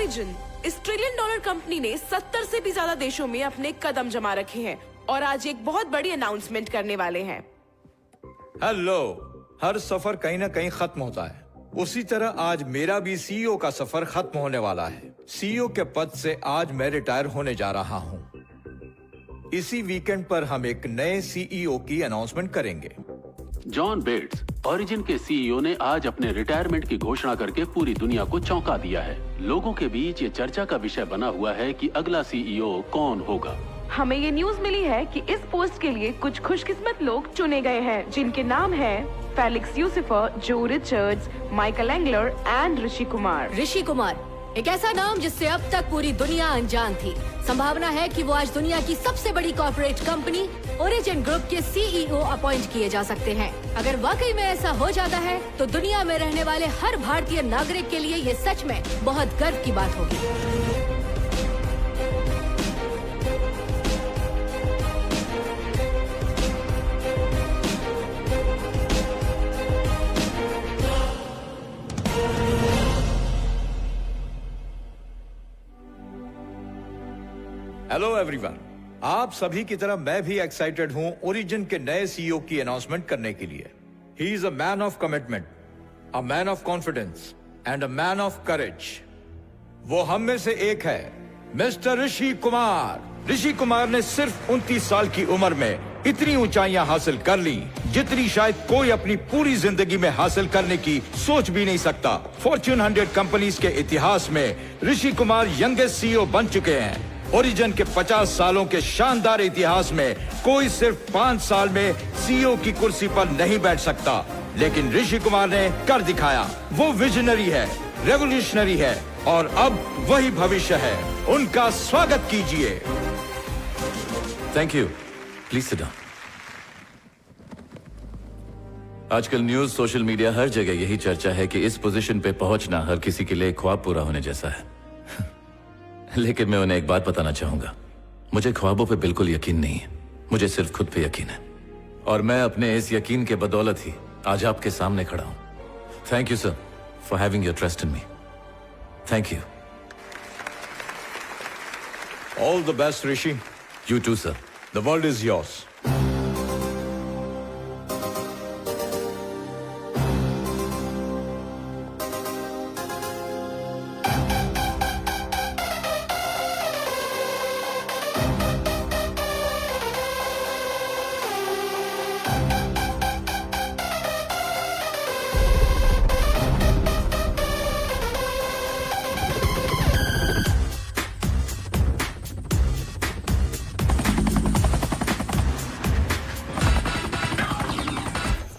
Origin इस $1 trillion company ने 70 से भी ज्यादा देशों में अपने कदम जमा रखे हैं और आज एक बहुत बड़ी अनाउंसमेंट करने वाले हैं। हेलो, हर सफर कहीं ना कहीं खत्म होता है, उसी तरह आज मेरा भी सीईओ का सफर खत्म होने वाला है। सीईओ के पद से आज मैं रिटायर होने जा रहा हूँ। इसी वीकेंड पर हम एक नए सीईओ की अनाउंसमेंट करेंगे। जॉन बेट्स, ओरिजिन के सीईओ ने आज अपने रिटायरमेंट की घोषणा करके पूरी दुनिया को चौंका दिया है। लोगों के बीच ये चर्चा का विषय बना हुआ है कि अगला सीईओ कौन होगा। हमें ये न्यूज मिली है कि इस पोस्ट के लिए कुछ खुशकिस्मत लोग चुने गए हैं, जिनके नाम हैं फेलिक्स यूसिफर, जो Richards, Michael angler and Rishi Kumar. Rishi Kumar एक ऐसा नाम जिससे अब तक पूरी दुनिया अनजान थी। संभावना है कि वो आज दुनिया की सबसे बड़ी कॉर्पोरेट कंपनी ओरिजिन ग्रुप के सीईओ अपॉइंट किए जा सकते हैं। अगर वाकई में ऐसा हो जाता है तो दुनिया में रहने वाले हर भारतीय नागरिक के लिए ये सच में बहुत गर्व की बात होगी। हेलो एवरीवन, आप सभी की तरह मैं भी एक्साइटेड हूं ओरिजिन के नए सीईओ की अनाउंसमेंट करने के लिए। ही is a man of commitment, a man of confidence and a man of courage. वो हम में से एक है, मिस्टर ऋषि कुमार। ऋषि कुमार ने सिर्फ 29 साल की उम्र में इतनी ऊंचाइयां हासिल कर ली जितनी शायद कोई अपनी पूरी जिंदगी में हासिल करने की सोच भी नहीं सकता। फॉर्च्यून 100 कंपनीज के इतिहास में ऋषि कुमार यंगेस्ट सीईओ बन चुके हैं। ओरिजिन के 50 सालों के शानदार इतिहास में कोई सिर्फ 5 साल में सीईओ की कुर्सी पर नहीं बैठ सकता, लेकिन ऋषि कुमार ने कर दिखाया। वो विजनरी है, रेवोल्यूशनरी है और अब वही भविष्य है। उनका स्वागत कीजिए। Thank you, please sit down. आजकल न्यूज, सोशल मीडिया, हर जगह यही चर्चा है कि इस पोजीशन पे पहुंचना हर किसी के लिए ख्वाब पूरा होने जैसा है। लेकिन मैं उन्हें एक बात बताना चाहूंगा, मुझे ख्वाबों पे बिल्कुल यकीन नहीं है, मुझे सिर्फ खुद पे यकीन है। और मैं अपने इस यकीन के बदौलत ही आज आपके सामने खड़ा हूं। Thank you sir for having your trust in me. Thank you. All the best Rishi. You too sir. The world is yours.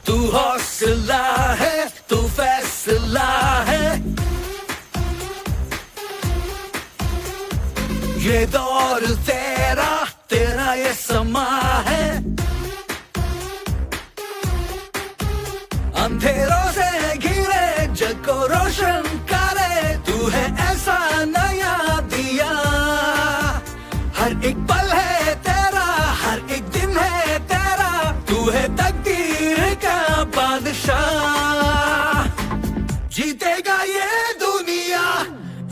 तू हौसला है, तू फैसला है, ये दौर तेरा, तेरा ये समा है। अंधेरों से घिरे जग को रोशन करे, तू है ऐसा नया दिया। हर एक पल है तेरा, हर एक दिन है तेरा, तू है तकदीर का बादशाह। जीतेगा ये दुनिया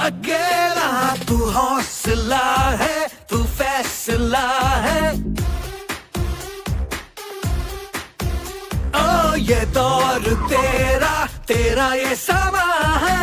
अकेला, तू हौसला है, तू फैसला है। ओ ये दौर तेरा, तेरा ये समा है।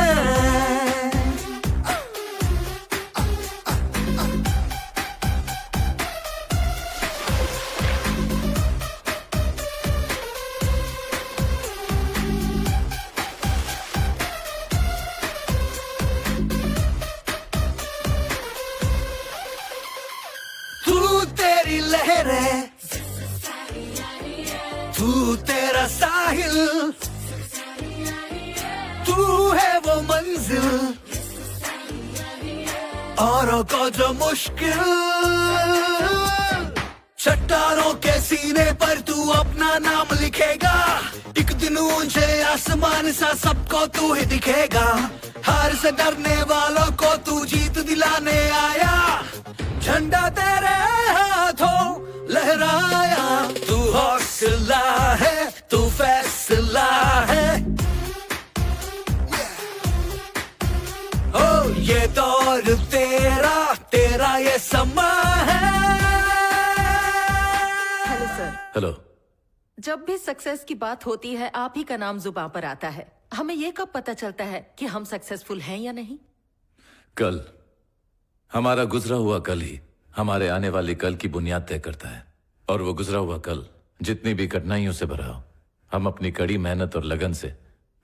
तेरी लहरें, तू तेरा साहिल, तू है वो मंजिल, औरों को जो मुश्किल। चट्टानों के सीने पर तू अपना नाम लिखेगा, एक दिन ऊंचे आसमान सा सबको तू ही दिखेगा। हार से डरने वालों को तू जीत दिलाने आया, झंडा तेरे हाथों लहराया। तू हौसला है, तू फैसला है। ओ ये दौर हेलो। जब भी सक्सेस की बात होती है आप ही का नाम जुबान पर आता है। हमें ये कब पता चलता है कि हम सक्सेसफुल हैं या नहीं? कल, हमारा गुजरा हुआ कल ही हमारे आने वाले कल की बुनियाद तय करता है। और वो गुजरा हुआ कल जितनी भी कठिनाइयों से भरा हो, हम अपनी कड़ी मेहनत और लगन से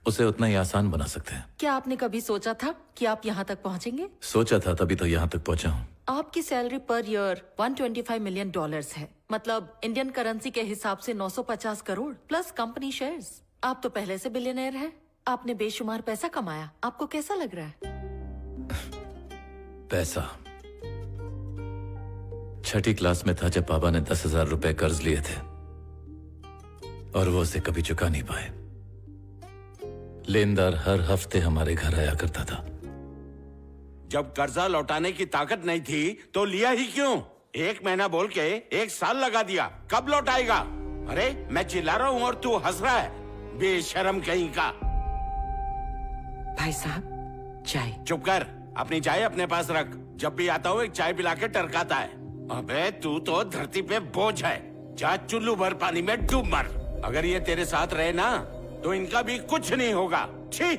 उसे उतना ही आसान बना सकते हैं। क्या आपने कभी सोचा था कि आप यहाँ तक पहुँचेंगे? सोचा था, तभी तो यहाँ तक पहुंचा हूँ। आपकी सैलरी पर ईयर $125 मिलियन है, मतलब इंडियन करेंसी के हिसाब से 950 करोड़ प्लस कंपनी शेयर्स। आप तो पहले से बिलियनर हैं। आपने बेशुमार पैसा कमाया, आपको कैसा लग रहा है? पैसा, छठी क्लास में था जब पापा ने 10,000 रुपए कर्ज लिए थे और वो उसे कभी चुका नहीं पाए। लेनदार हर हफ्ते हमारे घर आया करता था। जब कर्जा लौटाने की ताकत नहीं थी तो लिया ही क्यों? 1 महीना बोल के 1 साल लगा दिया, कब लौटाएगा? अरे मैं चिल्ला रहा हूँ और तू हंस रहा है, बेशरम कहीं का। भाई साहब चाय। चुप कर, अपनी चाय अपने पास रख। जब भी आता हूँ एक चाय पिला के टरकाता है। अबे तू तो धरती पे बोझ है, जा चुल्लू भर पानी में डूब मर। अगर ये तेरे साथ रहे ना तो इनका भी कुछ नहीं होगा। छी।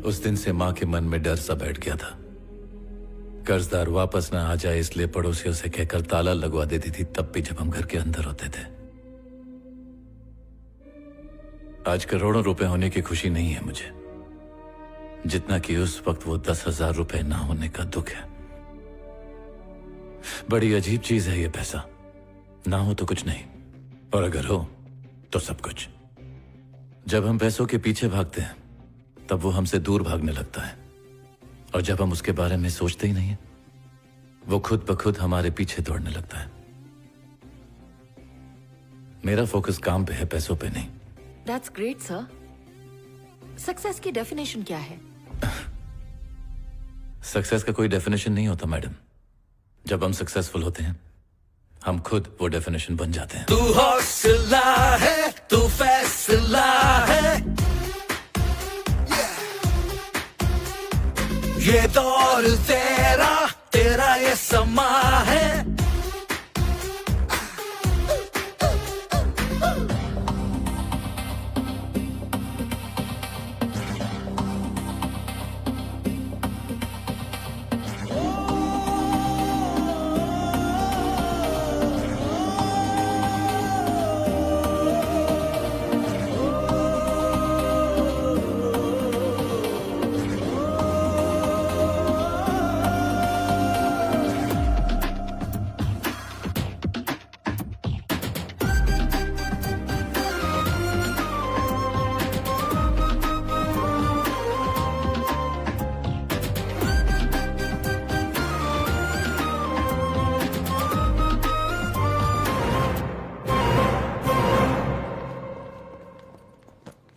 उस दिन से मां के मन में डर सा बैठ गया था। कर्जदार वापस ना आ जाए इसलिए पड़ोसियों से कहकर ताला लगवा देती थी, तब भी जब हम घर के अंदर होते थे। आज करोड़ों रुपए होने की खुशी नहीं है मुझे, जितना कि उस वक्त वो 10,000 रुपए ना होने का दुख है। बड़ी अजीब चीज है ये पैसा, ना हो तो कुछ नहीं और अगर हो तो सब कुछ। जब हम पैसों के पीछे भागते हैं तब वो हमसे दूर भागने लगता है, और जब हम उसके बारे में सोचते ही नहीं है वो खुद ब खुद हमारे पीछे दौड़ने लगता है। मेरा फोकस काम पे है, पैसों पे नहीं। That's great, sir. सक्सेस की डेफिनेशन क्या है? सक्सेस का कोई डेफिनेशन नहीं होता मैडम। जब हम सक्सेसफुल होते हैं हम खुद वो डेफिनेशन बन जाते हैं। तू हौसला है, तू फैसला है, ये दौर तेरा, तेरा ये समा है।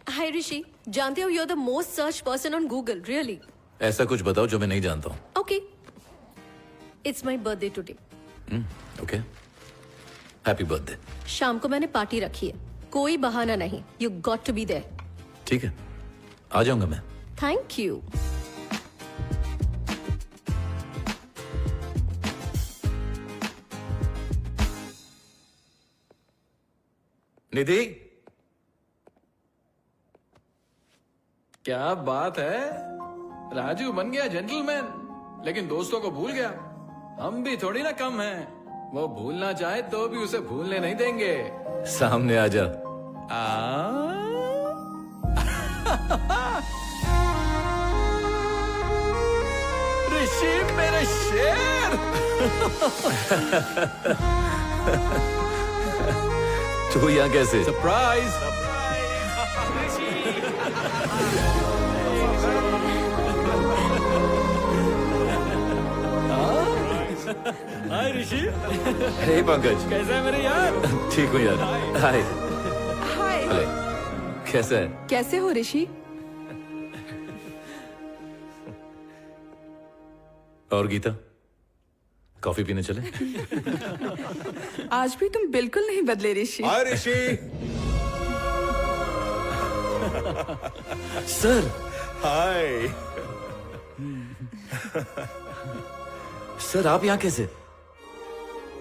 हाय ऋषि, जानते हो you are the most search person on Google, really. ऐसा कुछ बताओ जो मैं नहीं जानता हूँ। Okay, it's my birthday today. Okay, happy birthday. शाम को मैंने पार्टी रखी है, कोई बहाना नहीं, you got to be there. ठीक है, आ जाऊंगा मैं। Thank you. निधि, क्या बात है, राजू बन गया जेंटलमैन, लेकिन दोस्तों को भूल गया। हम भी थोड़ी ना कम हैं, वो भूलना चाहे तो भी उसे भूलने नहीं देंगे। सामने आ जा। ऋषि मेरे शेर। तू यहाँ कैसे? सरप्राइज। हाय ऋषि। हे पंकज, कैसा है मेरे यार? ठीक हूँ यार। हाय। हाय। हेलो, कैसा है? कैसे हो ऋषि? और गीता, कॉफी पीने चले? आज भी तुम बिल्कुल नहीं बदले ऋषि। हाय ऋषि। सर। हाय। सर आप यहाँ कैसे?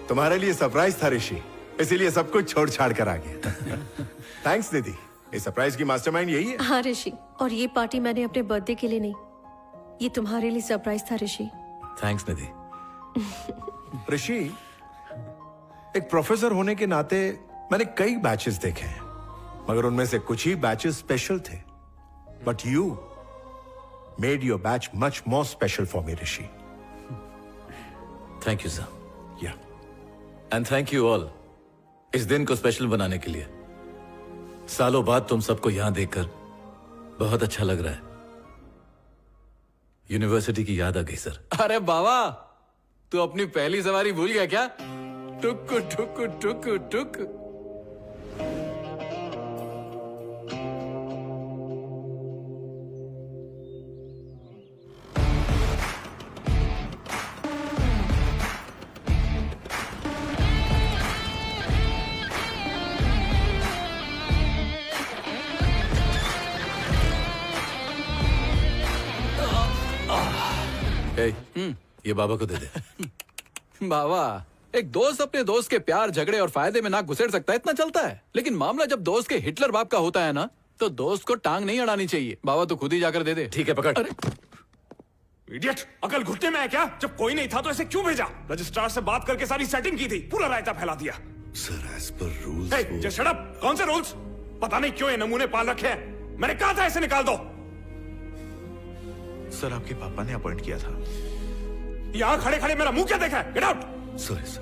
तुम्हारे लिए सरप्राइज था ऋषि, इसीलिए सब कुछ छोड़ छाड़ कर आ गया। थैंक्स निधि, इस सरप्राइज की मास्टरमाइंड यही है। हाँ ऋषि, और ये पार्टी मैंने अपने बर्थडे के लिए नहीं, ये तुम्हारे लिए सरप्राइज था ऋषि। थैंक्स निधि। ऋषि, एक प्रोफेसर होने के नाते मैंने कई बैचेस देखे हैं, मगर उनमें से कुछ ही बैचेस स्पेशल थे। But you made your batch much more special for me Rishi. Thank you sir. या एंड थैंक यू ऑल इस दिन को स्पेशल बनाने के लिए। सालों बाद तुम सबको यहां देखकर बहुत अच्छा लग रहा है। यूनिवर्सिटी की याद आ गई सर। अरे बाबा, तू अपनी पहली सवारी भूल गया क्या? टुक टुक टुक टुक। ये बाबा को दे दे। बाबा, एक दोस्त अपने दोस्त के प्यार, झगड़े और फायदे में नाक घुसेड़ सकता है, इतना चलता है। लेकिन मामला जब दोस्त के हिटलर बाप का होता है ना, तो दोस्त को टांग नहीं अड़ानी चाहिए। बाबा तो खुद ही जाकर दे दे। ठीक है, पकड़। अरे इडियट, अकल घुटने में है क्या? जब कोई नहीं था तो ऐसे क्यों भेजा? रजिस्ट्रार से बात करके सारी सेटिंग की थी, पूरा रायता फैला दिया। Sir, as per rules. Hey, just shut up! कौन से रूल्स? पता नहीं क्यों ये नमूने पाल रखे हैं। मैंने कहा था इसे निकाल दो। सर, आपके पापा ने अपॉइंट किया था। यहां खड़े खड़े मेरा मुंह क्या देखा है? Get out! Sorry sir.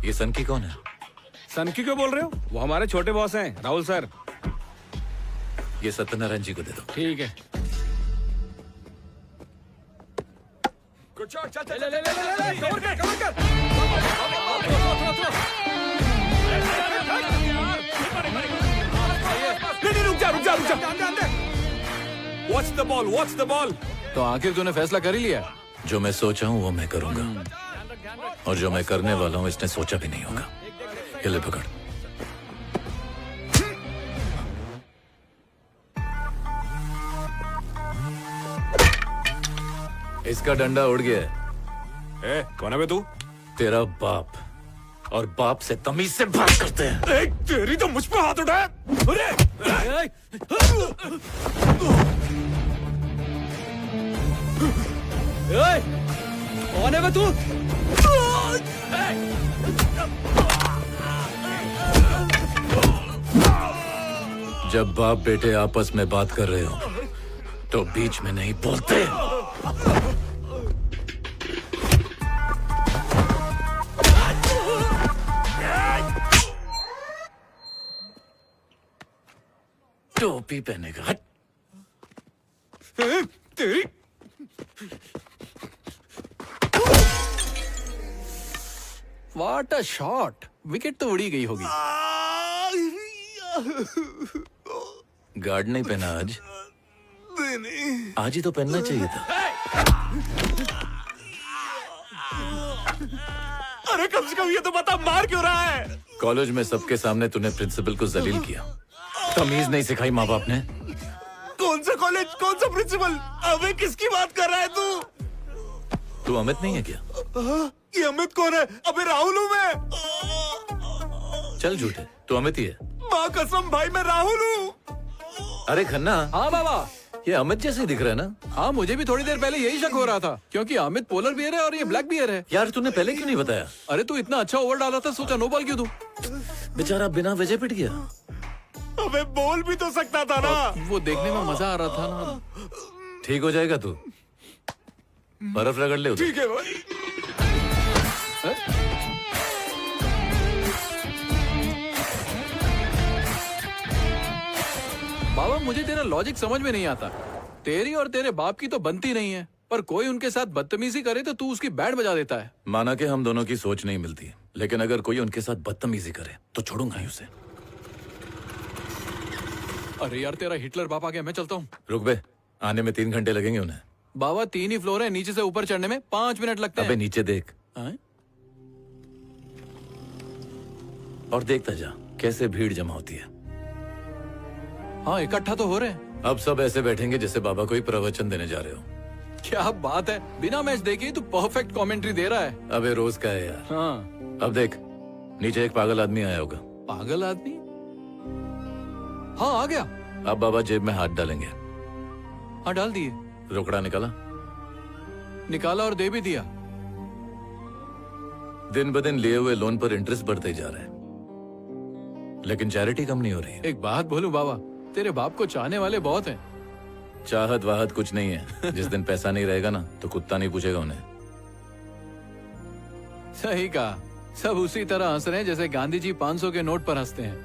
ये सनकी कौन है? सनकी क्यों बोल रहे हो? वो हमारे छोटे बॉस हैं, राहुल सर। ये सत्यनारायण जी को दे दो। ठीक है। चल चल ले ले ले ले कवर कर कवर कर। नहीं, रुक जा रुक जा रुक जा। What's the ball? What's the ball? तो आखिर तूने फैसला कर ही लिया? जो मैं सोचा हूं वो मैं करूंगा, और जो मैं करने वाला हूं इसने सोचा भी नहीं होगा। ये ले पकड़। इसका डंडा उड़ गया है। कौन है बे तू? तेरा बाप, और बाप से तमीज से बात करते हैं। तेरी तो मुझ पे हाथ उठाया। अरे कौन है बे तू? जब बाप बेटे आपस में बात कर रहे हो तो बीच में नहीं बोलते। टोपी पहनेगा। हट। तेरी व्हाट अ शॉट! विकेट तो उड़ी गई होगी। गार्ड नहीं पहना आज? आज ही तो पहनना चाहिए था। अरे कम से कम ये तो बता, मार क्यों रहा है? कॉलेज में सबके सामने तूने प्रिंसिपल को जलील किया। तमीज नहीं सिखाई माँ बाप ने। कौन सा कॉलेज, कौन सा प्रिंसिपल? अबे किसकी बात कर रहा है तू? तू अमित नहीं है क्या? ये अमित कौन है? अबे राहुल हूँ मैं। चल झूठे, तू अमित ही है। माँ कसम भाई, मैं राहुल हूँ। अरे खन्ना। हाँ बाबा, ये अमित जैसे ही दिख रहा है ना? हाँ, मुझे भी थोड़ी देर पहले यही शक हो रहा था, क्योंकि अमित पोलर बियर है और ये ब्लैक बियर है। यार तूने पहले क्यों नहीं बताया? अरे तू इतना अच्छा ओवर डाला था, सोचा नो बॉल क्यों दूं। बेचारा बिना वजह पिट गया। अबे बोल भी तो सकता था ना। वो देखने में मजा आ रहा था ना। ठीक हो जाएगा तू। बर्फ रगड़ ले उधर। ठीक है भाई। बाबा, मुझे तेरा लॉजिक समझ में नहीं आता। तेरी और तेरे बाप की तो बनती नहीं है, पर कोई उनके साथ बदतमीजी करे तो तू उसकी बैंड बजा देता है। माना कि हम दोनों की सोच नहीं मिलती, लेकिन अगर कोई उनके साथ बदतमीजी करे तो छोड़ूंगा ही उसे। अरे यार, तेरा हिटलर बाप आ गया, मैं चलता हूँ। रुक बे, आने में 3 घंटे लगेंगे उन्हें। बाबा 3 ही फ्लोर है, नीचे से ऊपर चढ़ने में 5 मिनट लगते हैं। अबे नीचे देख। हैं? और देखता जा। कैसे भीड़ जमा होती है। हाँ, इकट्ठा तो हो रहे हैं। अब सब ऐसे बैठेंगे जैसे बाबा कोई प्रवचन देने जा रहे हो। क्या बात है, बिना मैच देखे तू परफेक्ट कमेंट्री दे रहा है। अबे रोज का है यार। हाँ। अब देख, नीचे एक पागल आदमी आया होगा। पागल आदमी? हाँ, आ गया। अब बाबा जेब में हाथ डालेंगे। हाँ, डाल दिए। रोकड़ा निकाला और दे भी दिया। दिन ब दिन लिए हुए लोन पर इंटरेस्ट बढ़ते जा रहा है, लेकिन चैरिटी कम नहीं हो रही है। एक बात बोलूं बाबा, तेरे बाप को चाहने वाले बहुत हैं। चाहत वाहत कुछ नहीं है। जिस दिन पैसा नहीं रहेगा ना, तो कुत्ता नहीं पूछेगा उन्हें। सही कहा। सब उसी तरह हंस रहे हैं जैसे गांधी जी 500 के नोट पर हंसते हैं।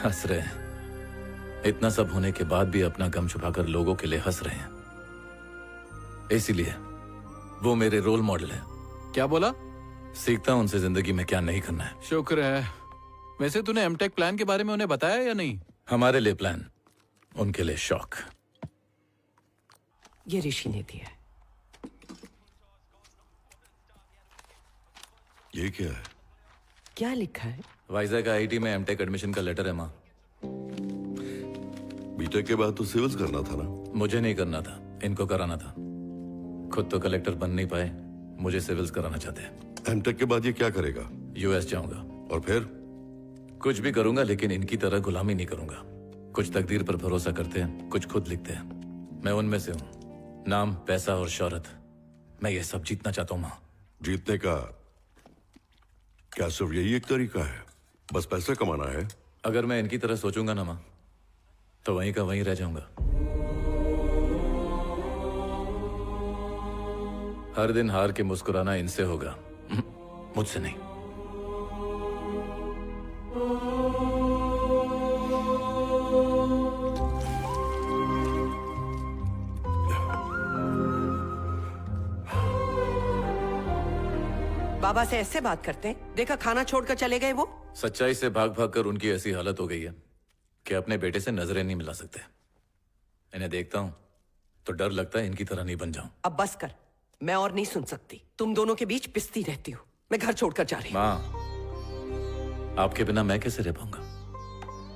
हंस रहे हैं। इतना सब होने के बाद भी अपना गम छुपाकर लोगों के लिए हंस रहे हैं। इसीलिए वो मेरे रोल मॉडल है। क्या बोला? सीखता हूं उनसे जिंदगी में क्या नहीं करना है। शुक्र है। वैसे तूने एमटेक प्लान के बारे में उन्हें बताया या नहीं? हमारे लिए प्लान, उनके लिए शौक। ये ऋषि ने दिया है। ये क्या है? क्या लिखा है? वाइजैक आईआईटी में एमटेक एडमिशन का लेटर है माँ। बीटेक के बाद तो सिविल्स करना था ना? मुझे नहीं करना था, इनको कराना था। खुद तो कलेक्टर बन नहीं पाए, मुझे सिविल्स कराना चाहते हैं। एमटेक के बाद ये क्या करेगा? यूएस जाऊंगा। और फिर? कुछ भी करूंगा, लेकिन इनकी तरह गुलामी नहीं करूंगा। कुछ तकदीर पर भरोसा करते हैं, कुछ खुद लिखते हैं। मैं उनमें से हूं। नाम, पैसा और शोहरत, मैं ये सब जीतना चाहता हूं माँ। जीतने का क्या सिर्फ यही एक तरीका है? बस पैसे कमाना है? अगर मैं इनकी तरह सोचूंगा ना माँ, तो वहीं का वहीं रह जाऊंगा। हर दिन हार के मुस्कुराना इनसे होगा, मुझसे नहीं। बाबा से ऐसे बात करते हैं? देखा, खाना छोड़कर चले गए वो। सच्चाई से भाग भाग कर उनकी ऐसी हालत हो गई है कि अपने बेटे से नजरें नहीं मिला सकते। इन्हें देखता हूं तो डर लगता है इनकी तरह नहीं बन जाऊं। अब बस कर, मैं और नहीं सुन सकती। तुम दोनों के बीच पिसती रहती हूँ। मैं घर छोड़कर जा रही हूँ। माँ, आपके बिना मैं कैसे रह पाऊंगा?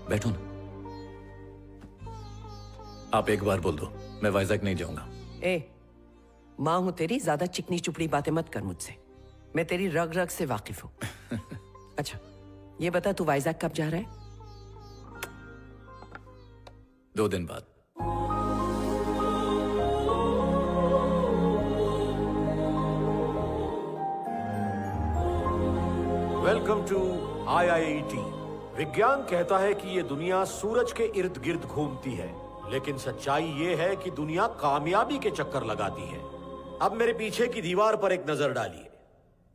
बैठो ना। आप एक बार बोल दो, मैं वाइजैक नहीं जाऊंगा। माँ हूं तेरी, ज्यादा चिकनी चुपड़ी बातें मत कर मुझसे। मैं तेरी रग रग से वाकिफ हूं। अच्छा, ये बता, तू वाइजैक कब जा रहा है? 2 दिन बाद। Welcome to IIT। विज्ञान कहता है कि ये दुनिया सूरज के इर्द गिर्द घूमती है, लेकिन सच्चाई ये है कि दुनिया कामयाबी के चक्कर लगाती है। अब मेरे पीछे की दीवार पर एक नजर डालिए।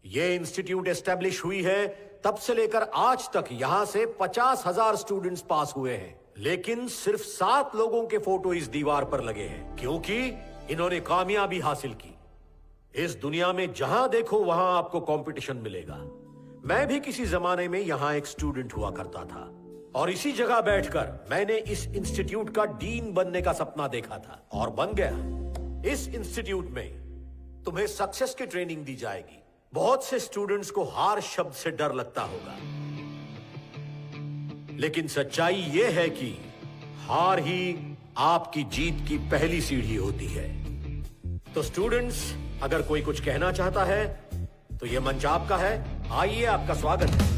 ये इंस्टीट्यूट एस्टेब्लिश हुई है तब से लेकर आज तक यहां से 50,000 स्टूडेंट्स पास हुए हैं, लेकिन सिर्फ 7 लोगों के फोटो इस दीवार पर लगे हैं, क्योंकि इन्होंने कामयाबी हासिल की। इस दुनिया में जहां देखो वहां आपको कंपटीशन मिलेगा। मैं भी किसी जमाने में यहां एक स्टूडेंट हुआ करता था, और इसी जगह बैठकर मैंने इस इंस्टीट्यूट का डीन बनने का सपना देखा था, और बन गया। इस इंस्टीट्यूट में तुम्हें सक्सेस की ट्रेनिंग दी जाएगी। बहुत से स्टूडेंट्स को हार शब्द से डर लगता होगा, लेकिन सच्चाई यह है कि हार ही आपकी जीत की पहली सीढ़ी होती है। तो स्टूडेंट्स, अगर कोई कुछ कहना चाहता है तो यह मंच आपका है। आइए, आपका स्वागत है।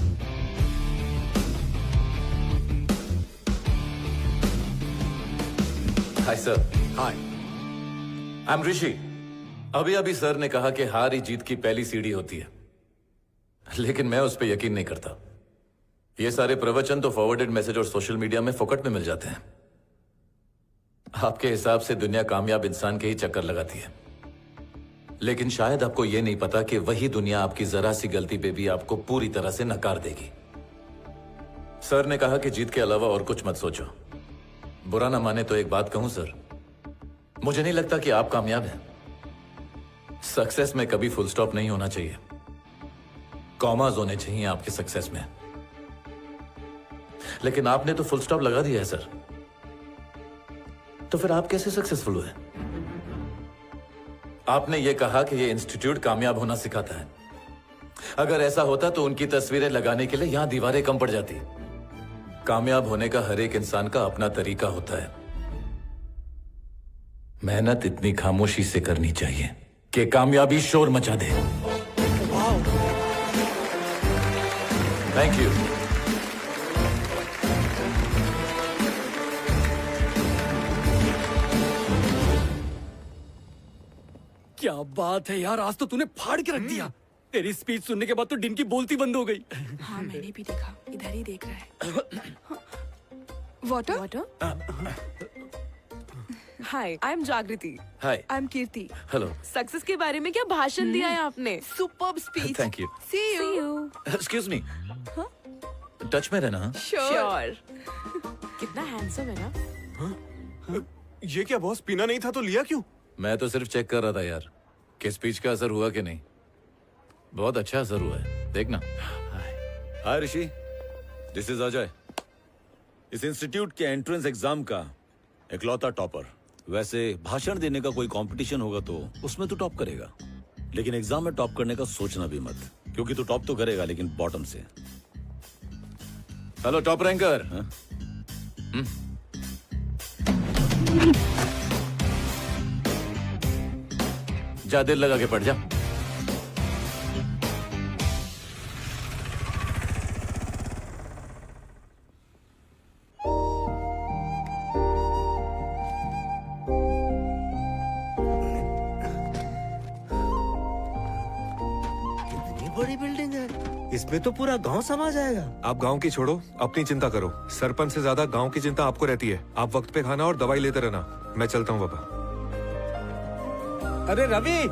Hi sir. Hi, I am Rishi. अभी अभी सर ने कहा कि हार ही जीत की पहली सीढ़ी होती है, लेकिन मैं उस पर यकीन नहीं करता। ये सारे प्रवचन तो फॉरवर्डेड मैसेज और सोशल मीडिया में फोकट में मिल जाते हैं। आपके हिसाब से दुनिया कामयाब इंसान के ही चक्कर लगाती है, लेकिन शायद आपको यह नहीं पता कि वही दुनिया आपकी जरा सी गलती पे भी आपको पूरी तरह से नकार देगी। सर ने कहा कि जीत के अलावा और कुछ मत सोचो। बुरा ना माने तो एक बात कहूं सर, मुझे नहीं लगता कि आप कामयाब हैं। सक्सेस में कभी फुल स्टॉप नहीं होना चाहिए, कॉमास होने चाहिए आपके सक्सेस में। लेकिन आपने तो फुल स्टॉप लगा दिया है सर, तो फिर आप कैसे सक्सेसफुल हुए? आपने यह कहा कि यह इंस्टीट्यूट कामयाब होना सिखाता है, अगर ऐसा होता तो उनकी तस्वीरें लगाने के लिए यहाँ दीवारें कम पड़ जाती। कामयाब होने का हर एक इंसान का अपना तरीका होता है। मेहनत इतनी खामोशी से करनी चाहिए कि कामयाबी शोर मचा दे। Thank you. क्या बात है यार, आज तो तूने फाड़ के रख दिया। तेरी स्पीच सुनने के बाद तो डिन की बोलती बंद हो गई। हाँ मैंने भी देखा, इधर ही देख रहा है। Water water. Hi, I am Jagriti. Hi, I am Kirti. Hello. Success के बारे में क्या भाषण दिया है आपने? Superb speech. Thank you. See you. Excuse me, touch में रहना। श्योर। कितना हैंडसम है ना? ये क्या बॉस, पीना नहीं था तो लिया क्यों? मैं तो सिर्फ चेक कर रहा था यार कि स्पीच का असर हुआ कि नहीं। बहुत अच्छा असर हुआ है, देखना। हाय ऋषि, दिस इज अजय, इस इंस्टीट्यूट के एंट्रेंस एग्जाम का इकलौता टॉपर। वैसे भाषण देने का कोई कंपटीशन होगा तो उसमें तू टॉप करेगा, लेकिन एग्जाम में टॉप करने का सोचना भी मत, क्योंकि तू टॉप तो करेगा लेकिन बॉटम से। Hello top ranker. जा, दिल लगा के पढ़ जा। बड़ी बिल्डिंग है, इसमें तो पूरा गांव समा जाएगा। आप गांव की छोड़ो, अपनी चिंता करो। सरपंच से ज्यादा गांव की चिंता आपको रहती है। आप वक्त पे खाना और दवाई लेते रहना। मैं चलता हूँ बाबा। अरे रवि,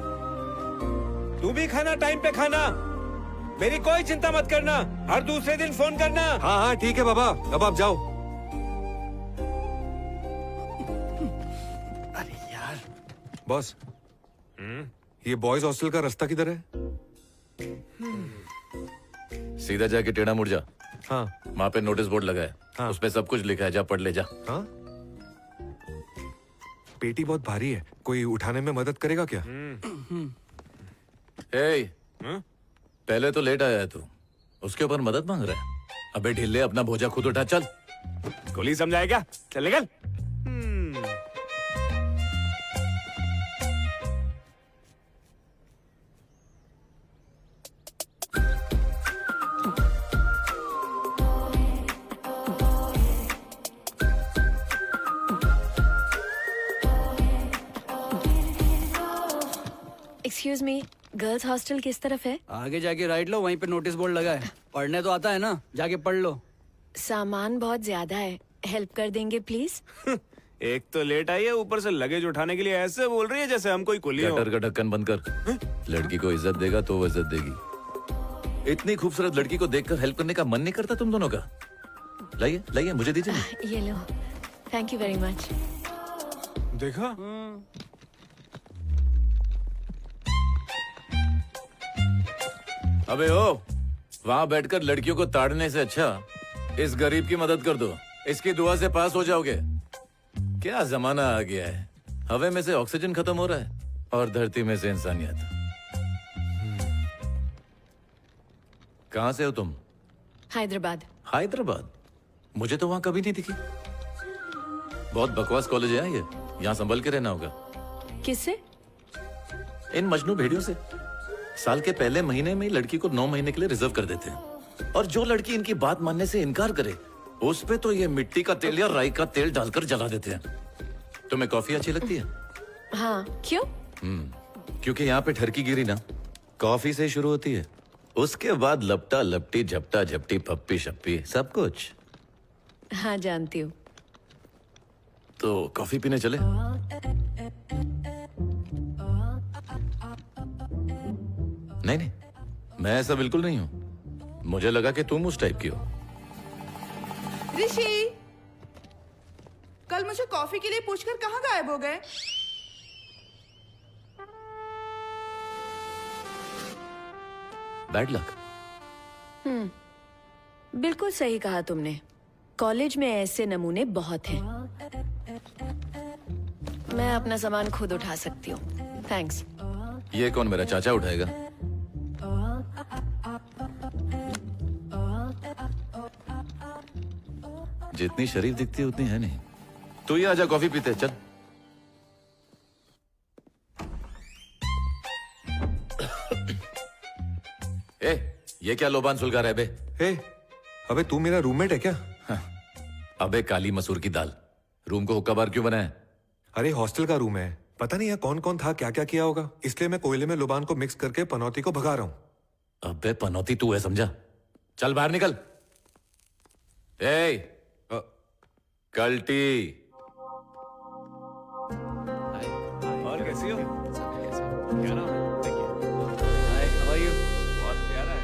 तू भी खाना टाइम पे खाना। मेरी कोई चिंता मत करना, हर दूसरे दिन फोन करना। हाँ हाँ ठीक है बाबा, अब आप जाओ। अरे यार बॉस, ये बॉयज हॉस्टल का रास्ता किधर है? सीधा जाके टेढ़ा मुड़ जा। हाँ, वहाँ पे नोटिस बोर्ड लगा है। हाँ। उस पे सब कुछ लिखा है, जा पढ़ ले जा। हाँ? पेटी बहुत भारी है, कोई उठाने में मदद करेगा क्या? ए, पहले तो लेट आया है तू, उसके ऊपर मदद मांग रहा है। अबे ढिल्ले, अपना बोझा खुद उठा। चल। गोली समझाए क्या? चल निकल। एक्सक्यूज मी, गर्ल्स हॉस्टल किस तरफ है? आगे जाके राइट लो, वहीं पे नोटिस बोर्ड लगा है। पढ़ने तो आता है ना, जाके पढ़ लो। सामान बहुत ज्यादा है, हेल्प कर देंगे प्लीज? एक तो लेट आई है, ऊपर से लगेज उठाने के लिए ऐसे बोल रही है जैसे हम कोई कुली हो। गटर का ढक्कन बंद कर। लड़की को इज्जत देगा तो वो इज्जत देगी। इतनी खूबसूरत लड़की को देखकर हेल्प करने का मन नहीं करता तुम दोनों का? लाइए लाइए, मुझे दीजिए। ये लो, थैंक यू वेरी मच। देखा? अबे ओ, वहाँ बैठकर लड़कियों को ताड़ने से अच्छा इस गरीब की मदद कर दो। इसकी दुआ से पास हो जाओगे। क्या जमाना आ गया है, हवा में से ऑक्सीजन खत्म हो रहा है और धरती में से इंसानियत। कहाँ से हो तुम? हैदराबाद। हैदराबाद? मुझे तो वहाँ कभी नहीं दिखी। बहुत बकवास कॉलेज है ये, यहाँ संभल के रहना होगा। किससे? इन मजनू भेड़ियों से। साल के पहले महीने में लड़की को 9 महीने के लिए रिजर्व कर देते हैं, और जो लड़की इनकी बात मानने से इनकार करे उस पे तो ये मिट्टी का तेल या राई का तेल डालकर जला देते हैं। तुम्हें कॉफी अच्छी लगती है? हाँ, क्यों? क्योंकि यहाँ पे ठरकी गिरी ना कॉफी से ही शुरू होती है, उसके बाद लपटा लपटी, झपटा झपटी, पप्पी शप्पी, सब कुछ। हाँ जानती हूँ। तो कॉफी पीने चले? नहीं नहीं, मैं ऐसा बिल्कुल नहीं हूँ। मुझे लगा कि तुम उस टाइप की हो। ऋषि, कल मुझे कॉफी के लिए पूछकर कहाँ गायब हो गए? Bad luck. बिल्कुल सही कहा तुमने। कॉलेज में ऐसे नमूने बहुत हैं। मैं अपना सामान खुद उठा सकती हूँ, थैंक्स। ये कौन, मेरा चाचा उठाएगा? जितनी शरीफ दिखती है उतनी है नहीं। तू ही आजा, कॉफी पीते चल। ए, ये क्या लोबान सुलगा रहा है बे? ए, अबे तू मेरा रूममेट है क्या? अबे काली मसूर की दाल, रूम को हुक्का बार क्यों बनाया? अरे हॉस्टल का रूम है, पता नहीं यहाँ कौन कौन था, क्या क्या किया होगा, इसलिए मैं कोयले में लोबान को मिक्स करके पनौती को भगा रहा हूँ। अबे पनौती तू है समझा? चल बाहर निकल। ए, कल्टी। और कैसी हो? क्या नाम?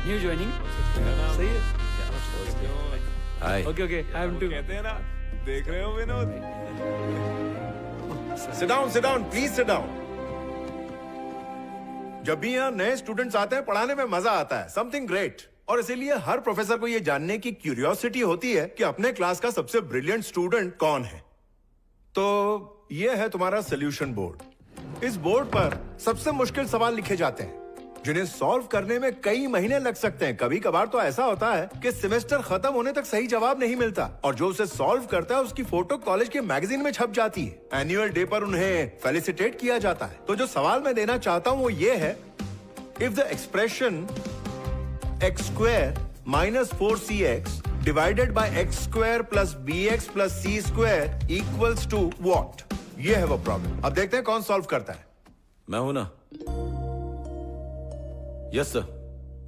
New joining. सही है। Hi. Okay okay, I am too. कहते हैं ना, देख रहे हो Vinod? Sit down, please sit down. जब भी यहाँ नए स्टूडेंट्स आते हैं पढ़ाने में मजा आता है, समथिंग ग्रेट। और इसीलिए हर प्रोफेसर को यह जानने की क्यूरियोसिटी होती है कि अपने क्लास का सबसे ब्रिलियंट स्टूडेंट कौन है। तो यह है तुम्हारा सोल्यूशन बोर्ड। इस बोर्ड पर सबसे मुश्किल सवाल लिखे जाते हैं जिन्हें सॉल्व करने में कई महीने लग सकते हैं। कभी कभार तो ऐसा होता है कि सेमेस्टर खत्म होने तक सही जवाब नहीं मिलता, और जो उसे सॉल्व करता है उसकी फोटो कॉलेज के मैगजीन में छप जाती है। एनुअल डे पर उन्हें फेलिसिटेट किया जाता है। तो जो सवाल मैं देना चाहता हूं वो ये है, if the expression x square minus 4cx divided by x square plus bx plus c square equals to what? ये है वो प्रॉब्लम। अब देखते हैं कौन सॉल्व करता है। मैं हूं ना? यस सर,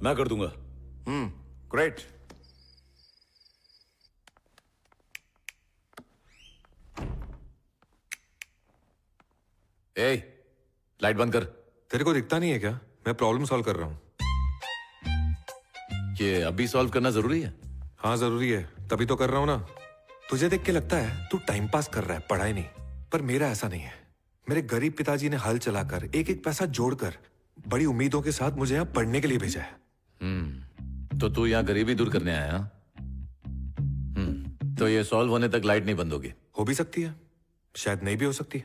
मैं कर दूंगा। ग्रेट। ए, लाइट बंद कर। तेरे को दिखता नहीं है क्या? मैं प्रॉब्लम सॉल्व कर रहा हूं। ये अभी सॉल्व करना जरूरी है? हाँ जरूरी है, तभी तो कर रहा हूं ना। तुझे देख के लगता है तू टाइम पास कर रहा है, पढ़ाई नहीं, पर मेरा ऐसा नहीं है। मेरे गरीब पिताजी ने हल चलाकर एक एक पैसा जोड़कर बड़ी उम्मीदों के साथ मुझे यहाँ पढ़ने के लिए भेजा है। तो तू यहाँ गरीबी दूर करने आया? तो ये सॉल्व होने तक लाइट नहीं बंद होगी? हो भी सकती है, शायद नहीं भी हो सकती।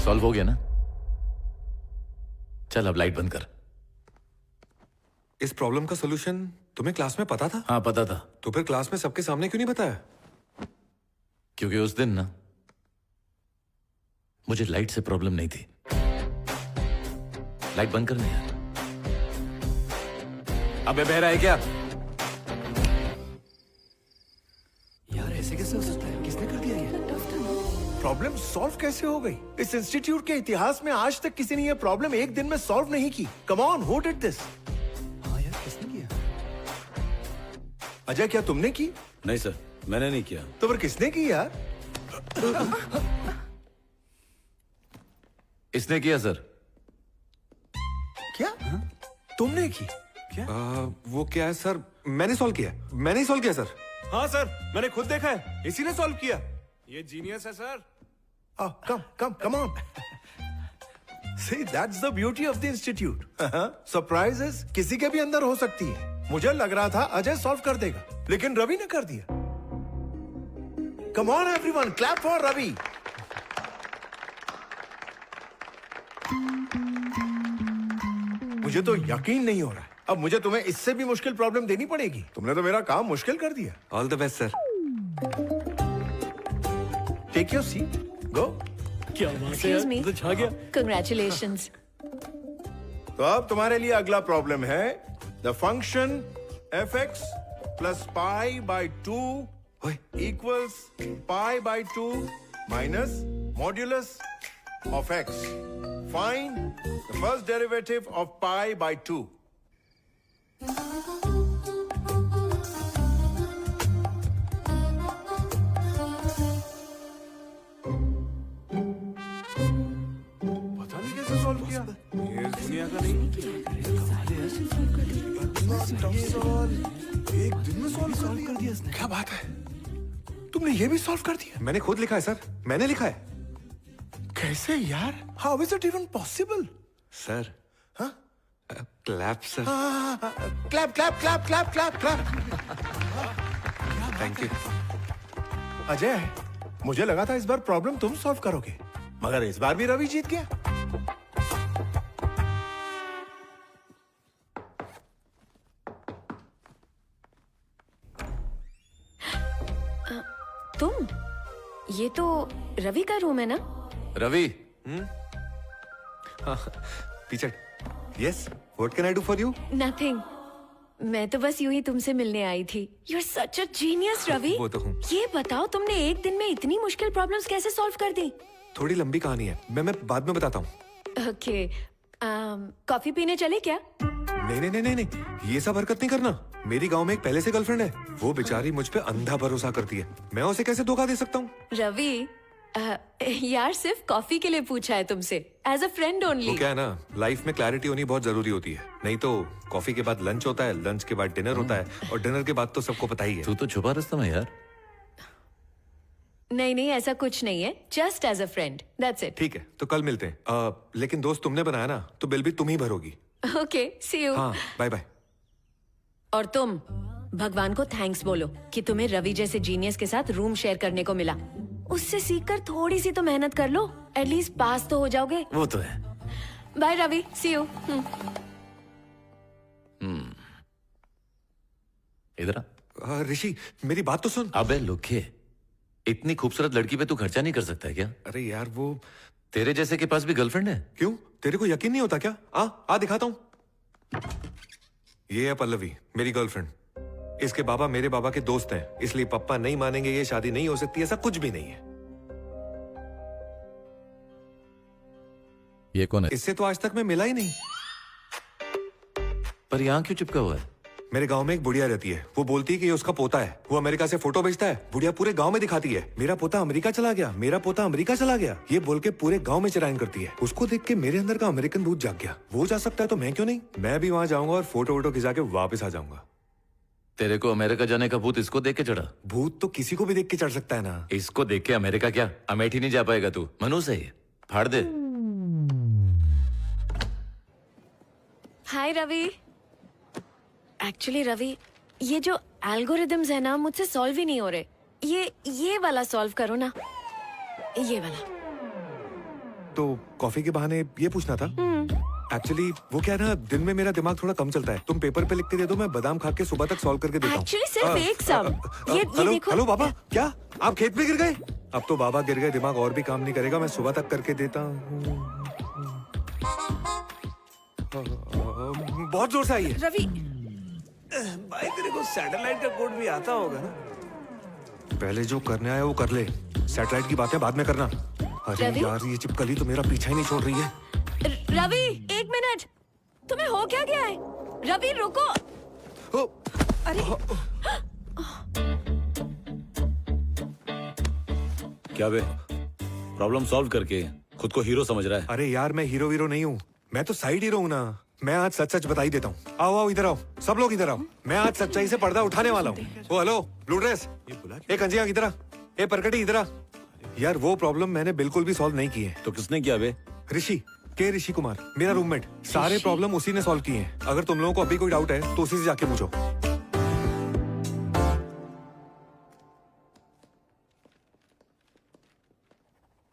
सॉल्व हो गया ना? चल अब लाइट बंद कर। इस प्रॉब्लम का सॉल्यूशन तुम्हें क्लास में पता था? हाँ पता था। तो फिर क्लास में सबके सामने क्यों नहीं बताया? क्योंकि उस दिन ना मुझे लाइट से प्रॉब्लम नहीं थी। लाइट बंद करने यार। अबे बहरा है क्या? यार ऐसे कैसे हो सकता है? किसने कर दिया ये? प्रॉब्लम सॉल्व कैसे हो गई? इस इंस्टीट्यूट के इतिहास में आज तक किसी ने ये प्रॉब्लम एक दिन में सॉल्व नहीं की। Come on, who did this? हाँ यार, किसने किया? अजय, क्या तुमने की? नहीं सर, मैंने नहीं किया। तो फिर किसने की यार? इसने किया सर। क्या? तुमने की? क्या? वो क्या है सर? मैंने सॉल्व किया। मैंने ही सॉल्व किया सर। हाँ सर, मैंने खुद देखा है, इसी ने सॉल्व किया। ये जीनियस है sir. Come on. See, that's the beauty of the institute. Surprises किसी के भी अंदर हो सकती है। मुझे लग रहा था अजय सॉल्व कर देगा, लेकिन रवि ने कर दिया। Come on everyone, clap for Ravi. मुझे तो यकीन नहीं हो रहा है। अब मुझे तुम्हें इससे भी मुश्किल प्रॉब्लम देनी पड़ेगी। तुमने तो मेरा काम मुश्किल कर दिया। All the best sir. Take your seat, go. क्या बात है यार, तो छा गया। Congratulations. तो अब तुम्हारे लिए अगला प्रॉब्लम है the function fx plus pi by 2 equals pi by 2 minus modulus of x. Find the first derivative of pi by 2. ये दुनिया का नहीं। एक दिन में सॉल्व कर सॉल्व कर दिया इसने। क्या बात है, तुमने ये भी सॉल्व कर दिया? मैंने खुद लिखा है सर, मैंने लिखा है। कैसे यार? How is it even possible? Sir clap sir. Clap clap clap clap clap clap. Thank you. Ajay, मुझे लगा था इस बार प्रॉब्लम तुम सॉल्व करोगे, मगर इस बार भी रवि जीत गया। तुम? ये तो रवि का रूम है ना? Ravi. Teacher, yes, what can I do for you? Nothing, मैं तो बस यूं ही तुमसे मिलने आई थी। You are such a genius Ravi. वो तो हूँ। ये बताओ तुमने एक दिन में इतनी मुश्किल प्रॉब्लम्स कैसे सॉल्व कर दी? थोड़ी लंबी कहानी है, मैं बाद में बताता हूँ। ओके, कॉफी पीने चले क्या? नहीं नहीं नहीं नहीं नहीं, ये सब हरकत नहीं करना। मेरी गांव में एक पहले से गर्लफ्रेंड है, वो बेचारी मुझ पे अंधा भरोसा करती है, मैं उसे कैसे धोखा दे सकता हूँ? रवि, यार सिर्फ कॉफी के लिए पूछा है तुमसे, एज अ फ्रेंड ओनली। वो क्या है ना, लाइफ में क्लैरिटी होनी बहुत जरूरी होती है, नहीं तो कॉफी के बाद लंच होता है, लंच के बाद डिनर होता है, और डिनर के बाद तो सबको पता ही है। तू तो छुपा रास्ता में यार। नहीं नहीं, ऐसा कुछ नहीं है, just as a friend, that's it. ठीक है, तो कल मिलते हैं। लेकिन दोस्त तुमने बनाया ना, तो बिल भी तुम ही भरोगी। Okay, see you. हाँ, बाय बाय। और तुम भगवान को थैंक्स बोलो कि तुम्हें रवि जैसे जीनियस के साथ रूम शेयर करने को मिला। उससे सीखकर थोड़ी सी तो मेहनत कर लो, एटलीस्ट पास तो हो जाओगे। वो तो है। Bye Ravi, see you. इधर आ। ऋषि, मेरी बात तो सुन। अबे लुखे, इतनी खूबसूरत लड़की पे तू खर्चा नहीं कर सकता है क्या? अरे यार, वो तेरे जैसे के पास भी गर्लफ्रेंड है? क्यों, तेरे को यकीन नहीं होता क्या? आ दिखाता हूँ। ये है पल्लवी, मेरी गर्लफ्रेंड। इसके बाबा मेरे बाबा के दोस्त हैं, इसलिए पापा नहीं मानेंगे, ये शादी नहीं हो सकती, ऐसा कुछ भी नहीं है। ये कौन है? इससे तो आज तक मैं मिला ही नहीं। पर यहाँ क्यों चिपका हुआ है? मेरे गांव में एक बुढ़िया रहती है, वो बोलती है कि ये उसका पोता है, वो अमेरिका से फोटो भेजता है, बुढ़िया पूरे गांव में दिखाती है, मेरा पोता अमेरिका चला गया, मेरा पोता अमेरिका चला गया, ये बोल के पूरे गांव में चिरायन करती है। उसको देख के मेरे अंदर का अमेरिकन भूत जाग गया। वो जा सकता है तो मैं क्यों नहीं? मैं भी वहां जाऊंगा और फोटो वोटो खिंचा के वापस आ जाऊंगा। तेरे को अमेरिका जाने का भूत इसको देख के चढ़ा? भूत तो किसी को भी देख के चढ़ सकता है ना। इसको देख के अमेरिका क्या, अमेठी नहीं जा पाएगा तू। मनु से ही फाड़ दे। हाय रवि। एक्चुअली रवि, ये जो एल्गोरिदम्स है ना, मुझसे सॉल्व ही नहीं हो रहे। ये वाला सॉल्व करो ना, ये वाला। तो कॉफी के बहाने ये पूछना था। एक्चुअली वो क्या है ना, दिन में मेरा दिमाग थोड़ा कम चलता है, तुम पेपर पे लिख के दे दो, मैं बादाम खा के सुबह तक सॉल्व करके देता हूँ। एक्चुअली सिर्फ एक सम। ये देखो। हेलो बाबा, क्या आप खेत में गिर गए? अब तो बाबा गिर गए, दिमाग और भी काम नहीं करेगा, मैं सुबह तक करके देता हूँ। बहुत जोर से आई है। रवि, भाई तेरे को सैटेलाइट का कोड भी आता होगा ना? पहले जो करने आया वो कर ले, सैटेलाइट की बातें बाद में करना। अरे रवि? यार, ये चिपकली तो मेरा पीछा ही नहीं छोड़ रही है। रवि, एक मिनट, तुम्हें हो क्या गया है? रवि रुको। अरे क्या बे, प्रॉब्लम सॉल्व करके खुद को हीरो समझ रहा है? अरे यार, मैं हीरो वीरो नहीं हूँ, मैं तो साइड हीरो हूँ ना। मैं आज सच सच बता ही देता हूँ। आओ आओ, इधर आओ, सब लोग इधर आओ। मैं आज सच्चाई से पर्दा उठाने वाला हूँ। ओ हेलो, ब्लू ड्रेस, एक अंजिया इधर आ, ए परकटी इधर आ। यार वो प्रॉब्लम मैंने बिल्कुल भी सॉल्व नहीं की है। तो किसने किया बे? ऋषि कुमार, मेरा रूममेट। सारे प्रॉब्लम उसी ने सॉल्व किए हैं। अगर तुम लोगों को अभी कोई डाउट है तो उसी से जाके पूछो।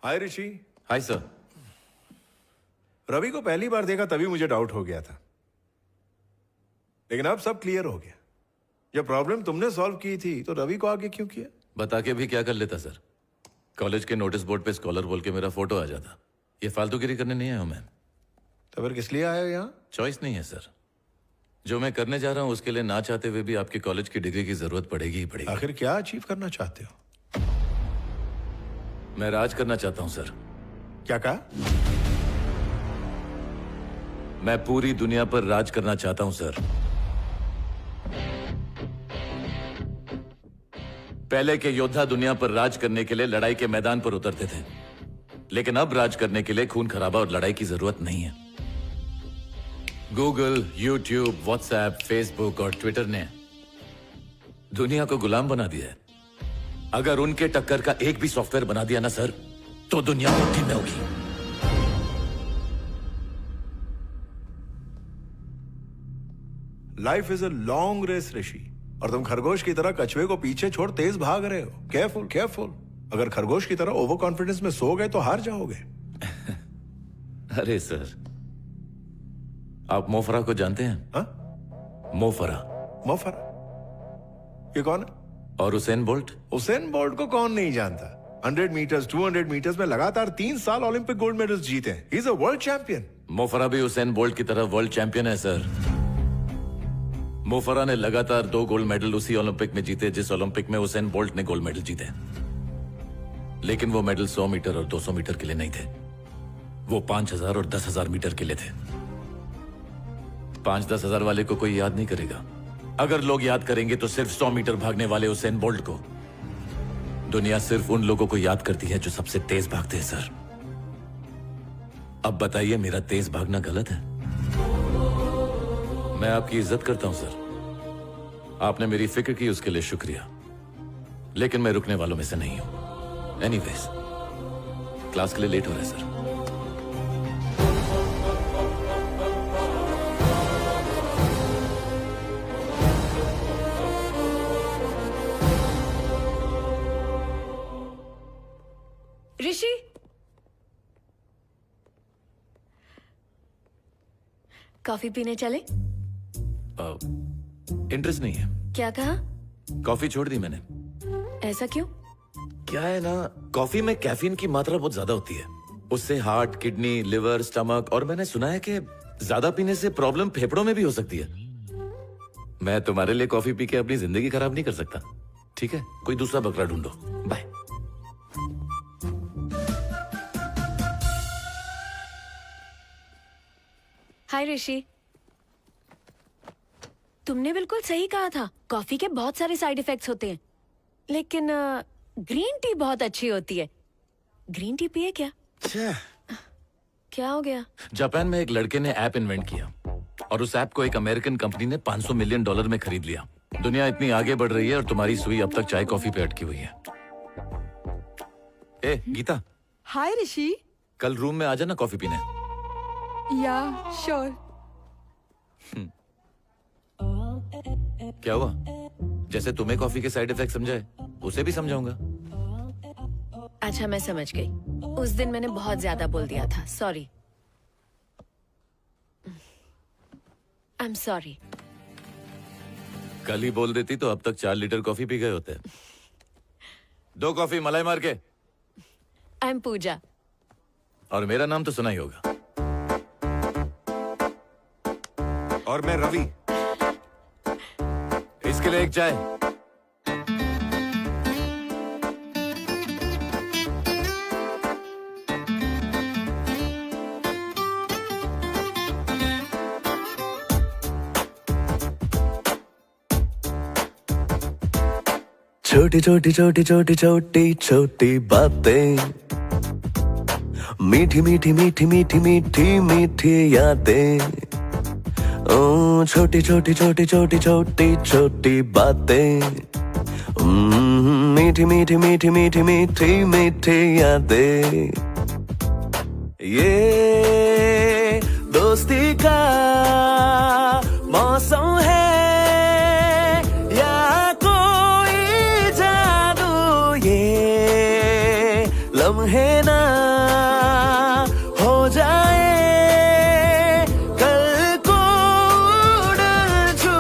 हाय ऋषि। Hi sir. रवि को पहली बार देखा तभी मुझे डाउट हो गया था, लेकिन अब सब क्लियर हो गया। जब प्रॉब्लम तुमने सॉल्व की थी तो रवि को आगे क्यों किया? बता के भी क्या कर लेता सर। कॉलेज के नोटिस बोर्ड पे स्कॉलर बोल के मेरा फोटो आ जाता। ये फालतूगिरी करने नहीं आया हूं मैं। तो फिर किस लिए आए हो यहाँ? चॉइस नहीं है सर। जो मैं करने जा रहा हूं उसके लिए ना चाहते हुए भी आपके कॉलेज की डिग्री की जरूरत पड़ेगी ही पड़ेगी। आखिर क्या अचीव करना चाहते हो? मैं राज करना चाहता हूं सर। क्या कहा? मैं पूरी दुनिया पर राज करना चाहता हूं सर। पहले के योद्धा दुनिया पर राज करने के लिए लड़ाई के मैदान पर उतरते थे, लेकिन अब राज करने के लिए खून खराबा और लड़ाई की जरूरत नहीं है। गूगल, यूट्यूब, व्हाट्सएप, फेसबुक और ट्विटर ने दुनिया को गुलाम बना दिया है। अगर उनके टक्कर का एक भी सॉफ्टवेयर बना दिया ना सर, तो दुनिया मुट्ठी में होगी। Life is a long race Rishi, और तुम खरगोश की तरह कछुए को पीछे छोड़ तेज भाग रहे हो। केयरफुल केयरफुल, अगर खरगोश की तरह ओवर कॉन्फिडेंस में सो गए तो हार जाओगे। अरे सर, आप मोफरा को जानते हैं? हा? मोफरा। मोफरा ये कौन है? और उसेन बोल्ट? उसेन बोल्ट को कौन नहीं जानता। 100 मीटर्स 200 मीटर्स में लगातार 3 साल ओलंपिक गोल्ड मेडल्स जीते हैं। He is a world champion. Mo Farah भी उसेन बोल्ट की तरह वर्ल्ड चैंपियन है सर। मोफरा ने लगातार 2 गोल्ड मेडल उसी ओलंपिक में जीते जिस ओलंपिक में उसेन बोल्ट ने गोल्ड मेडल जीते। लेकिन वो मेडल 100 मीटर और 200 मीटर के लिए नहीं थे, वो 5000 और 10,000 मीटर के लिए थे। 5-10 हजार वाले को कोई याद नहीं करेगा। अगर लोग याद करेंगे तो सिर्फ 100 मीटर भागने वाले उसेन बोल्ट को। दुनिया सिर्फ उन लोगों को याद करती है जो सबसे तेज भागते हैं सर। अब बताइए, मेरा तेज भागना गलत है? मैं आपकी इज्जत करता हूं सर, आपने मेरी फिक्र की उसके लिए शुक्रिया, लेकिन मैं रुकने वालों में से नहीं हूं। एनीवेज, क्लास के लिए लेट हो रहा है सर। ऋषि, कॉफी पीने चले? इंटरेस्ट नहीं है। क्या कहा? कॉफी छोड़ दी मैंने। ऐसा क्यों? क्या है ना, कॉफी में कैफीन की मात्रा बहुत ज्यादा होती है। उससे हार्ट, किडनी, लिवर, स्टमक, और मैंने सुना है कि ज्यादा पीने से प्रॉब्लम फेफड़ों में भी हो सकती है। मैं तुम्हारे लिए कॉफी पी के अपनी जिंदगी खराब नहीं कर सकता। ठीक है, कोई दूसरा बकरा ढूंढो। बाय। हाय ऋषि, तुमने बिल्कुल सही कहा था। कॉफी के बहुत सारे साइड इफेक्ट्स होते हैं, लेकिन ग्रीन टी बहुत अच्छी होती है। ग्रीन टी पिए क्या? क्या हो गया? जापान में एक लड़के ने ऐप इन्वेंट किया और उस ऐप को एक अमेरिकन कंपनी ने $500 मिलियन में खरीद लिया। दुनिया इतनी आगे बढ़ रही है और तुम्हारी सुई अब तक चाय कॉफी पे अटकी हुई है। ए गीता, हाय ऋषि। कल रूम में आ जाना कॉफी पीने। या श्योर। क्या हुआ? जैसे तुम्हें कॉफी के साइड इफेक्ट समझाए, उसे भी समझाऊंगा। अच्छा, मैं समझ गई। उस दिन मैंने बहुत ज्यादा बोल दिया था, सॉरी। I am sorry. कल ही बोल देती तो अब तक 4 लीटर कॉफी पी गए होते। 2 कॉफी मलाई मार के। आई एम पूजा। और मेरा नाम तो सुना ही होगा। और मैं रवि। इसके लिए एक चाय। छोटी छोटी छोटी छोटी छोटी छोटी बातें, मीठी मीठी मीठी मीठी मीठी मीठी यादें। ओ छोटी छोटी छोटी छोटी छोटी छोटी बातें, मीठी मीठी मीठी मीठी मीठी मीठी यादें। ये दोस्ती का मौसम है या कोई जादू, ये लम्हे ना हो जाए कल को उड़ जू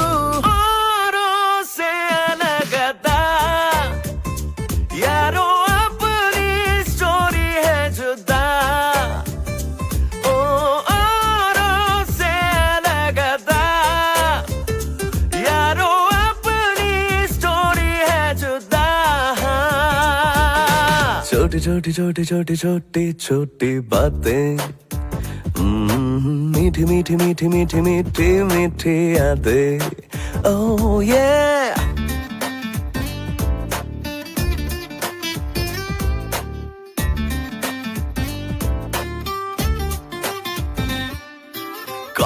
औरों से अलगता। यारों अपनी स्टोरी है जुदा, ओ औरों से अलगता। यारों अपनी स्टोरी है जुदा। छोटी छोटी छोटी छोटी छोटी छोटी बातें, मीठी मीठी मीठी मीठी मीठी मीठी यादें। ओह ये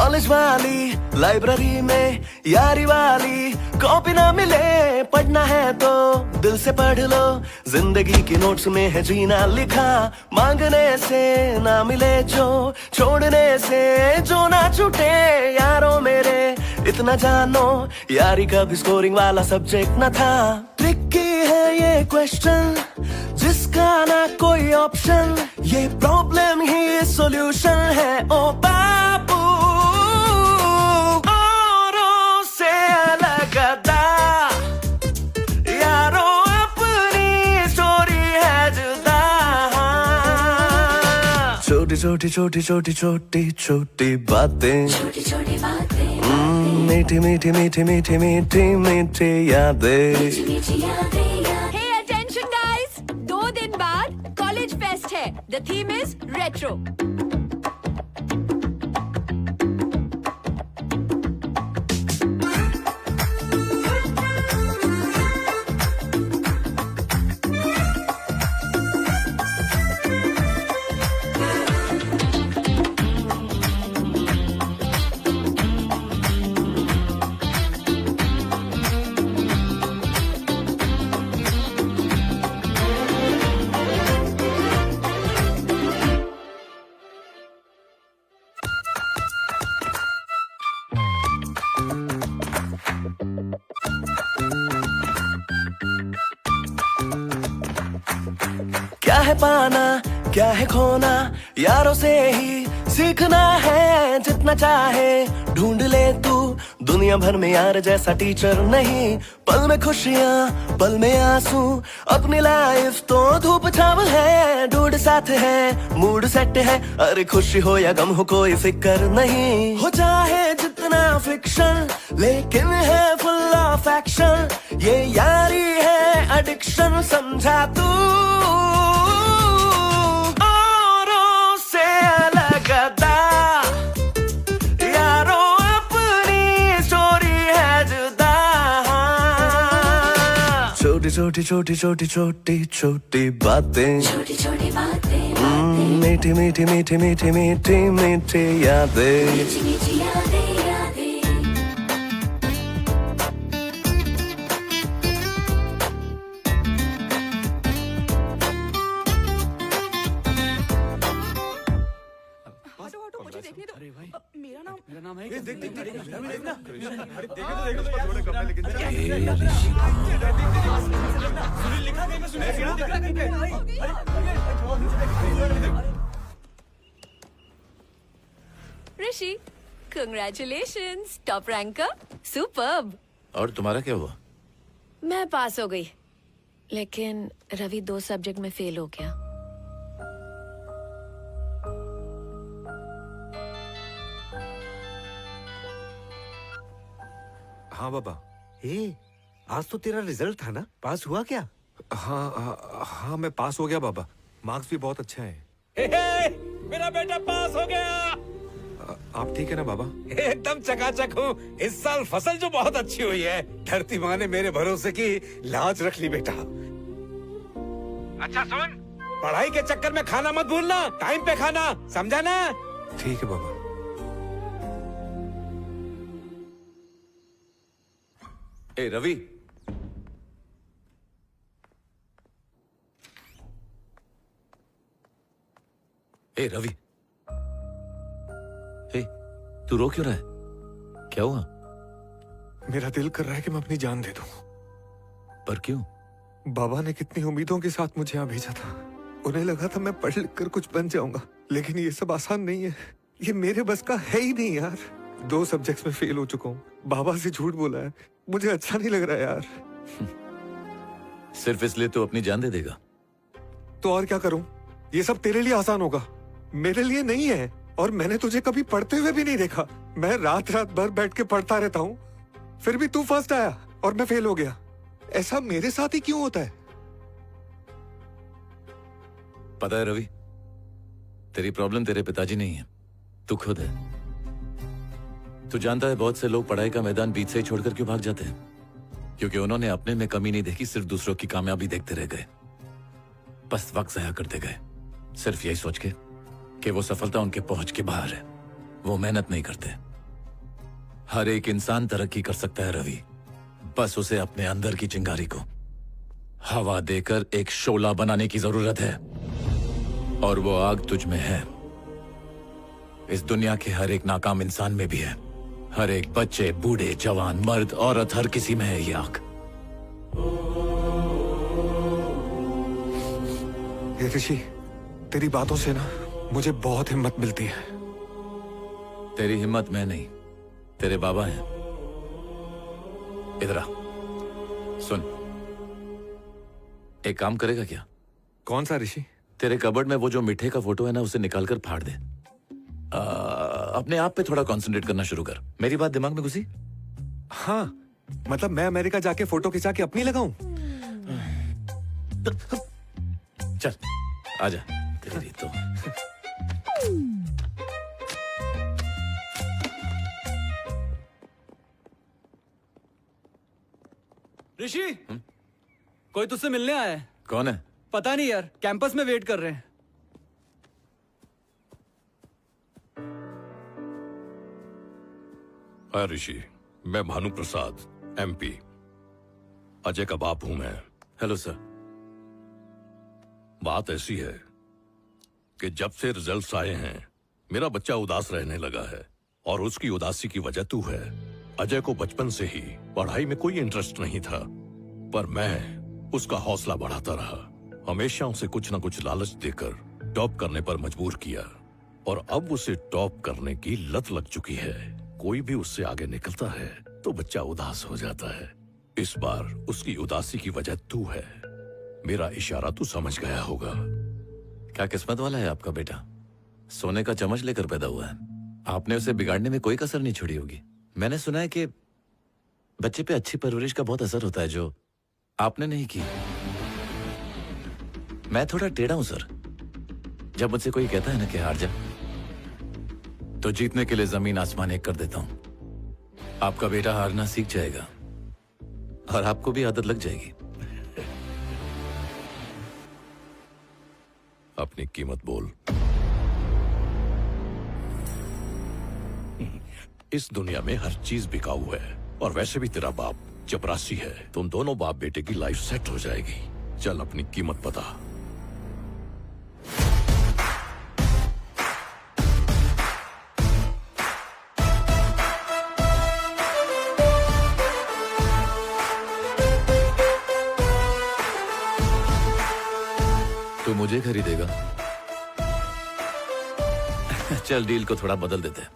कॉलेज वाली लाइब्रेरी में यारी वाली कॉपी ना मिले पढ़ना है तो दिल से पढ़ लो, जिंदगी की नोट्स में है जीना लिखा, मांगने से ना मिले जो, छोड़ने से जो ना छूटे यारों मेरे, इतना जानो यारी कभी स्कोरिंग वाला सब्जेक्ट न था। ट्रिकी है ये क्वेश्चन जिसका ना कोई ऑप्शन, ये प्रॉब्लम ही सॉल्यूशन है ओ बाबू, औरों से अलग अदा, यारों अपनी स्टोरी है जुदा। छोटी छोटी छोटी छोटी छोटी छोटी बातें, मीठी मीठी मीठी मीठी मीठी मीठी यादें। Hey attention guys, 2 दिन बाद कॉलेज फेस्ट है। The theme is retro. क्या है पाना क्या है खोना, यारों से ही सीखना है जितना चाहे, ढूंढ ले तू दुनिया भर में यार जैसा टीचर नहीं, पल में खुशियाँ पल में आंसू, अपनी लाइफ तो धूप छाव है, डूड साथ है मूड सेट है, अरे खुशी हो या गम हो कोई फिक्र नहीं, हो चाहे जितना फिक्शन लेकिन है फुल ऑफ एक्शन, ये यारी है एडिक्शन समझा तू, औरों से अलग अदा, यारों अपनी स्टोरी है जुदा। छोटी छोटी छोटी छोटी छोटी छोटी बातें, छोटी छोटी बातें, मीठी मीठी मीठी मीठी मीठी मीठी यादें। मेरा नाम है ऋषि, कंग्रेचुलेशंस, टॉप रैंकर, सुपर्ब। और तुम्हारा क्या हुआ? मैं पास हो गई, लेकिन रवि 2 सब्जेक्ट में फेल हो गया। हाँ बाबा। आज तो तेरा रिजल्ट था ना, पास हुआ क्या? हाँ मैं पास हो गया बाबा, मार्क्स भी बहुत अच्छे हैं। मेरा बेटा पास हो गया। आप ठीक है ना बाबा? एकदम चकाचक हूँ। इस साल फसल जो बहुत अच्छी हुई है, धरती माँ ने मेरे भरोसे की लाज रख ली बेटा। अच्छा सुन, पढ़ाई के चक्कर में खाना मत भूलना, टाइम पे खाना, समझा ना? ठीक है बाबा। ए रवि, ए रवि, ए तू रो क्यों रहा है? क्या हुआ? मेरा दिल कर रहा है कि मैं अपनी जान दे दूं। पर क्यों? बाबा ने कितनी उम्मीदों के साथ मुझे यहाँ भेजा था, उन्हें लगा था मैं पढ़ लिख कर कुछ बन जाऊंगा, लेकिन ये सब आसान नहीं है, ये मेरे बस का है ही नहीं यार। 2 सब्जेक्ट्स में फेल हो चुका हूँ, बाबा से झूठ बोला है, मुझे अच्छा नहीं लग रहा यार। सिर्फ इसलिए तो अपनी जान दे देगा? तो और क्या करूं? ये सब तेरे लिए आसान होगा, मेरे लिए नहीं है। और मैंने तुझे कभी पढ़ते हुए भी नहीं देखा। मैं रात रात भर बैठ के पढ़ता रहता हूँ, फिर भी तू फर्स्ट आया और मैं फेल हो गया। ऐसा मेरे साथ ही क्यों होता है? पता है रवि, तेरी प्रॉब्लम तेरे पिताजी नहीं है, तू खुद है। तू जानता है बहुत से लोग पढ़ाई का मैदान बीच से ही छोड़कर क्यों भाग जाते हैं? क्योंकि उन्होंने अपने में कमी नहीं देखी, सिर्फ दूसरों की कामयाबी देखते रह गए, बस वक्त ज़ाया करते गए, सिर्फ यही सोच के कि वो सफलता उनके पहुंच के बाहर है। वो मेहनत नहीं करते, हर एक इंसान तरक्की कर सकता है रवि, बस उसे अपने अंदर की चिंगारी को हवा देकर एक शोला बनाने की जरूरत है, और वो आग तुझ में है। इस दुनिया के हर एक नाकाम इंसान में भी है। हर एक बच्चे, बूढ़े, जवान, मर्द, औरत, हर किसी में है ये आग। ये ऋषि, तेरी बातों से ना मुझे बहुत हिम्मत मिलती है। तेरी हिम्मत मैं नहीं, तेरे बाबा हैं। इधर आ, सुन, एक काम करेगा क्या? कौन सा ऋषि? तेरे कबर्ड में वो जो मिठे का फोटो है ना, उसे निकालकर फाड़ दे। अपने आप पे थोड़ा कंसंट्रेट करना शुरू कर। मेरी बात दिमाग में घुसी? हाँ, मतलब मैं अमेरिका जाके फोटो खिंचा के अपनी लगाऊं? चल आजा, तेरी तो। ऋषि, कोई तुझसे मिलने आया है। कौन है? पता नहीं यार, कैंपस में वेट कर रहे हैं। हाय ऋषि, मैं भानु प्रसाद, MP। अजय का बाप हूं मैं। Hello sir. बात ऐसी है कि जब से रिजल्ट्स आए हैं मेरा बच्चा उदास रहने लगा है, और उसकी उदासी की वजह तू है। अजय को बचपन से ही पढ़ाई में कोई इंटरेस्ट नहीं था, पर मैं उसका हौसला बढ़ाता रहा। हमेशा उसे कुछ न कुछ लालच देकर टॉप करने पर मजबूर किया, और अब उसे टॉप करने की लत लग चुकी है। कोई भी उससे आगे निकलता है तो बच्चा उदास हो जाता है। इस बार उसकी उदासी की वजह तू है। मेरा इशारा तू समझ गया होगा। क्या किस्मत वाला है आपका बेटा, सोने का चम्मच लेकर पैदा हुआ है। आपने उसे बिगाड़ने में कोई कसर नहीं छोड़ी होगी। मैंने सुना है कि बच्चे पे अच्छी परवरिश का बहुत असर होता है, जो आपने नहीं की। मैं थोड़ा टेढ़ा हूं सर। जब मुझसे कोई कहता है ना कि हार जा, तो जीतने के लिए जमीन आसमान एक कर देता हूं। आपका बेटा हारना सीख जाएगा, और आपको भी आदत लग जाएगी। अपनी कीमत बोल। इस दुनिया में हर चीज बिकाऊ है, और वैसे भी तेरा बाप चपरासी है। तुम दोनों बाप बेटे की लाइफ सेट हो जाएगी। चल अपनी कीमत बता। तू मुझे खरीदेगा? चल डील को थोड़ा बदल देते हैं।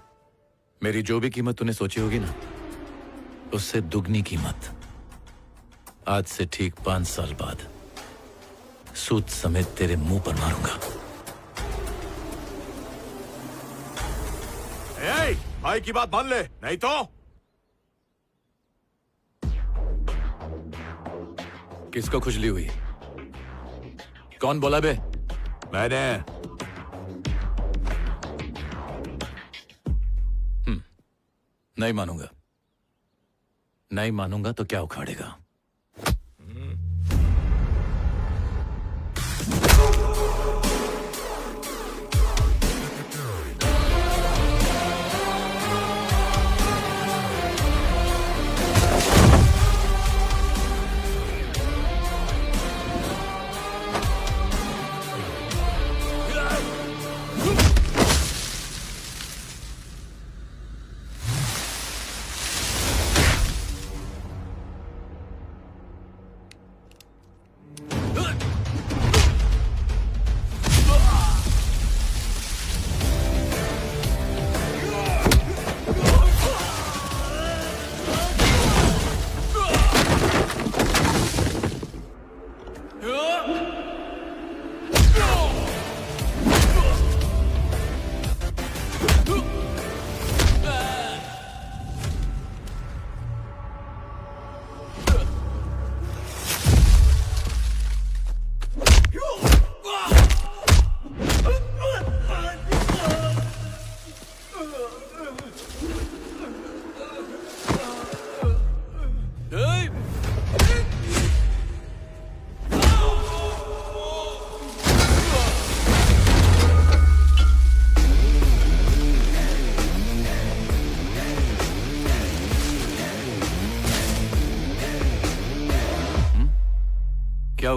मेरी जो भी कीमत तूने सोची होगी ना, उससे दुगनी कीमत आज से ठीक 5 साल बाद सूद समेत तेरे मुंह पर मारूंगा। भाई की बात मान ले, नहीं तो। किसको खुजली हुई? कौन बोला बे? मैंने। नहीं मानूंगा। नहीं मानूंगा तो क्या उखाड़ेगा?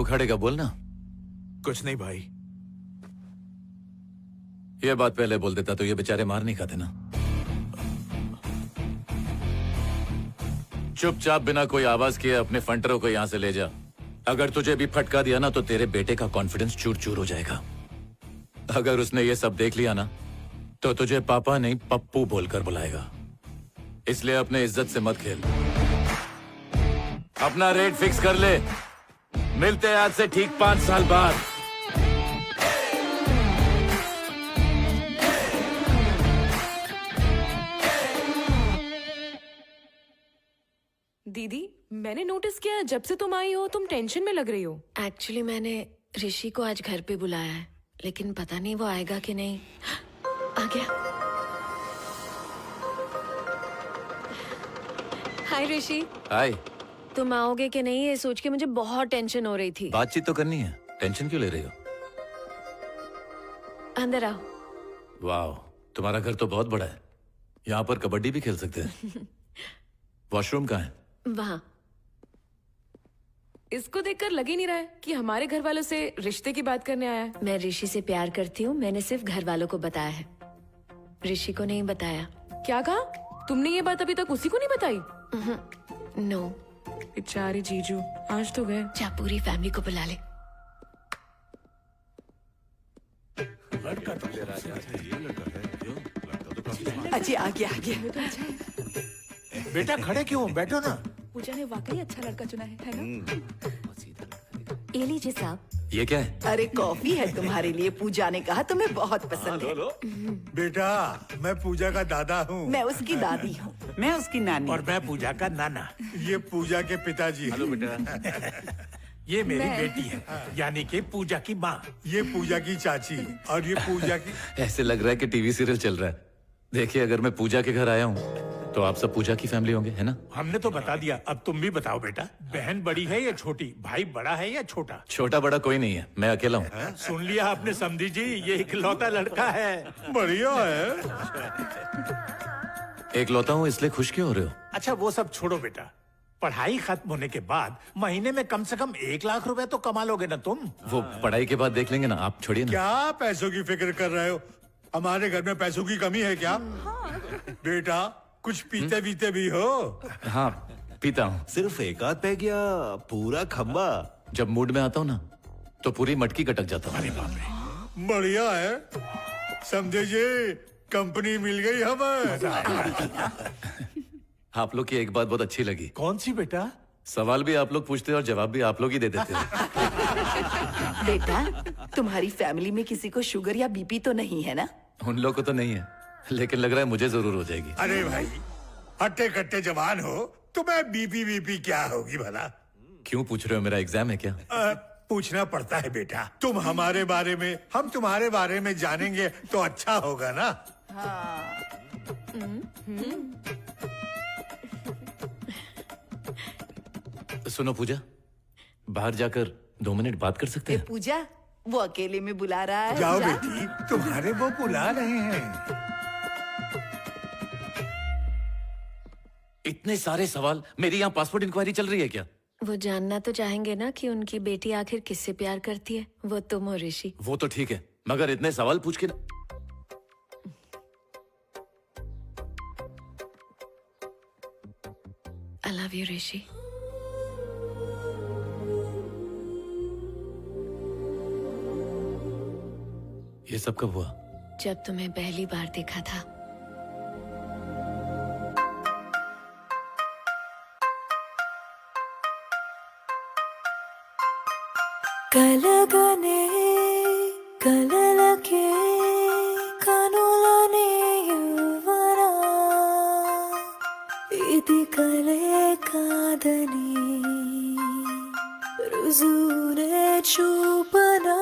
उखाड़ेगा बोलना। कुछ नहीं भाई। ये बात पहले बोल देता तो ये बेचारे मार नहीं खाते ना। चुपचाप बिना कोई आवाज किए अपने फंटरों को यहां से ले जा। अगर तुझे भी फटका दिया ना तो तेरे बेटे का कॉन्फिडेंस चूर चूर हो जाएगा। अगर उसने ये सब देख लिया ना तो तुझे पापा नहीं पप्पू बोलकर बुलाएगा। इसलिए अपने इज्जत से मत खेल। अपना रेट फिक्स कर ले। मिलते हैं आज से ठीक 5 साल बाद। दीदी, मैंने नोटिस किया जब से तुम आई हो तुम टेंशन में लग रही हो। एक्चुअली मैंने ऋषि को आज घर पे बुलाया है, लेकिन पता नहीं वो आएगा कि नहीं। आ गया। हाय ऋषि। हाय। तुम आओगे कि नहीं ये सोच के मुझे बहुत टेंशन हो रही थी। बातचीत तो करनी है, टेंशन क्यों ले रही हो? अंदर आओ। वाह, तुम्हारा घर तो बहुत बड़ा है। यहाँ पर कबड्डी भी खेल सकते हैं। वॉशरूम कहाँ है? वहाँ। इसको देखकर लग ही नहीं रहा है कि हमारे घर वालों से रिश्ते की बात करने आया है। मैं ऋषि से प्यार करती हूँ, मैंने सिर्फ घर वालों को बताया है, ऋषि को नहीं बताया। क्या कहा तुमने? ये बात अभी तक उसी को नहीं बताई? नो। बेचारे जीजू आज तो गए। जा पूरी फैमिली को बुला ले। लड़का तो ये लड़का है। अजय आ गया, आ गया। बेटा खड़े क्यों? बैठो ना। पूजा ने वाकई अच्छा लड़का चुना है ना? ये लीजिए साहब। ये क्या है? अरे कॉफी है तुम्हारे लिए, पूजा ने कहा तुम्हें बहुत पसंद है। बेटा, मैं पूजा का दादा हूँ। मैं उसकी दादी हूँ। मैं उसकी नानी। और मैं पूजा का नाना। ये पूजा के पिताजी। हेलो बेटा। ये मेरी बेटी है, यानी कि पूजा की माँ। ये पूजा की चाची और ये पूजा की। ऐसे लग रहा है कि टीवी सीरियल चल रहा है। देखिए, अगर मैं पूजा के घर आया हूँ तो आप सब पूजा की फैमिली होंगे, है ना? हमने तो बता दिया, अब तुम भी बताओ बेटा। बहन बड़ी है या छोटी? भाई बड़ा है या छोटा? छोटा बड़ा कोई नहीं है, मैं अकेला हूँ। सुन लिया आपने समधी जी, ये इकलौता लड़का है। बढ़िया है। एकलौता हूँ इसलिए खुश क्यों हो रहे हो? अच्छा वो सब छोड़ो बेटा, पढ़ाई खत्म होने के बाद महीने में कम से कम 1 लाख रुपए तो कमा लोगे ना तुम? वो पढ़ाई के बाद देख लेंगे ना, आप छोड़िए ना। क्या पैसों की फिक्र कर रहे हो? हमारे घर में पैसों की कमी है क्या? बेटा कुछ पीते बीते भी हो? हाँ पीता हूँ। सिर्फ एक आध पैग या पूरा खंबा? जब मूड में आता हूँ ना तो पूरी मटकी कटक जाता हूँ। अरे बाप रे। बढ़िया है, समझे जी, कंपनी मिल गई हमें। आप लोग की एक बात बहुत अच्छी लगी। कौन सी बेटा? सवाल भी आप लोग पूछते और जवाब भी आप लोग ही दे देते हो। बेटा, तुम्हारी फैमिली में किसी को शुगर या बीपी तो नहीं है ना? उन लोग को तो नहीं है, लेकिन लग रहा है मुझे जरूर हो जाएगी। अरे भाई, हट्टे कट्टे जवान हो, तुम्हें बीपी क्या होगी भला? क्यों पूछ रहे हो? मेरा एग्जाम है क्या? पूछना पड़ता है बेटा। तुम हमारे बारे में, हम तुम्हारे बारे में जानेंगे तो अच्छा होगा ना। सुनो पूजा, बाहर जाकर 2 मिनट बात कर सकते हैं? पूजा, वो अकेले में बुला रहा है। जाओ बेटी, तुम्हारे वो बुला रहे हैं। इतने सारे सवाल, मेरी यहाँ पासपोर्ट इंक्वायरी चल रही है क्या? वो जानना तो चाहेंगे ना कि उनकी बेटी आखिर किससे प्यार करती है, वो तुम और ऋषि। वो तो ठीक है, मगर इतने सवाल पूछ के ना। I love you Rishi. ये सब कब हुआ? जब तुम्हें पहली बार देखा था। కలగనే కలలకే కనులనే యువరా ఇది కలే కాదని రుజువునే చూపనా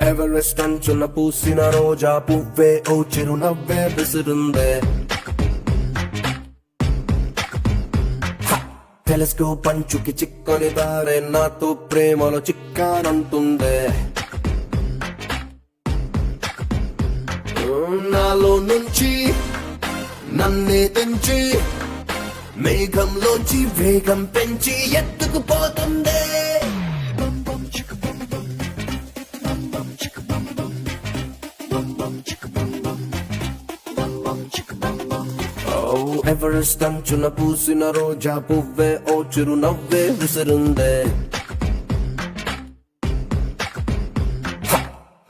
ఎవరెస్ట్ అంచున పూసిన రోజా పువ్వే ఓ చిరునవ్వే విసురుందే టెలిస్కోప్ పంచుకి చిక్కని దారే నాతో ప్రేమలో చిక్కానంటుందే నాలో నుంచి నన్నే తెంచి మేఘంలోంచి వేగం పెంచి ఎత్తుకుపోతుందే ఎవరెస్ట్ అంచున పూసిన రోజా పువ్వే ఓ చిరు నవ్వే విసిరిందే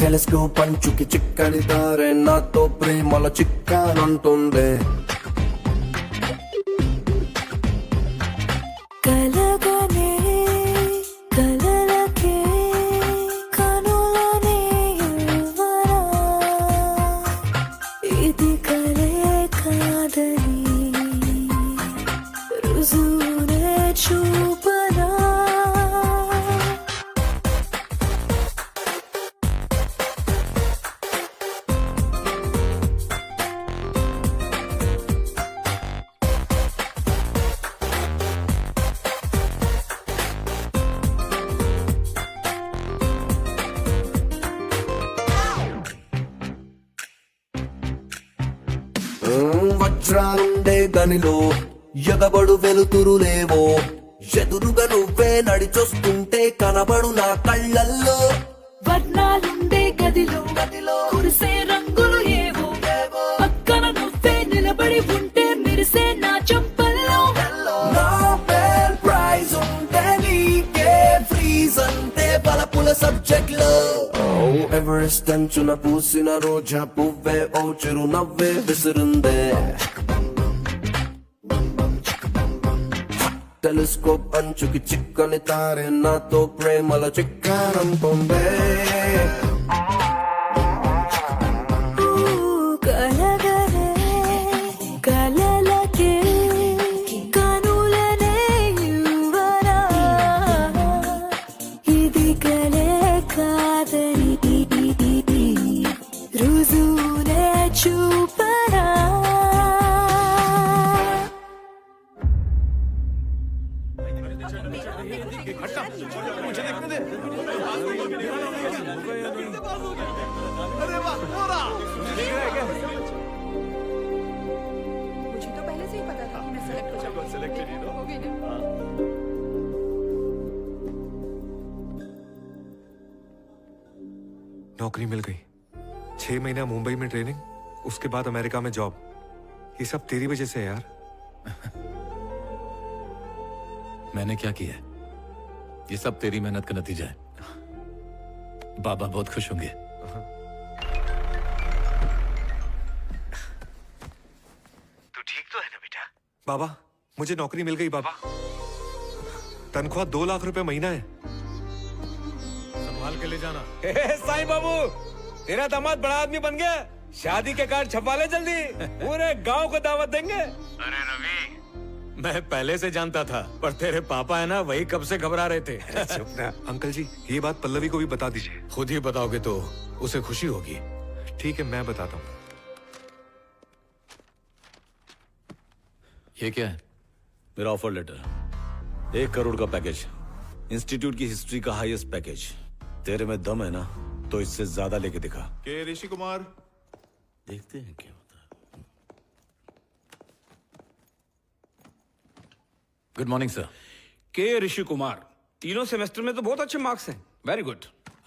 టెలిస్కోప్ పంచుకి చిక్కని దారే నాతో ప్రేమలో చిక్కానంటుందే కలగనే కలలకే కనులనే యువరా ఇది కలే కాదని రుజువునే చూపరా వజ్రాలుండే గనిలో ఎగబడు వెలుతురులేవో ఎదురుగా నువ్వే నడిచొస్తుంటే కనబడు నా కళ్ళల్లో వర్ణాలుండే గదిలో కురిసే రంగులు ఏవో పక్కన నువ్వే నిలబడి ఉంటే మెరిసే నా చెంపల్లో నోబెల్ ప్రైజ్ ఉంటే నీకే ఫ్రీజ్ అంతే బలపుల సబ్జెక్ట్ లో ఎవరెస్ట్ అంచున పూసిన రోజా పువ్వే ఓ చిరు నవ్వే విసిరిందే టెలిస్కోప్ అంచుకి చిక్కని తారే నాతో ప్రేమల చిక్కానంటుందే కలగనే కలలకే కనులనే యువరా ఇది కలే కాదని రుజువునే చూపరా मुझे तो पहले से ही पता था कि मैं सेलेक्ट हो जाऊंगी। नौकरी मिल गई 6 महीना मुंबई में ट्रेनिंग उसके बाद अमेरिका में जॉब ये सब तेरी वजह से है यार मैंने क्या किया है? ये सब तेरी मेहनत का नतीजा है बाबा बहुत खुश होंगे तू ठीक तो है ना बेटा बाबा मुझे नौकरी मिल गई बाबा तनख्वाह 2 लाख रुपए महीना है संभाल के ले जाना। साईं बाबू तेरा दामाद बड़ा आदमी बन गया शादी के कार्ड छपवा ले जल्दी पूरे गांव को दावत देंगे। अरे रवि मैं पहले से जानता था पर तेरे पापा है ना वही कब से घबरा रहे थे। चुप ना अंकल जी ये बात पल्लवी को भी बता दीजिए खुद ही बताओगे तो उसे खुशी होगी। ठीक है मैं बताता हूँ ये क्या है मेरा ऑफर लेटर 1 करोड़ का पैकेज इंस्टीट्यूट की हिस्ट्री का हाईएस्ट पैकेज तेरे में दम है ना तो इससे ज्यादा लेके दिखा के ऋषि कुमार देखते हैं क्या होता है। गुड मॉर्निंग सर के ऋषि कुमार तीनों सेमेस्टर में तो बहुत अच्छे मार्क्स हैं। Very good.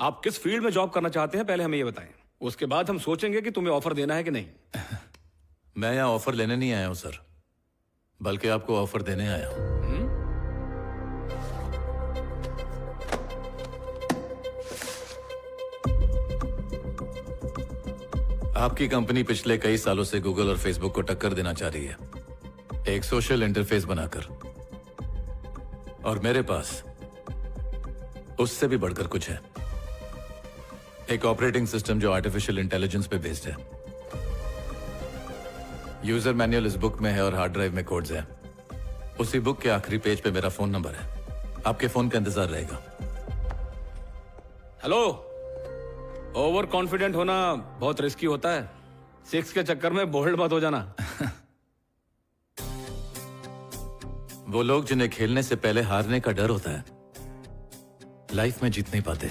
आप किस फील्ड में जॉब करना चाहते हैं पहले हमें ये बताएं उसके बाद हम सोचेंगे कि तुम्हें ऑफर देना है कि नहीं। मैं यहाँ ऑफर लेने नहीं आया हूँ सर बल्कि आपको ऑफर देने आया हूँ आपकी कंपनी पिछले कई सालों से गूगल और फेसबुक को टक्कर देना चाह रही है एक सोशल इंटरफेस बनाकर और मेरे पास उससे भी बढ़कर कुछ है एक ऑपरेटिंग सिस्टम जो आर्टिफिशियल इंटेलिजेंस पे बेस्ड है यूजर मैनुअल इस बुक में है और हार्ड ड्राइव में कोड्स हैं उसी बुक के आखिरी पेज पे मेरा फोन नंबर है आपके फोन का इंतजार रहेगा। हेलो ओवर कॉन्फिडेंट होना बहुत रिस्की होता है 6 के चक्कर में बोल्ड मत हो जाना। वो लोग जिन्हें खेलने से पहले हारने का डर होता है, लाइफ में जीत नहीं पाते।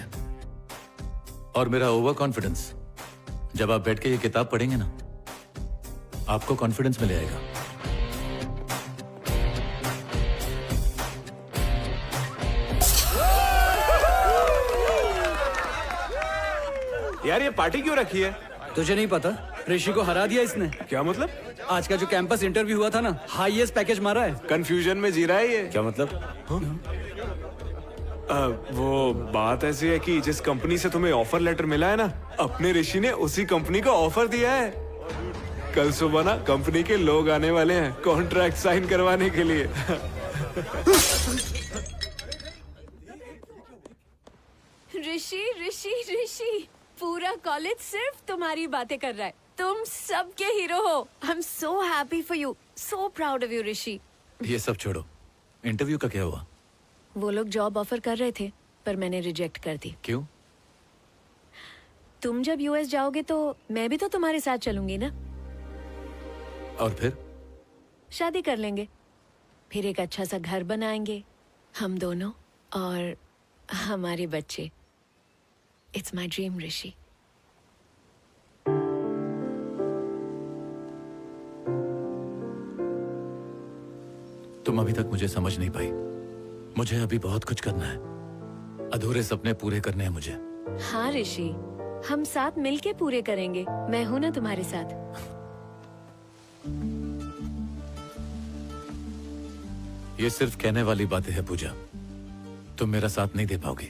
और मेरा ओवर कॉन्फिडेंस, जब आप बैठ के ये किताब पढ़ेंगे ना, आपको कॉन्फिडेंस मिल जाएगा। यार ये पार्टी क्यों रखी है? तुझे नहीं पता, ऋषि को हरा दिया इसने। क्या मतलब? आज का जो कैंपस इंटरव्यू हुआ था ना, हाईएस्ट पैकेज मारा है। कंफ्यूजन में जी रहा है ये। क्या मतलब? वो बात ऐसी है कि जिस कंपनी से तुम्हें ऑफर लेटर मिला है ना, अपने ऋषि ने उसी कंपनी को ऑफर दिया है। कल सुबह ना कंपनी के लोग आने वाले हैं कॉन्ट्रैक्ट साइन करवाने के लिए। ऋषि ऋषि ऋषि, पूरा कॉलेज सिर्फ तुम्हारी बातें कर रहा है। तुम सबके हीरो हो। I am so happy for you, so proud of you Rishi. ये सब छोड़ो, इंटरव्यू का क्या हुआ? वो लोग जॉब ऑफर कर रहे थे, पर मैंने रिजेक्ट कर दी। क्यों? तुम जब यूएस जाओगे तो मैं भी तो तुम्हारे साथ चलूंगी ना। और फिर? शादी कर लेंगे, फिर एक अच्छा सा घर बनाएंगे, हम दोनों और हमारे बच्चे। इट्स माई ड्रीम ऋषि। तुम अभी तक मुझे समझ नहीं पाई। मुझे अभी बहुत कुछ करना है, अधूरे सपने पूरे करने हैं मुझे। हाँ ऋषि, हम साथ मिलके पूरे करेंगे। मैं हूं ना तुम्हारे साथ। ये सिर्फ कहने वाली बातें हैं पूजा, तुम मेरा साथ नहीं दे पाओगी।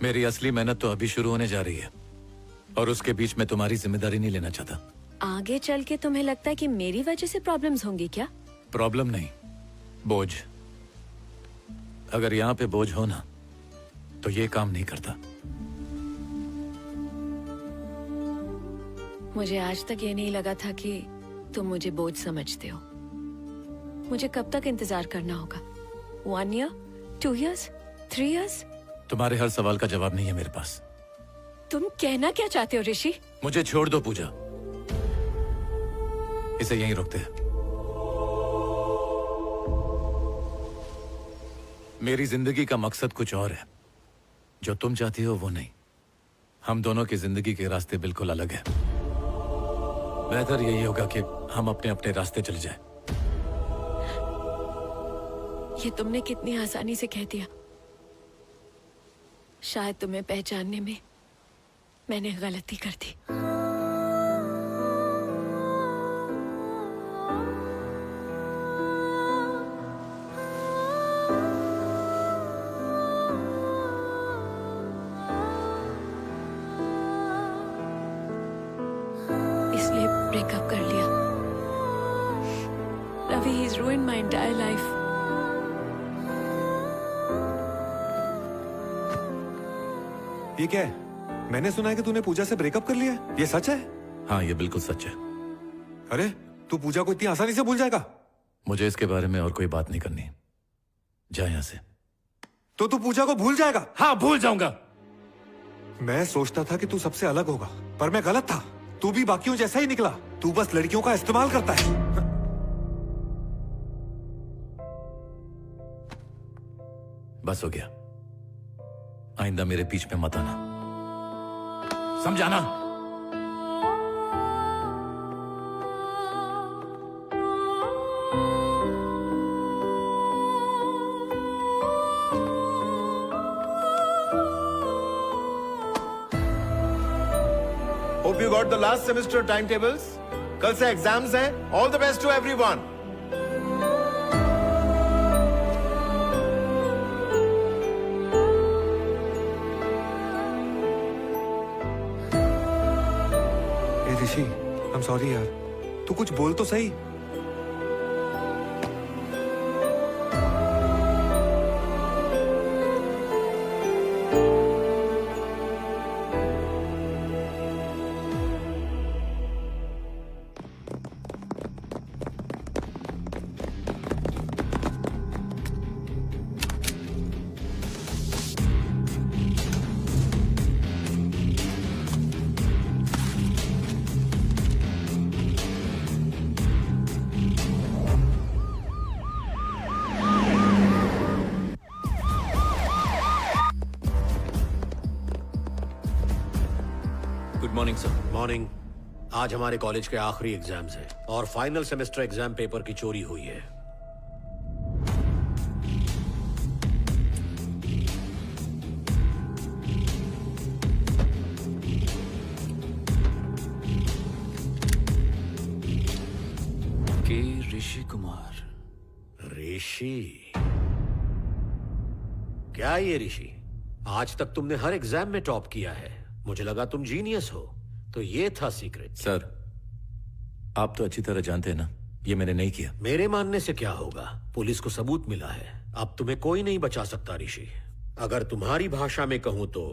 मेरी असली मेहनत तो अभी शुरू होने जा रही है, और उसके बीच में तुम्हारी जिम्मेदारी नहीं लेना चाहता। आगे चल के तुम्हें लगता है कि मेरी वजह से प्रॉब्लम्स होंगी क्या? प्रॉब्लम नहीं, बोझ। अगर यहाँ पे बोझ हो ना, तो ये काम नहीं करता। मुझे आज तक ये नहीं लगा था कि तुम मुझे बोझ समझते हो। मुझे कब तक इंतजार करना होगा? 1 year, 2 years, 3 years? तुम्हारे हर सवाल का जवाब नहीं है मेरे पास। तुम कहना क्या चाहते हो ऋषि? मुझे छोड़ दो पूजा, इसे यहीं रोकते हैं। मेरी जिंदगी का मकसद कुछ और है, जो तुम चाहती हो वो नहीं। हम दोनों की जिंदगी के रास्ते बिल्कुल अलग हैं। बेहतर यही होगा कि हम अपने अपने रास्ते चले जाएं। ये तुमने कितनी आसानी से कह दिया। शायद तुम्हें पहचानने में मैंने गलती कर दी। इसलिए ब्रेकअप कर लिया। Ravi, he's ruined my entire life. ये क्या है? मैंने सुना है कि तूने पूजा से ब्रेकअप कर लिया है। ये सच है? हाँ, ये बिल्कुल सच है। अरे, तू पूजा को इतनी आसानी से भूल जाएगा? मुझे इसके बारे में और कोई बात नहीं करनी। जा यहाँ से। तो तू पूजा को भूल जाएगा? हाँ, भूल जाऊंगा। मैं सोचता था कि तू सबसे अलग होगा, पर मैं गलत था। तू भी बाकियों जैसा ही निकला। तू बस लड़कियों का इस्तेमाल करता है। बस हो गया, आइंदा मेरे बीच में मत आना, समझाना? Hope you got the last semester timetables. कल से एग्जाम्स हैं. All the best to everyone. Rishi, I'm sorry यार। तू कुछ बोल तो सही। Good morning sir. मॉर्निंग। आज हमारे कॉलेज के आखिरी एग्जाम्स हैं और फाइनल सेमेस्टर एग्जाम पेपर की चोरी हुई है। के ऋषि कुमार। ऋषि? क्या ये ऋषि? आज तक तुमने हर एग्जाम में टॉप किया है। मुझे लगा तुम जीनियस हो, तो ये था सीक्रेट। सर, आप तो अच्छी तरह जानते हैं ना, ये मैंने नहीं किया। मेरे मानने से क्या होगा? पुलिस को सबूत मिला है। अब तुम्हें कोई नहीं बचा सकता ऋषि। अगर तुम्हारी भाषा में कहूं तो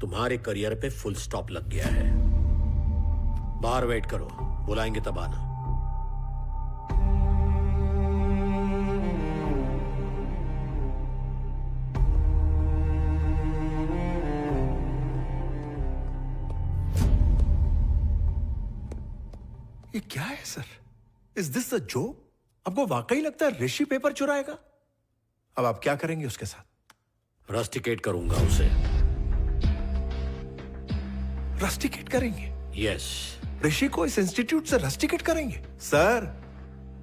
तुम्हारे करियर पे फुल स्टॉप लग गया है। बाहर वेट करो, बुलाएंगे तब आना। ये क्या है sir? Is this the joke? आपको वाकई लगता है ऋषि पेपर चुराएगा? अब आप क्या करेंगे उसके साथ? रस्टिकेट करूंगा उसे। रस्टिकेट करेंगे? यस। ऋषि को इस इंस्टीट्यूट से रस्टिकेट करेंगे? सर,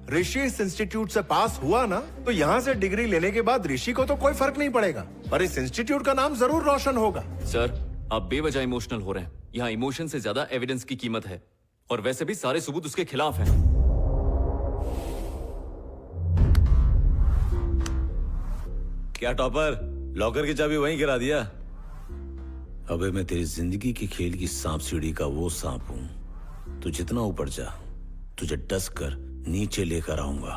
ऋषि इस इंस्टीट्यूट से पास हुआ ना, तो यहां से डिग्री लेने के बाद ऋषि को तो कोई फर्क नहीं पड़ेगा, पर इस इंस्टीट्यूट का नाम जरूर रोशन होगा। सर, आप बेवजह इमोशनल हो रहे हैं। यहाँ इमोशन से ज्यादा एविडेंस की कीमत है, और वैसे भी सारे सबूत उसके खिलाफ हैं। क्या टॉपर, लॉकर की चाबी वहीं गिरा दिया? अबे मैं तेरी जिंदगी की खेल की सांप सीढ़ी का वो सांप हूं। तू जितना ऊपर जा, तुझे डस कर नीचे लेकर आऊंगा।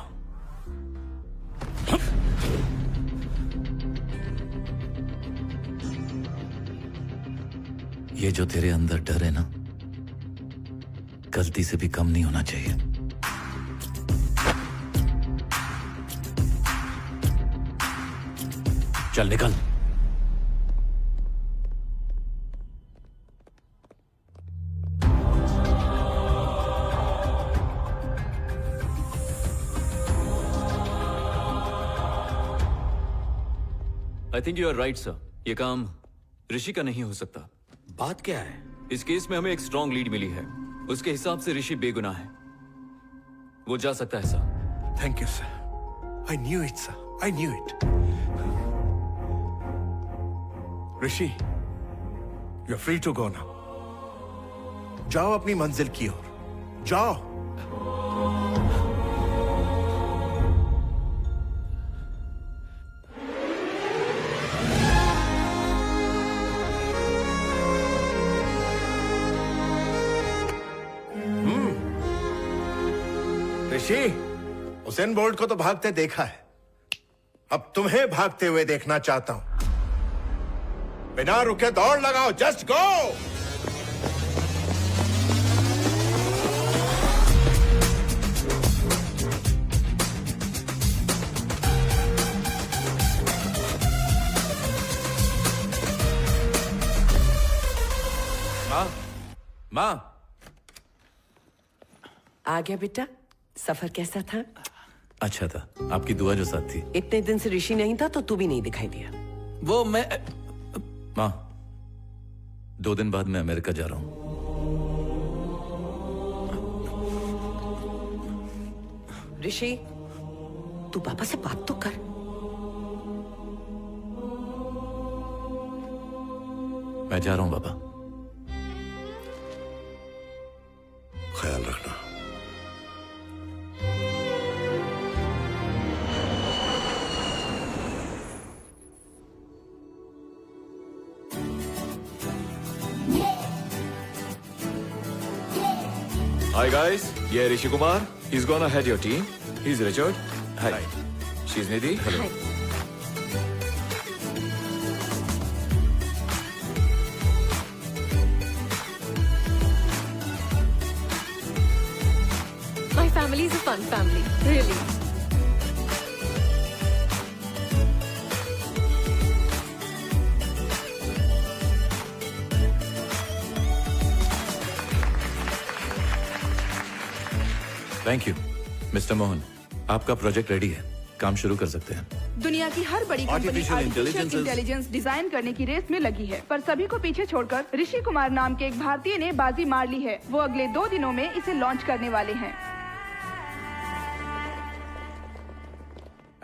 ये जो तेरे अंदर डर है ना, गलती से भी कम नहीं होना चाहिए। चल निकल। I think you are right sir. ये काम ऋषि का नहीं हो सकता। बात क्या है? इस केस में हमें एक स्ट्रॉन्ग लीड मिली है। उसके हिसाब से ऋषि बेगुनाह है। वो जा सकता है sir. Thank you sir. I knew it sir, I knew it. Rishi, you are free to go now. जाओ अपनी मंजिल की ओर, जाओ। ऋषि, उसेन बोल्ट को तो भागते देखा है, अब तुम्हें भागते हुए देखना चाहता हूं। बिना रुके दौड़ लगाओ, जस्ट गो। माँ, आ गया बेटा। सफर कैसा था? अच्छा था। आपकी दुआ जो साथ थी। इतने दिन से ऋषि नहीं था तो तू भी नहीं दिखाई दिया। वो मैं माँ, 2 दिन बाद मैं अमेरिका जा रहा हूं। ऋषि, तू पापा से बात तो कर। मैं जा रहा हूं बाबा। ख्याल रखना। Hi guys, ये है Rishi Kumar. He's gonna head your team. He's Richard. Hi. She's Nidhi. Hello. My family is a fun family, really. Thank you mister Mohan. आपका प्रोजेक्ट रेडी है, काम शुरू कर सकते हैं। दुनिया की हर बड़ी company Artificial intelligence is- intelligence design करने की रेस में लगी है, पर सभी को पीछे छोड़कर ऋषि कुमार नाम के एक भारतीय ने बाजी मार ली है। वो अगले 2 दिनों में इसे लॉन्च करने वाले हैं।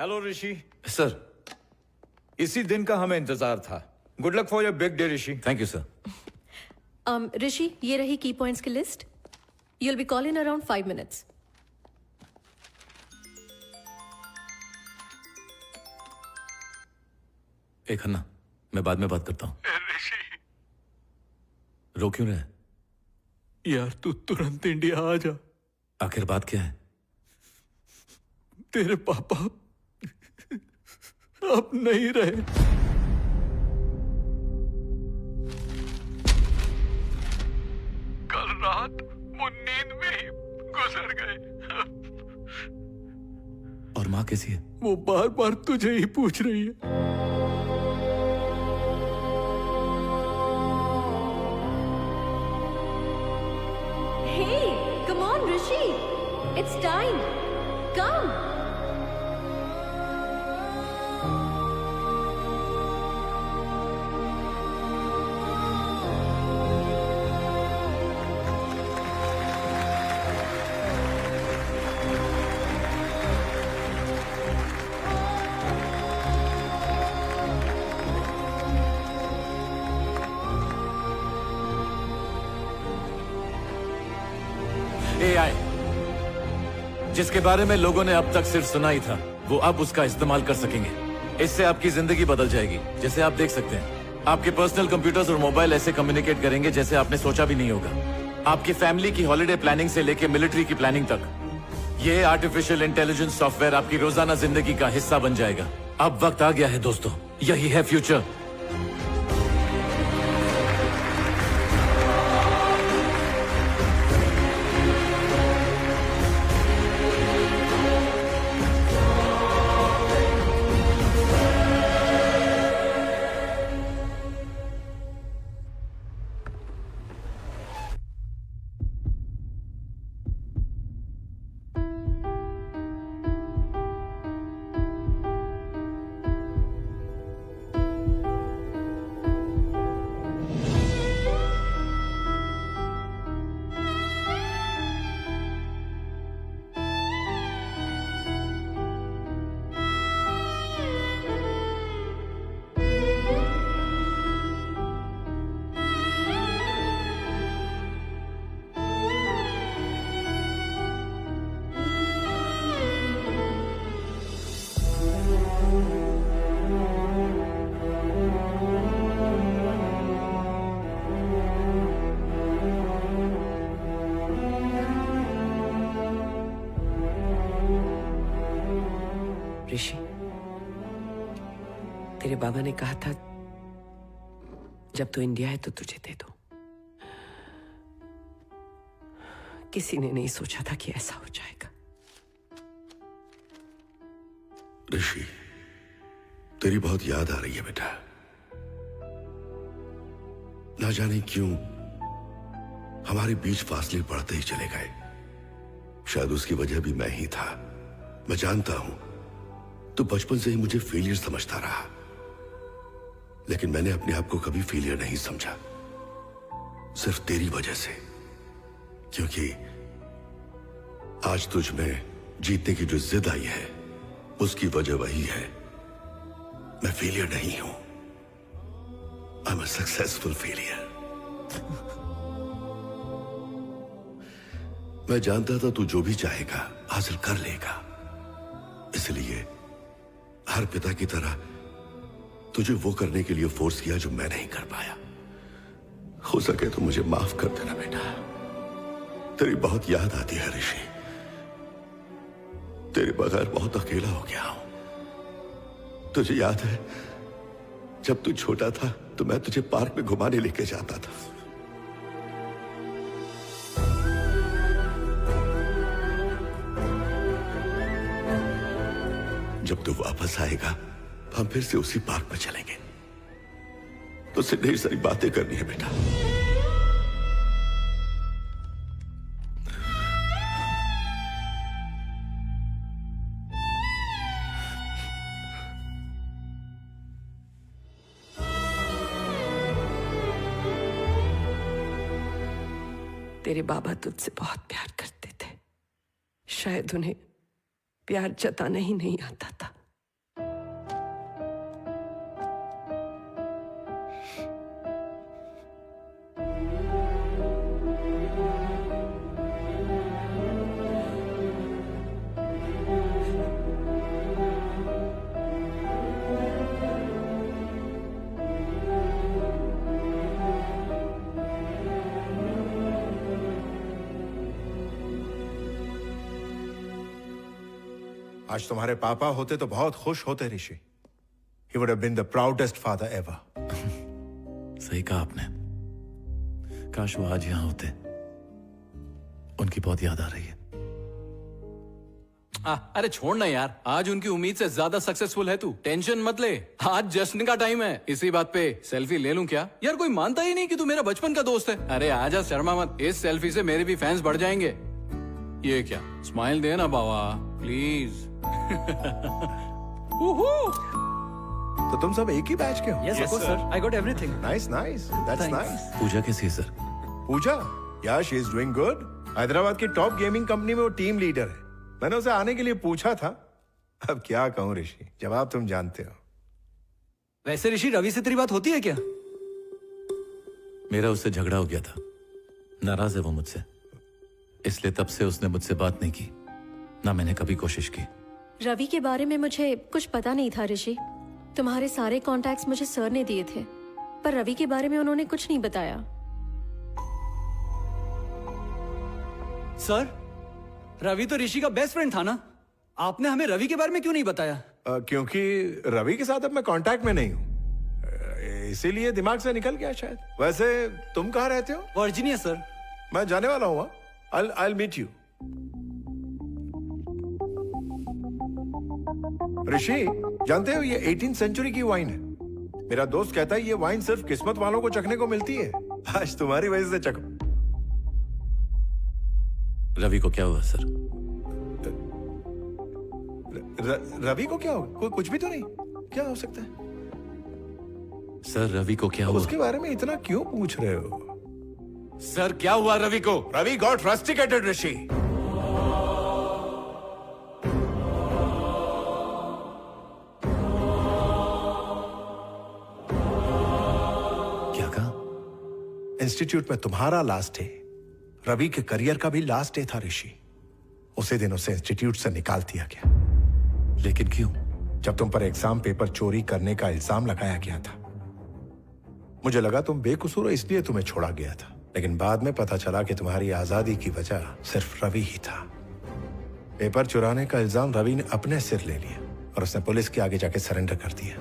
हेलो ऋषि। सर। इसी दिन का हमें इंतजार था। Good luck for your big day Rishi. Thank you sir. Rishi, ये रही की पॉइंट्स की list. You'll be call in around 5 minutes. एक हन्ना, मैं बाद में बात करता हूँ। रो क्यों रहे? यार तू तुरंत इंडिया आ जा। आखिर बात क्या है? तेरे पापा अब नहीं रहे। कल रात वो नींद में ही गुजर गए। और माँ कैसी है? वो बार बार तुझे ही पूछ रही है। Hey, come on, Rishi. It's time. Come. AI, जिसके बारे में लोगों ने अब तक सिर्फ सुना ही था, वो अब उसका इस्तेमाल कर सकेंगे। इससे आपकी जिंदगी बदल जाएगी। जैसे आप देख सकते हैं, आपके पर्सनल कंप्यूटर्स और मोबाइल ऐसे कम्युनिकेट करेंगे जैसे आपने सोचा भी नहीं होगा। आपकी फैमिली की हॉलिडे प्लानिंग से लेके मिलिट्री की प्लानिंग तक, ये आर्टिफिशियल इंटेलिजेंस सॉफ्टवेयर आपकी रोजाना जिंदगी का हिस्सा बन जाएगा। अब वक्त आ गया है दोस्तों, यही है फ्यूचर। ऋषि, तेरे बाबा ने कहा था जब तू इंडिया है तो तुझे दे दो। किसी ने नहीं सोचा था कि ऐसा हो जाएगा। ऋषि, तेरी बहुत याद आ रही है बेटा। ना जाने क्यों हमारे बीच फासले बढ़ते ही चले गए। शायद उसकी वजह भी मैं ही था। मैं जानता हूं तो बचपन से ही मुझे फेलियर समझता रहा, लेकिन मैंने अपने आप को कभी फेलियर नहीं समझा, सिर्फ तेरी वजह से। क्योंकि आज तुझ में जीतने की जो जिद आई है, उसकी वजह वही है। मैं फेलियर नहीं हूं, I am a successful failure. मैं जानता था तू जो भी चाहेगा हासिल कर लेगा, इसलिए हर पिता की तरह तुझे वो करने के लिए फोर्स किया जो मैं नहीं कर पाया। हो सके तो मुझे माफ कर देना बेटा। तेरी बहुत याद आती है ऋषि। तेरे बगैर बहुत अकेला हो गया हूं। तुझे याद है जब तू छोटा था तो मैं तुझे पार्क में घुमाने लेके जाता था। जब तू वापस आएगा हम फिर से उसी पार्क में चलेंगे। तुझसे ढेर सारी बातें करनी है बेटा। तेरे बाबा तुझसे बहुत प्यार करते थे। शायद उन्हें प्यार जताना ही नहीं आता था। आज तुम्हारे पापा होते तो बहुत खुश होते ऋषि। He would have been the proudest father ever. सही कहा आपने। काश वो आज यहां होते। उनकी बहुत याद आ रही है। अरे छोड़ ना यार, आज उनकी उम्मीद से ज्यादा सक्सेसफुल है तू, टेंशन मत ले। आज जश्न का टाइम है। इसी बात पे सेल्फी ले लूं क्या? यार कोई मानता ही नहीं कि तू मेरा बचपन का दोस्त है। अरे आजा, शर्मा मत। इस सेल्फी से मेरे भी फैंस बढ़ जाएंगे। ये क्या, स्माइल दे ना बाबा प्लीज। तो तुम सब एक ही बैच के हो? Yes, of course, sir. I got everything. Nice, nice. That's Thanks. nice. Pooja कैसी है sir? Pooja? Yeah, she is doing good. Hyderabad की टॉप गेमिंग कंपनी में वो टीम लीडर है। मैंने उसे आने के लिए पूछा था। अब क्या कहूं ऋषि, जवाब तुम जानते हो। वैसे ऋषि, रवि से तेरी बात होती है क्या? मेरा उससे झगड़ा हो गया था। नाराज है वो मुझसे, इसलिए तब से उसने मुझसे बात नहीं की, ना मैंने कभी कोशिश की। रवि के बारे में मुझे कुछ पता नहीं था ऋषि। तुम्हारे सारे कॉन्टैक्ट्स मुझे सर ने दिए थे, पर रवि के बारे में उन्होंने कुछ नहीं बताया। सर, रवि तो ऋषि का बेस्ट फ्रेंड था ना? आपने हमें रवि के बारे में क्यों नहीं बताया? क्योंकि रवि के साथ अब मैं कांटेक्ट में नहीं हूं, इसीलिए दिमाग से निकल गया शायद। वैसे तुम कहाँ रहते हो? Virginia sir. मैं जाने वाला हूँ। I'll meet you. ऋषि, जानते हो ये 18th सेंचुरी की वाइन है। मेरा दोस्त कहता है ये वाइन सिर्फ किस्मत वालों को चखने को मिलती है। आज तुम्हारी वजह से चखो। रवि को क्या हुआ सर? रवि को क्या होगा? कोई कुछ भी तो नहीं। क्या हो सकता है? सर रवि को क्या हुआ? उसके बारे में इतना क्यों पूछ रहे हो? सर क्या हुआ रवि को? रवि गॉट रस्टिकेटेड ऋषि। क्या कहा? इंस्टीट्यूट में तुम्हारा लास्ट डे, रवि के करियर का भी लास्ट डे था ऋषि। उसी दिन उसे इंस्टीट्यूट से निकाल दिया गया। लेकिन क्यों? जब तुम पर एग्जाम पेपर चोरी करने का इल्जाम लगाया गया था, मुझे लगा तुम बेकसूर हो, इसलिए तुम्हें छोड़ा गया था। लेकिन बाद में पता चला कि तुम्हारी आजादी की वजह सिर्फ रवि ही था। पेपर चुराने का इल्जाम रवि ने अपने सिर ले लिया और उसने पुलिस के आगे जाके सरेंडर कर दिया।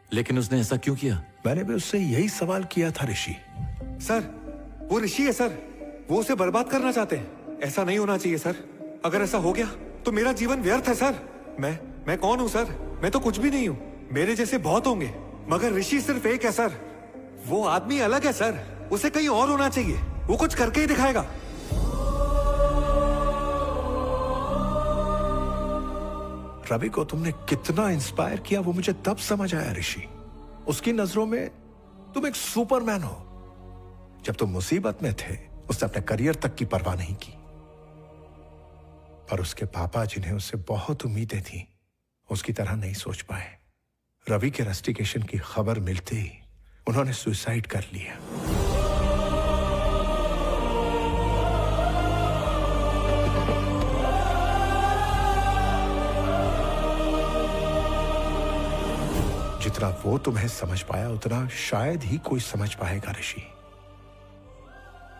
लेकिन उसने ऐसा क्यों किया? मैंने भी उससे यही सवाल किया था ऋषि। सर, वो ऋषि है सर। वो उसे बर्बाद करना चाहते हैं। ऐसा नहीं होना चाहिए सर। अगर ऐसा हो गया तो मेरा जीवन व्यर्थ है सर। मैं कौन हूं सर? मैं तो कुछ भी नहीं हूं। मेरे जैसे बहुत होंगे, मगर ऋषि सिर्फ एक है सर। वो आदमी अलग है सर। उसे कहीं और होना चाहिए। वो कुछ करके ही दिखाएगा। रवि को तुमने कितना इंस्पायर किया वो मुझे तब समझ आया ऋषि। उसकी नजरों में तुम एक सुपरमैन हो। जब तुम मुसीबत में थे, उसने अपने करियर तक की परवाह नहीं की। पर उसके पापा, जिन्हें उससे बहुत उम्मीदें थी, उसकी तरह नहीं सोच पाए। रवि के रस्टिकेशन की खबर मिलते ही उन्होंने सुसाइड कर लिया। जितना वो तुम्हें समझ पाया, उतना शायद ही कोई समझ पाएगा ऋषि।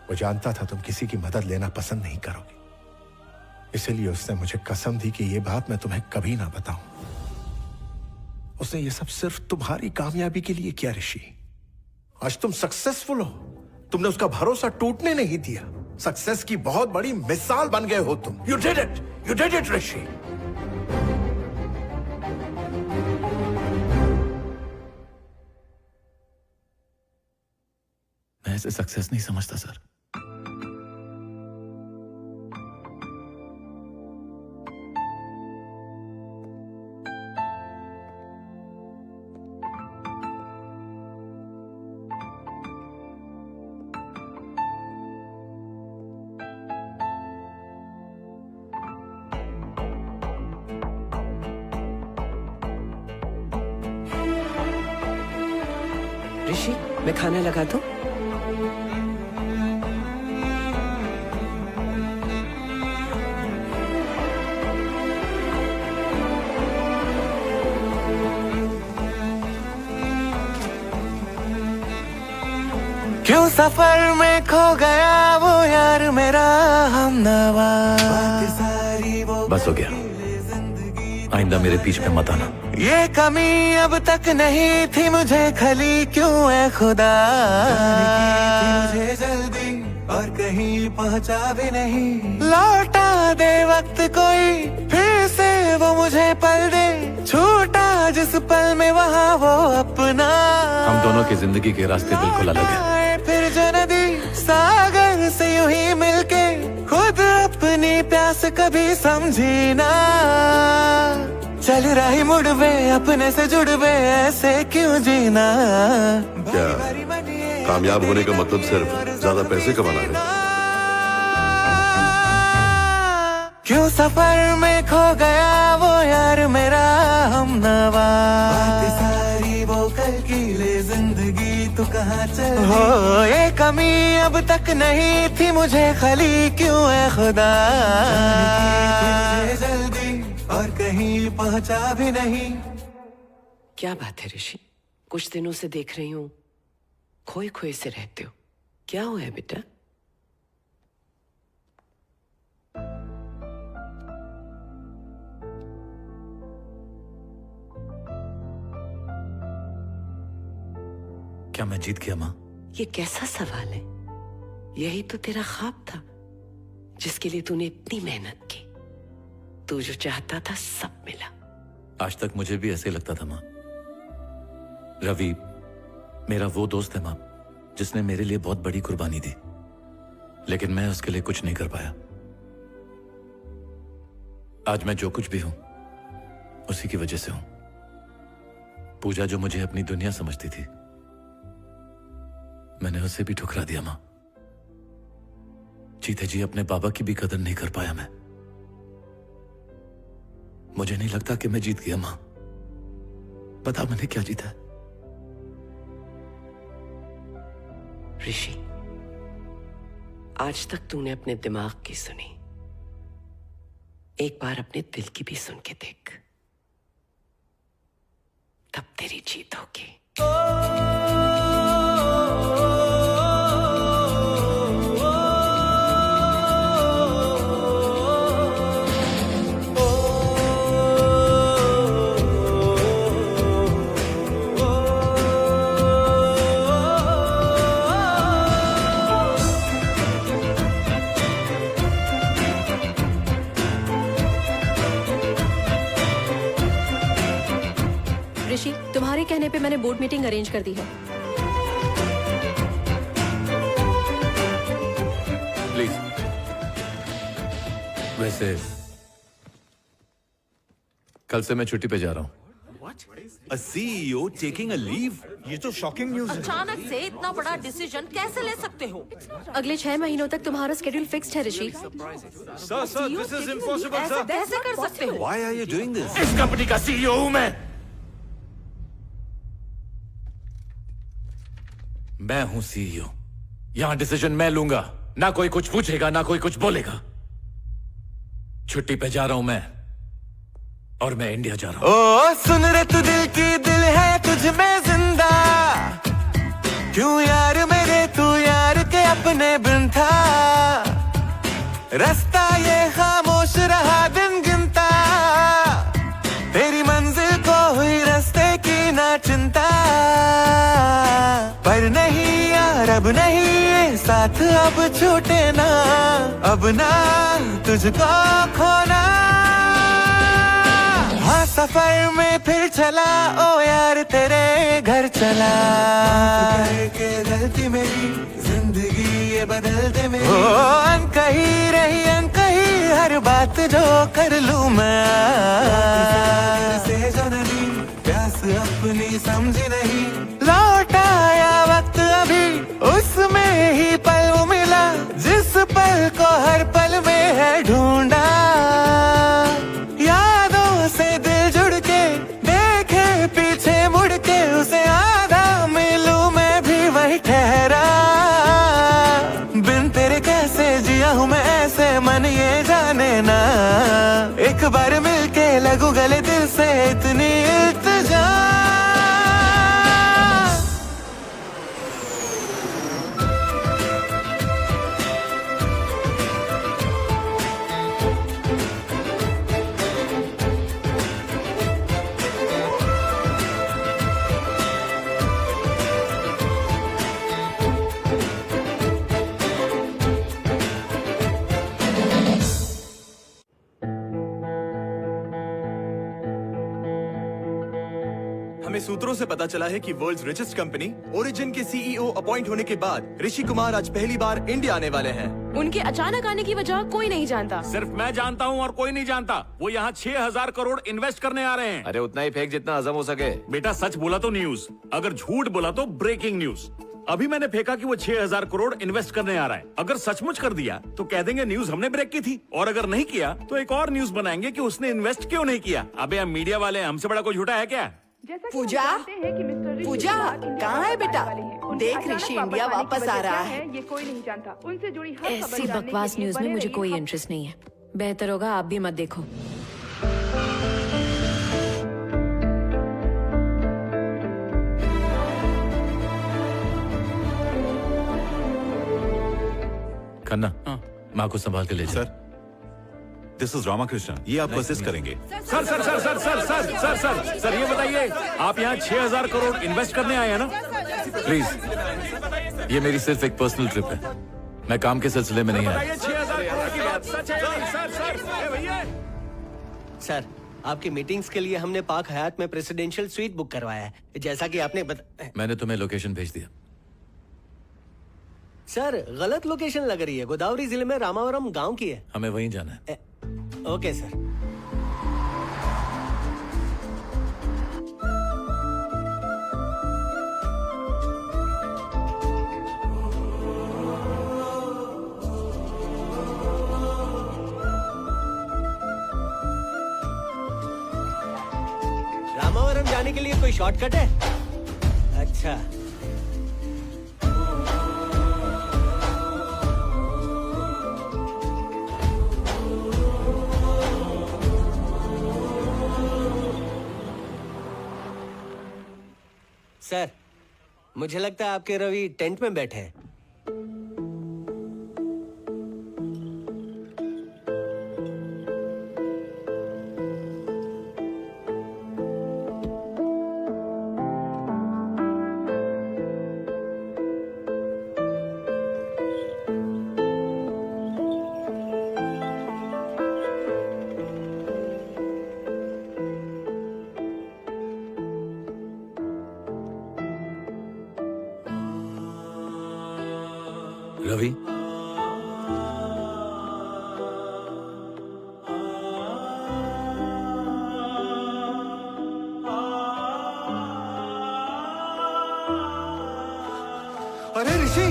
वो जानता था तुम किसी की मदद लेना पसंद नहीं करोगे, इसलिए उसने मुझे कसम दी कि ये बात मैं तुम्हें कभी ना बताऊं। उसने ये सब सिर्फ तुम्हारी कामयाबी के लिए किया ऋषि। आज तुम सक्सेसफुल हो, तुमने उसका भरोसा टूटने नहीं दिया। सक्सेस की बहुत बड़ी मिसाल बन गए हो तुम। यू डिड इट ऋषि। मैं इसे सक्सेस नहीं समझता सर। ऋषि, मैं खाना लगा दूं? क्यों सफर में खो गया वो यार मेरा हमनवा। बस हो गया, आइंदा मेरे बीच में मत आना। ये कमी अब तक नहीं थी मुझे खली, क्यों है खुदा मुझे जल्दी और कहीं पहुंचा भी नहीं। लौटा दे वक्त कोई, फिर से वो मुझे पल दे, छूटा जिस पल में वहाँ वो अपना। हम दोनों की जिंदगी के रास्ते बिल्कुल अलग हैं। फिर जो नदी सागर से यूं ही मिलके खुद अपनी प्यास कभी समझी ना। चल रही मुड़वे अपने से जुड़वे, ऐसे क्यों जीना। क्या कामयाब होने का मतलब सिर्फ ज्यादा पैसे कमाना है? क्यों सफर में खो गया वो यार मेरा हमनवा। सारी वो कल की ले जिंदगी तू कहाँ चल हो। ये कमी अब तक नहीं थी मुझे खली, क्यों है खुदा जल्दी और कहीं पहुंचा भी नहीं। क्या बात है ऋषि, कुछ दिनों से देख रही हूँ खोए खोए से रहते हो, क्या हुआ है बेटा? क्या मैं जीत गया माँ? ये कैसा सवाल है? यही तो तेरा ख्वाब था जिसके लिए तूने इतनी मेहनत की। तू जो चाहता था सब मिला। आज तक मुझे भी ऐसे लगता था माँ। रवि मेरा वो दोस्त है माँ, जिसने मेरे लिए बहुत बड़ी कुर्बानी दी, लेकिन मैं उसके लिए कुछ नहीं कर पाया। आज मैं जो कुछ भी हूं उसी की वजह से हूं। पूजा जो मुझे अपनी दुनिया समझती थी, मैंने उसे भी ठुकरा दिया मां। जीते जी अपने बाबा की भी कदर नहीं कर पाया मैं। मुझे नहीं लगता कि मैं जीत गया मां। पता मैंने क्या जीता है? ऋषि, आज तक तूने अपने दिमाग की सुनी, एक बार अपने दिल की भी सुन के देख, तब तेरी जीत होगी। ऋषि, तुम्हारे कहने पे मैंने बोर्ड मीटिंग अरेंज कर दी है। प्लीज। वैसे कल से मैं छुट्टी पे जा रहा हूं। A CEO taking a leave? ये तो शॉकिंग न्यूज़ है। अचानक से इतना बड़ा डिसीजन कैसे ले सकते हो? अगले 6 महीनों तक तुम्हारा शेड्यूल फिक्स्ड है Rishi. Sir this is impossible sir. कैसे कर सकते हो? Why are you doing this? इस कंपनी का सीईओ हूं मैं हूं सीईओ। यहां डिसीजन मैं लूंगा, ना कोई कुछ पूछेगा, ना कोई कुछ बोलेगा। छुट्टी पे जा रहा हूं मैं, और मैं इंडिया जा रहा हूं। ओ सुन रे तू दिल की दिल है तुझ में जिंदा, क्यों यार मेरे तू यार के अपने बिन था। रास्ता ये खामोश रहा दिन गिनता, तेरी मंजिल को हुई रास्ते की ना चिंता। पर नहीं यार अब नहीं ये साथ अब छूटे ना, अब ना तुझको खोना। हाँ सफर में फिर चला ओ यार तेरे घर चला, करके गलती मेरी जिंदगी ये बदल दे मेरी। ओ अनकही रही अनकही हर बात जो कर लूं मैं, से जो नहीं प्यास अपनी समझी नहीं। लौट आया वक्त अभी उसमें ही पल मिला, जिस पल को हर पल में है ढूंढा। यादों से दिल जुड़ के देखे पीछे मुड़ के, उसे आधा मिलूं मैं एक बार मिलके लगू गले दिल से इतनी इल्तिजा। हमें सूत्रों से पता चला है कि वर्ल्ड्स रिचेस्ट कंपनी ओरिजिन के सीईओ अपॉइंट होने के बाद ऋषि कुमार आज पहली बार इंडिया आने वाले हैं। उनके अचानक आने की वजह कोई नहीं जानता। सिर्फ मैं जानता हूँ और कोई नहीं जानता। वो यहाँ 6,000 करोड़ इन्वेस्ट करने आ रहे हैं। अरे उतना ही फेंक जितना हजम हो सके। बेटा सच बोला तो न्यूज, अगर झूठ बोला तो ब्रेकिंग न्यूज। अभी मैंने फेंका कि वो 6,000 करोड़ इन्वेस्ट करने आ रहा है। अगर सचमुच कर दिया तो कह देंगे न्यूज हमने ब्रेक की थी, और अगर नहीं किया तो एक और न्यूज बनाएंगे कि उसने इन्वेस्ट क्यों नहीं किया। अबे हम मीडिया वाले, हमसे बड़ा कोई झूठा है क्या? पूजा, पूजा कहाँ है बेटा? देख ऋषि इंडिया वापस आ रहा है। ये कोई नहीं जानता। उनसे जुड़ी हर खबर ऐसी जानने बकवास के लिए न्यूज में बने मुझे रहिए कोई हम- इंटरेस्ट नहीं है। बेहतर होगा आप भी मत देखो। खन्ना, माँ को संभाल के ले जा। दिस इज रामाकृष्ण, ये आपको असिस्ट करेंगे। Sir sir sir sir sir sir sir sir sir ये बताइए, आप यहाँ 6,000 करोड़ इन्वेस्ट करने आए हैं ना? प्लीज, ये मेरी सिर्फ एक पर्सनल ट्रिप है। मैं काम के सिलसिले में नहीं आया। 6,000 करोड़ की बात सच है? सर सर भैया, सर आपकी मीटिंग्स के लिए हमने पाक हयात में प्रेसिडेंशियल स्वीट बुक करवाया है, जैसा कि आपने मैंने तुम्हें लोकेशन भेज दिया। सर गलत लोकेशन लग रही है, गोदावरी जिले में रामावरम गांव की है। हमें वहीं जाना है। Okay sir. रामावरम जाने के लिए कोई शॉर्टकट है? अच्छा, सर मुझे लगता है आपके रवि टेंट में बैठे हैं। रवि, अरे ऋषि,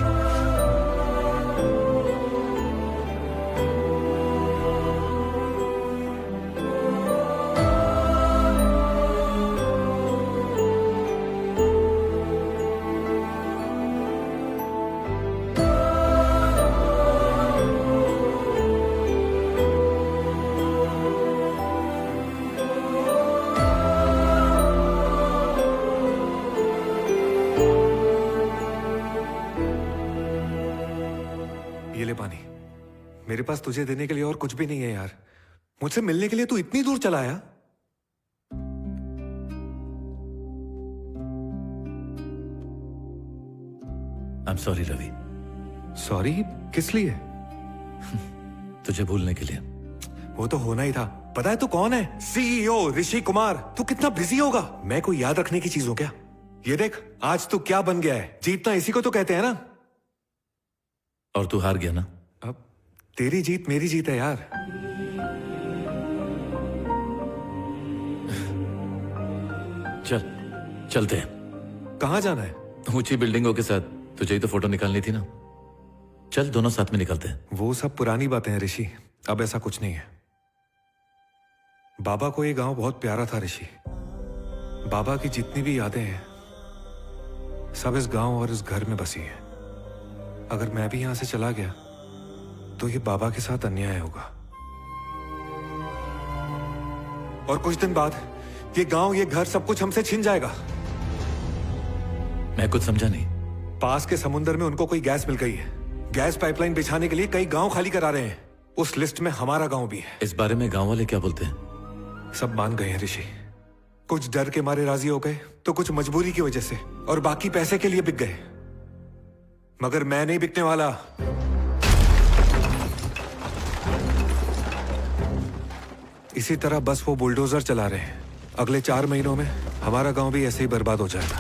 ये ले पानी। मेरे पास तुझे देने के लिए और कुछ भी नहीं है यार। मुझसे मिलने के लिए तू इतनी दूर चला आया। I am sorry Ravi. Sorry किस लिए? तुझे भूलने के लिए। वो तो होना ही था। पता है तू कौन है? सीईओ ऋषि कुमार। तू कितना बिजी होगा। मैं कोई याद रखने की चीज हूं क्या? ये देख आज तू क्या बन गया है। जीतना इसी को तो कहते हैं ना। और तू हार गया ना। अब तेरी जीत मेरी जीत है यार। चलते हैं। कहाँ जाना है? ऊंची बिल्डिंगों के साथ तुझे ही तो फोटो निकालनी थी ना। चल दोनों साथ में निकलते हैं। वो सब पुरानी बातें हैं ऋषि। अब ऐसा कुछ नहीं है। बाबा को ये गांव बहुत प्यारा था ऋषि। बाबा की जितनी भी यादें हैं सब इस गांव और इस घर में बसी हैं। अगर मैं भी यहां से चला गया तो ये बाबा के साथ अन्याय होगा। और कुछ दिन बाद ये गांव, ये घर, सब कुछ हमसे छिन जाएगा। मैं कुछ समझा नहीं। पास के समुद्र में उनको कोई गैस मिल गई है। गैस पाइपलाइन बिछाने के लिए कई गांव खाली करा रहे हैं। उस लिस्ट में हमारा गांव भी है। इस बारे में गांव वाले क्या बोलते हैं? सब मान गए हैं ऋषि। कुछ डर के मारे राजी हो गए, तो कुछ मजबूरी की वजह से, और बाकी पैसे के लिए बिक गए। मगर मैं नहीं बिकने वाला। इसी तरह बस वो बुलडोजर चला रहे हैं। अगले 4 महीनों में हमारा गांव भी ऐसे ही बर्बाद हो जाएगा।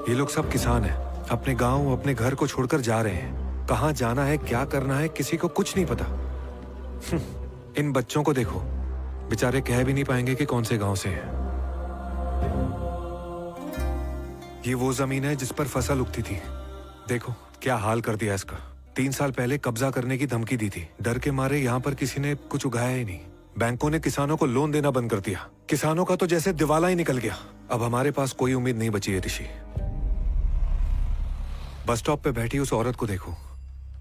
ये लोग सब किसान हैं, अपने गांव, अपने घर को छोड़कर जा रहे हैं। कहां जाना है, क्या करना है, किसी को कुछ नहीं पता। इन बच्चों को देखो, बेचारे कह भी नहीं पाएंगे कि कौन से गांव से हैं। ये वो जमीन है जिस पर फसल उगती थी। देखो क्या हाल कर दिया इसका। 3 साल पहले कब्जा करने की धमकी दी थी। डर के मारे यहाँ पर किसी ने कुछ उगाया ही नहीं। बैंकों ने किसानों को लोन देना बंद कर दिया। किसानों का तो जैसे दिवाला ही निकल गया। अब हमारे पास कोई उम्मीद नहीं बची है ऋषि। बस स्टॉप पे बैठी उस औरत को देखो।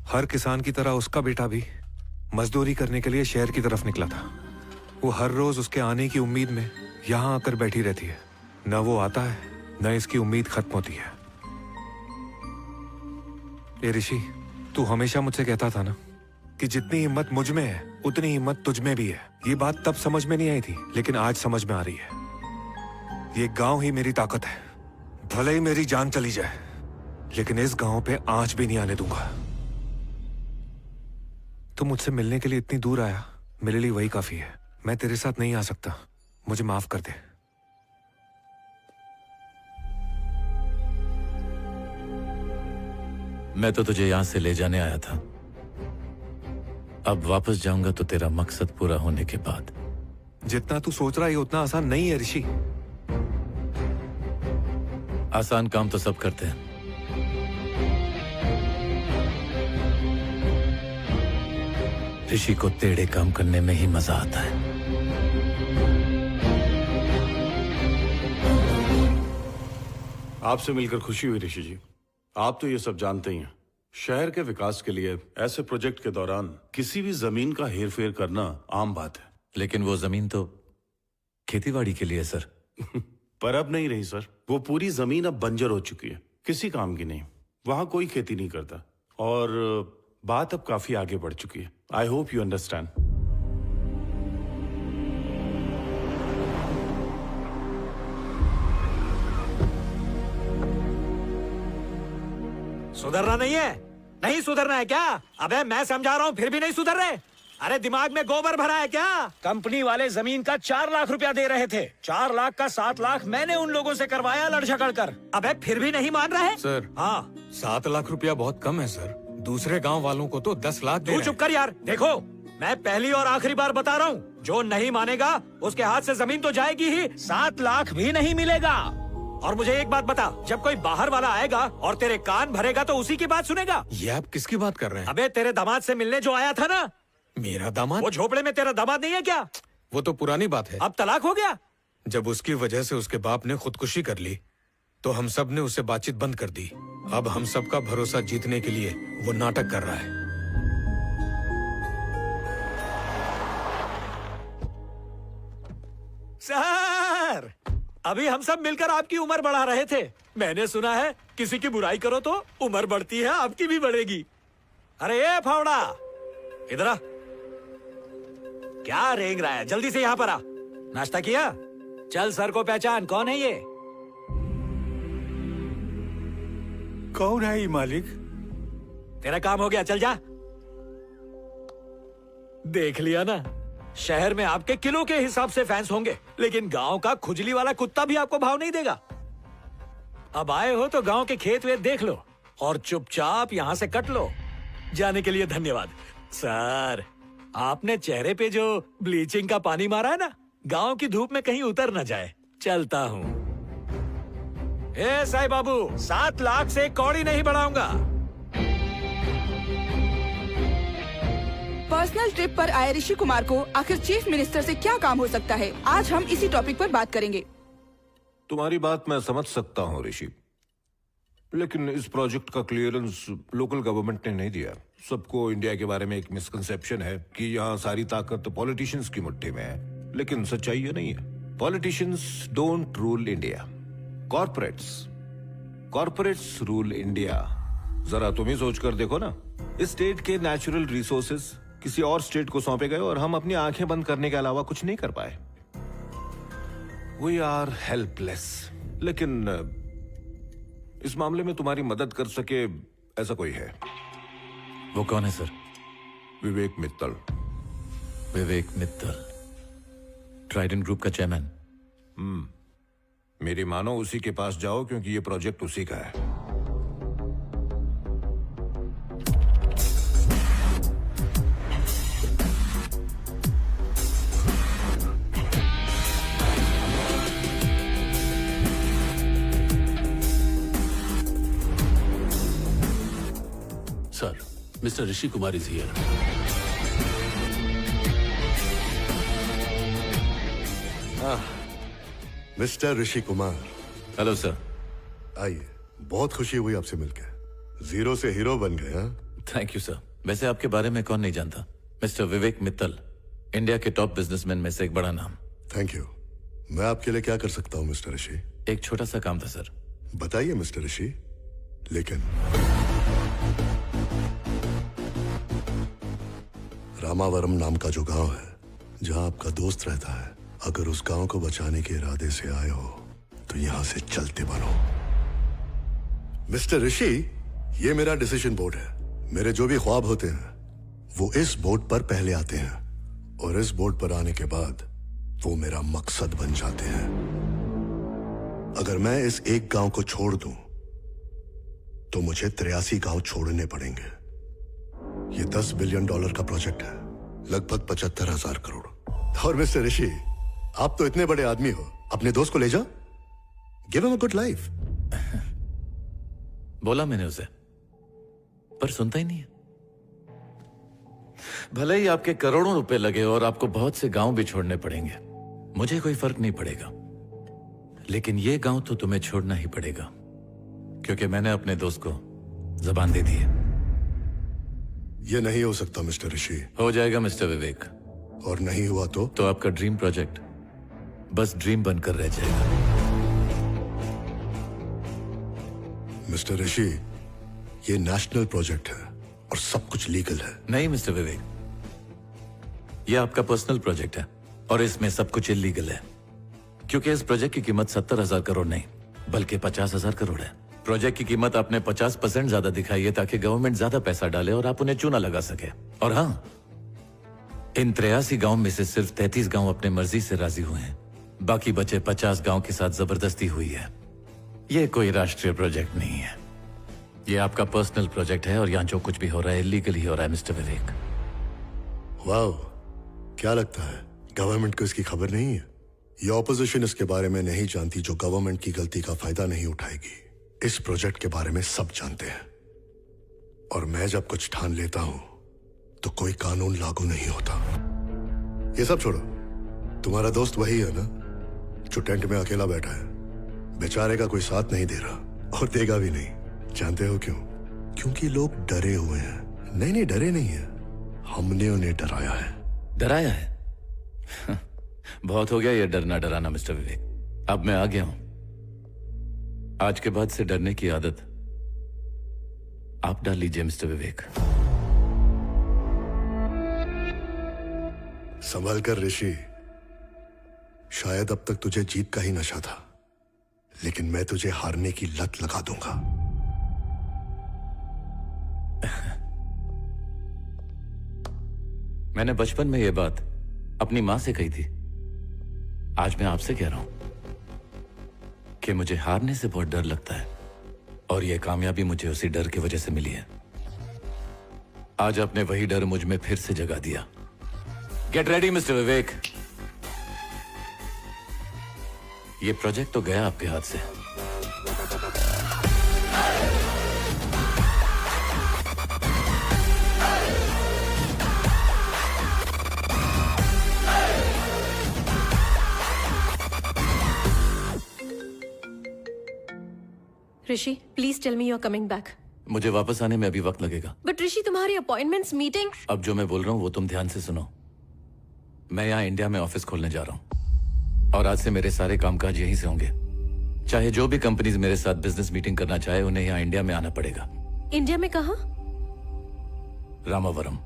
हर किसान की तरह उसका बेटा भी मजदूरी करने के लिए शहर की तरफ निकला था। वो हर रोज उसके आने की उम्मीद में यहाँ आकर बैठी रहती है। न वो आता है, न इसकी उम्मीद खत्म होती है। ये ऋषि, तू हमेशा मुझसे कहता था ना कि जितनी हिम्मत मुझ में है उतनी हिम्मत तुझ में भी है। ये बात तब समझ में नहीं आई थी, लेकिन आज समझ में आ रही है। ये गांव ही मेरी ताकत है। भले ही मेरी जान चली जाए, लेकिन इस गांव पे आंच भी नहीं आने दूंगा। तू मुझसे मिलने के लिए इतनी दूर आया, मेरे लिए वही काफी है। मैं तेरे साथ नहीं आ सकता, मुझे माफ कर दे। मैं तो तुझे यहां से ले जाने आया था। अब वापस जाऊंगा तो तेरा मकसद पूरा होने के बाद। जितना तू सोच रहा है उतना आसान नहीं है ऋषि। आसान काम तो सब करते हैं। ऋषि को टेढ़े काम करने में ही मजा आता है। आपसे मिलकर खुशी हुई ऋषि जी। आप तो ये सब जानते ही हैं। शहर के विकास के लिए ऐसे प्रोजेक्ट के दौरान किसी भी जमीन का हेरफेर करना आम बात है। लेकिन वो जमीन तो खेतीबाड़ी के लिए सर। पर अब नहीं रही सर। वो पूरी जमीन अब बंजर हो चुकी है, किसी काम की नहीं। वहां कोई खेती नहीं करता और बात अब काफी आगे बढ़ चुकी है। I hope you understand. सुधरना नहीं है? नहीं सुधरना है क्या? अबे मैं समझा रहा हूँ फिर भी नहीं सुधर रहे। अरे दिमाग में गोबर भरा है क्या? कंपनी वाले जमीन का 4 लाख रुपया दे रहे थे। 4 लाख का 7 लाख मैंने उन लोगों से करवाया लड़झगड़ कर। अबे फिर भी नहीं मान रहे? सर, हाँ 7 लाख रुपया बहुत कम है सर। दूसरे गांव वालों को तो 10 लाख दे तू चुप कर यार। देखो मैं पहली और आखिरी बार बता रहा हूँ, जो नहीं मानेगा उसके हाथ से जमीन तो जाएगी ही, 7 लाख भी नहीं मिलेगा। और मुझे एक बात बता, जब कोई बाहर वाला आएगा और तेरे कान भरेगा तो उसी की बात सुनेगा? ये आप किसकी बात कर रहे हैं? अबे तेरे दामाद से मिलने जो आया था ना। मेरा दामाद? वो झोपड़े में तेरा दामाद नहीं है क्या? वो तो पुरानी बात है। अब तलाक हो गया? जब उसकी वजह से उसके बाप ने खुदकुशी कर ली तो हम सब ने उससे बातचीत बंद कर दी। अब हम सबका भरोसा जीतने के लिए वो नाटक कर रहा है। सर, अभी हम सब मिलकर आपकी उम्र बढ़ा रहे थे। मैंने सुना है किसी की बुराई करो तो उम्र बढ़ती है, आपकी भी बढ़ेगी। अरे ये फावड़ा, इधर आ। क्या रेंग रहा है? जल्दी से यहाँ पर आ। नाश्ता किया? चल सर को पहचान, कौन है ये? कौन है ये मालिक? तेरा काम हो गया, चल जा। देख लिया ना, शहर में आपके किलो के हिसाब से फैंस होंगे, लेकिन गांव का खुजली वाला कुत्ता भी आपको भाव नहीं देगा। अब आए हो तो गांव के खेत वेत देख लो और चुपचाप यहां से कट लो। जाने के लिए धन्यवाद। सर, आपने चेहरे पे जो ब्लीचिंग का पानी मारा है ना, गांव की धूप में कहीं उतर न जाए। चलता हूं। ए साईं बाबू, 7 लाख से कौड़ी नहीं बढ़ाऊंगा। पर्सनल ट्रिप पर आए ऋषि कुमार को आखिर चीफ मिनिस्टर से क्या काम हो सकता है? आज हम इसी टॉपिक पर बात करेंगे। तुम्हारी बात मैं समझ सकता हूँ ऋषि, लेकिन इस प्रोजेक्ट का क्लियरेंस लोकल गवर्नमेंट ने नहीं दिया। सबको इंडिया के बारे में एक मिसकंसेप्शन है कि यहाँ सारी ताकत पॉलिटिशियंस की मुट्ठी में है, लेकिन सच्चाई ये नहीं है। Politicians don't rule India, corporates rule India. जरा तुम ही सोच कर देखो ना, इस स्टेट के नेचुरल रिसोर्सेज किसी और स्टेट को सौंपे गए और हम अपनी आंखें बंद करने के अलावा कुछ नहीं कर पाए। We are helpless. लेकिन इस मामले में तुम्हारी मदद कर सके ऐसा कोई है? वो कौन है सर? विवेक मित्तल। विवेक मित्तल, ट्राइडेंट ग्रुप का चेयरमैन। मेरी मानो उसी के पास जाओ, क्योंकि ये प्रोजेक्ट उसी का है। Sir, Mr. Rishi Kumar is here. Mister Rishi Kumar. Hello sir. आइए, बहुत खुशी हुई आपसे मिलकर। जीरो से हीरो बन गए। हाँ, थैंक यू सर। वैसे आपके बारे में कौन नहीं जानता? मिस्टर विवेक मित्तल, इंडिया के टॉप बिजनेसमैन में से एक बड़ा नाम। Thank you. मैं आपके लिए क्या कर सकता हूँ मिस्टर ऋषि? एक छोटा सा काम था सर। बताइए मिस्टर ऋषि। लेकिन रामावरम नाम का जो गांव है जहां आपका दोस्त रहता है, अगर उस गांव को बचाने के इरादे से आए हो तो यहां से चलते बनो। मिस्टर ऋषि, ये मेरा डिसीजन बोर्ड है। मेरे जो भी ख्वाब होते हैं वो इस बोर्ड पर पहले आते हैं, और इस बोर्ड पर आने के बाद वो मेरा मकसद बन जाते हैं। अगर मैं इस एक गांव को छोड़ दूं तो मुझे 83 गांव छोड़ने पड़ेंगे। ये $10 बिलियन का प्रोजेक्ट है, लगभग 75,000 करोड़। और मिस्टर ऋषि, आप तो इतने बड़े आदमी हो, अपने दोस्त को ले जाओ, give him a good life. बोला मैंने उसे, पर सुनता ही नहीं है। भले ही आपके करोड़ों रुपए लगे और आपको बहुत से गांव भी छोड़ने पड़ेंगे, मुझे कोई फर्क नहीं पड़ेगा। लेकिन ये गांव तो तुम्हें छोड़ना ही पड़ेगा, क्योंकि मैंने अपने दोस्त को जबान दे दी है। ये नहीं हो सकता मिस्टर ऋषि। हो जाएगा मिस्टर विवेक। और नहीं हुआ तो आपका ड्रीम प्रोजेक्ट बस ड्रीम बनकर रह जाएगा। मिस्टर ऋषि, ये नेशनल प्रोजेक्ट है और सब कुछ लीगल है। नहीं मिस्टर विवेक, ये आपका पर्सनल प्रोजेक्ट है और इसमें सब कुछ इलीगल है, क्योंकि इस प्रोजेक्ट की कीमत 70,000 करोड़ नहीं बल्कि 50,000 करोड़ है। प्रोजेक्ट की कीमत आपने 50% ज्यादा दिखाई है ताकि गवर्नमेंट ज्यादा पैसा डाले और आप उन्हें चूना लगा सके। और हाँ, इन 83 गांव में से सिर्फ 33 गांव अपने मर्जी से राजी हुए हैं, बाकी बचे 50 गांव के साथ जबरदस्ती हुई है। ये कोई राष्ट्रीय प्रोजेक्ट नहीं है, ये आपका पर्सनल प्रोजेक्ट है और यहाँ जो कुछ भी हो रहा है इलीगल ही हो रहा है मिस्टर विवेक। वाह, क्या लगता है गवर्नमेंट को इसकी खबर नहीं है? ये ऑपोजिशन इसके बारे में नहीं जानती, जो गवर्नमेंट की गलती का फायदा नहीं उठाएगी। इस प्रोजेक्ट के बारे में सब जानते हैं, और मैं जब कुछ ठान लेता हूं तो कोई कानून लागू नहीं होता। ये सब छोड़ो, तुम्हारा दोस्त वही है ना जो टेंट में अकेला बैठा है? बेचारे का कोई साथ नहीं दे रहा और देगा भी नहीं। जानते हो क्यों? क्योंकि लोग डरे हुए हैं। नहीं, डरे नहीं है, हमने उन्हें डराया है। डराया है? बहुत हो गया ये डरना डराना मिस्टर विवेक। अब मैं आ गया हूं। आज के बाद से डरने की आदत आप डाल लीजिए मिस्टर विवेक। संभल कर ऋषि, शायद अब तक तुझे जीत का ही नशा था, लेकिन मैं तुझे हारने की लत लगा दूंगा। मैंने बचपन में ये बात अपनी मां से कही थी। आज मैं आपसे कह रहा हूं कि मुझे हारने से बहुत डर लगता है, और यह कामयाबी मुझे उसी डर की वजह से मिली है। आज आपने वही डर मुझ में फिर से जगा दिया। Get ready mister Vivek. ये प्रोजेक्ट तो गया आपके हाथ से। Rishi please tell me you are coming back. मुझे वापस आने में अभी वक्त लगेगा। बट ऋषि तुम्हारी अपॉइंटमेंट्स मीटिंग। अब जो मैं बोल रहा हूँ वो तुम ध्यान से सुनो। मैं यहाँ इंडिया में ऑफिस खोलने जा रहा हूँ और आज से मेरे सारे कामकाज यहीं से होंगे। चाहे जो भी कंपनीज मेरे साथ बिजनेस मीटिंग करना चाहे उन्हें यहाँ इंडिया में आना पड़ेगा। इंडिया में कहाँ? रामावरम।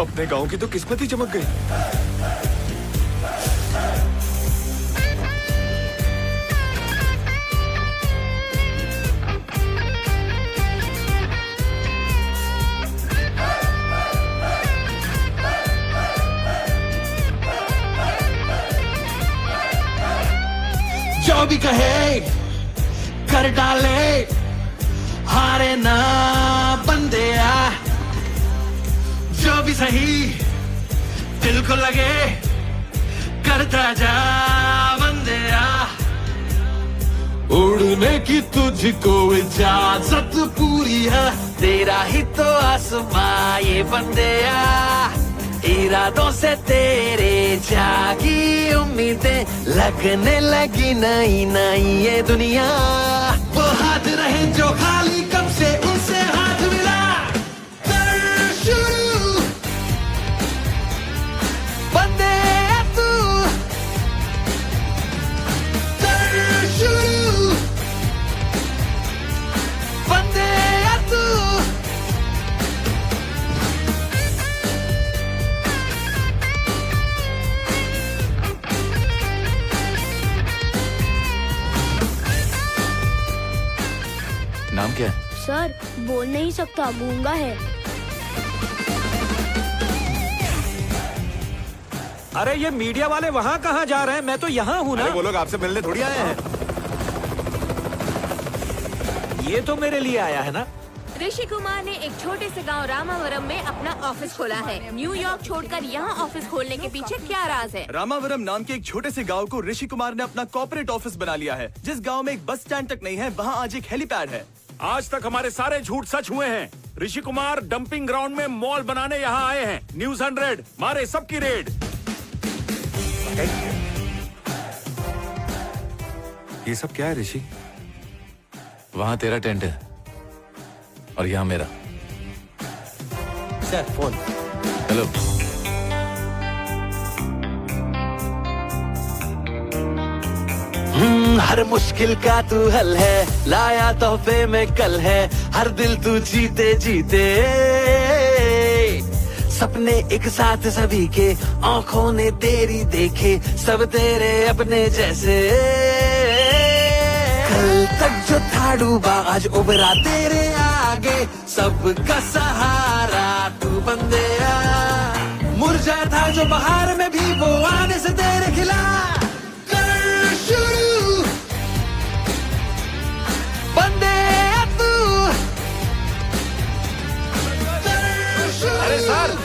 अपने गांव की तो किस्मत ही चमक गई। जो भी कहे कर डाले, हारे ना बंदे आ। जो भी सही दिल को लगे, करता जा बंदे आ। उड़ने की तुझको इजाजत पूरी है, तेरा ही तो आसमां ये बंदे आ। इरादों से तेरे जागी उम्मीदें, लगने लगी नई नई ये दुनिया। वो हाथ रहे जो खाली कब से उनसे हाथ मिला। कर शुरू बंदे आ तू, कर शुरू बंदे आ तू। नाम क्या है? सर बोल नहीं सकता, गूंगा है। अरे ये मीडिया वाले वहाँ कहाँ जा रहे हैं? मैं तो यहाँ हूँ ना। अरे वो लोग आपसे मिलने थोड़ी आए हैं। ये तो मेरे लिए आया है ना। ऋषि कुमार ने एक छोटे से गांव रामावरम में अपना ऑफिस खोला है। न्यूयॉर्क छोड़कर यहाँ ऑफिस खोलने के पीछे क्या राज है? रामावरम नाम के एक छोटे से गांव को ऋषि कुमार ने अपना कॉर्पोरेट ऑफिस बना लिया है। जिस गांव में एक बस स्टैंड तक नहीं है, वहाँ आज एक हेलीपैड है। आज तक हमारे सारे झूठ सच हुए हैं। ऋषि कुमार डंपिंग ग्राउंड में मॉल बनाने यहाँ आए हैं। न्यूज़ 100 मारे सबकी रेड। ये सब क्या है ऋषि? वहाँ तेरा टेंट है और यहाँ मेरा। Sir phone. हेलो। हर मुश्किल का तू हल है, लाया तोहफे में कल है। हर दिल तू जीते जीते, सपने एक साथ सभी के, आंखों ने तेरी देखे, सब तेरे अपने जैसे। कल तक जो था डूबा आज उभरा तेरे आगे, सबका सहारा तू बंदे आ। मुरझा था जो बहार में भी वो आने से तेरे खिला। कर शुरू बंदे आ तू। अरे सर,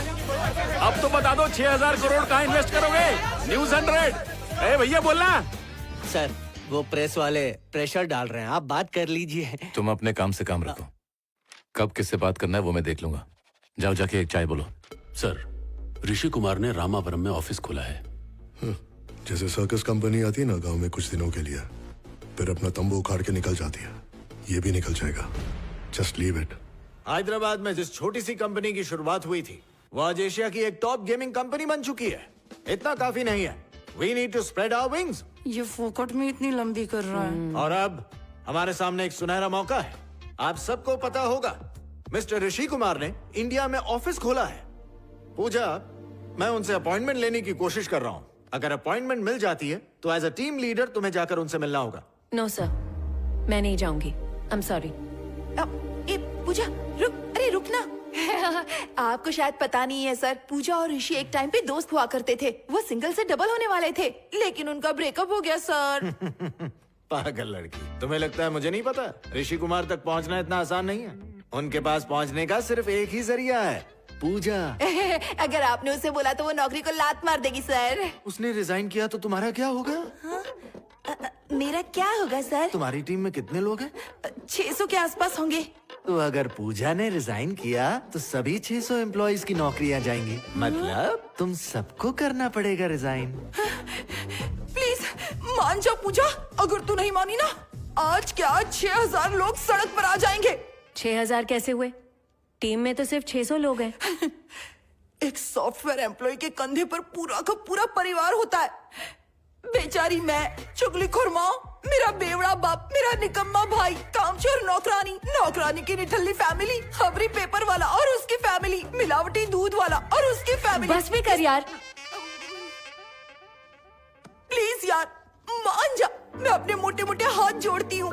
अब तो बता दो 6000 करोड़ कहाँ इन्वेस्ट करोगे? न्यूज़ 100। अरे भैया बोलना। सर वो प्रेस वाले प्रेशर डाल रहे हैं, आप बात कर लीजिए। तुम अपने काम से काम रखो। कब किससे बात करना है वो मैं देख लूंगा। जाओ जाके एक चाय बोलो। सर, ऋषि कुमार ने रामावरम में ऑफिस खोला है। जैसे सर्कस कंपनी आती है ना गांव में कुछ दिनों के लिए, फिर अपना तंबू उखाड़ के निकल जाती है, ये भी निकल जाएगा। Just leave it. हैदराबाद में जिस छोटी सी कंपनी की शुरुआत हुई थी, वो आज एशिया की एक टॉप गेमिंग कंपनी बन चुकी है। इतना काफी नहीं है। We need to spread our wings. ये फोकट में इतनी लंबी कर रहा है। और अब हमारे सामने एक सुनहरा मौका है। आप सबको पता होगा, मिस्टर ऋषि कुमार ने इंडिया में ऑफिस खोला है। पूजा, मैं उनसे अपॉइंटमेंट लेने की कोशिश कर रहा हूँ। अगर अपॉइंटमेंट मिल जाती है तो एज अ टीम लीडर तुम्हें जाकर उनसे मिलना होगा। नो सर, मैं नहीं जाऊंगी। आई एम सॉरी। पूजा रुक, अरे रुक ना। आपको शायद पता नहीं है सर, पूजा और ऋषि एक टाइम पे दोस्त हुआ करते थे। वो सिंगल से डबल होने वाले थे, लेकिन उनका ब्रेकअप हो गया सर। पागल लड़की, तुम्हें लगता है मुझे नहीं पता? ऋषि कुमार तक पहुंचना इतना आसान नहीं है। उनके पास पहुंचने का सिर्फ एक ही जरिया है, पूजा। अगर आपने उसे बोला तो वो नौकरी को लात मार देगी सर। उसने रिजाइन किया तो तुम्हारा क्या होगा? मेरा क्या होगा सर? तुम्हारी टीम में कितने लोग हैं? 600 के आसपास होंगे। तो अगर पूजा ने रिजाइन किया तो सभी 600 एम्प्लॉइज की नौकरियां जाएंगी। मतलब तुम सबको करना पड़ेगा रिजाइन। प्लीज मान जा पूजा, अगर तू नहीं मानी ना, आज क्या 6000 लोग सड़क पर आ जाएंगे। 6000 कैसे हुए? टीम में तो सिर्फ 600 लोग हैं। एक सॉफ्टवेयर एम्प्लॉय के कंधे पर पूरा का पूरा परिवार होता है। बेचारी मैं, चुगलीखोर माँ, मेरा बेवड़ा बाप, मेरा निकम्मा भाई, कामचोर नौकरानी, नौकरानी की निठल्ली फैमिली, खबरी पेपर वाला और उसकी फैमिली, मिलावटी दूध वाला और उसकी फैमिली। बस भी कर यार। प्लीज यार मान जा, मैं अपने मोटे मोटे हाथ जोड़ती हूँ।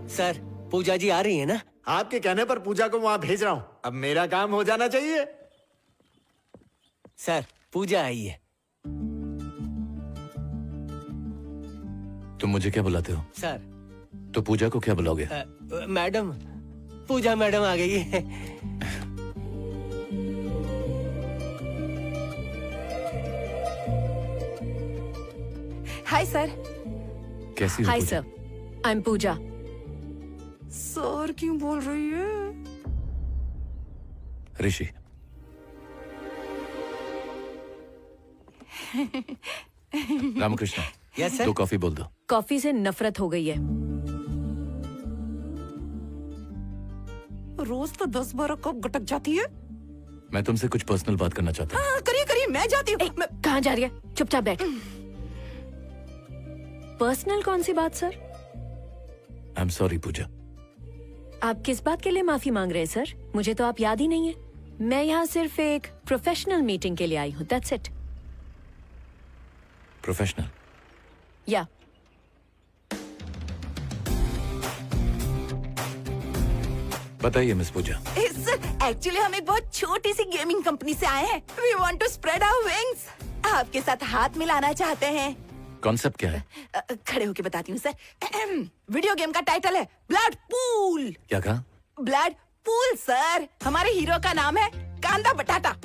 सर पूजा जी आ रही है ना? आपके कहने पर पूजा को वहाँ भेज रहा हूँ। अब मेरा काम हो जाना चाहिए। सर पूजा आई है। तुम मुझे क्या बुलाते हो? सर तो पूजा को क्या बुलाओगे? मैडम, पूजा मैडम आ गई है। Hi sir. कैसी हो? Hi sir, I am Pooja. Sir क्यों बोल रही है? Rishi. Ramakrishna. Yes sir. 2 coffee बोल दो। कॉफी से नफरत हो गई है। रोज तो 10-12 कप गटक जाती है। मैं तुमसे कुछ पर्सनल बात करना चाहता हूँ। हाँ, करिए करिए, मैं जाती हूँ। कहाँ जा रही है? चुपचाप बैठ। पर्सनल कौन सी बात सर? आई एम सॉरी पूजा। आप किस बात के लिए माफी मांग रहे हैं सर? मुझे तो आप याद ही नहीं है। मैं यहाँ सिर्फ एक प्रोफेशनल मीटिंग के लिए आई हूँ, दैट्स इट। प्रोफेशनल? या बताइए मिस पूजा। सर एक्चुअली हम एक बहुत छोटी सी गेमिंग कंपनी से आए हैं। We want to spread our wings. आपके साथ हाथ मिलाना चाहते हैं। कॉन्सेप्ट क्या है? खड़े होके बताती हूँ सर। वीडियो गेम का टाइटल है ब्लड पूल। क्या कहा? Blood pool sir. हमारे हीरो का नाम है कांदा बटाटा।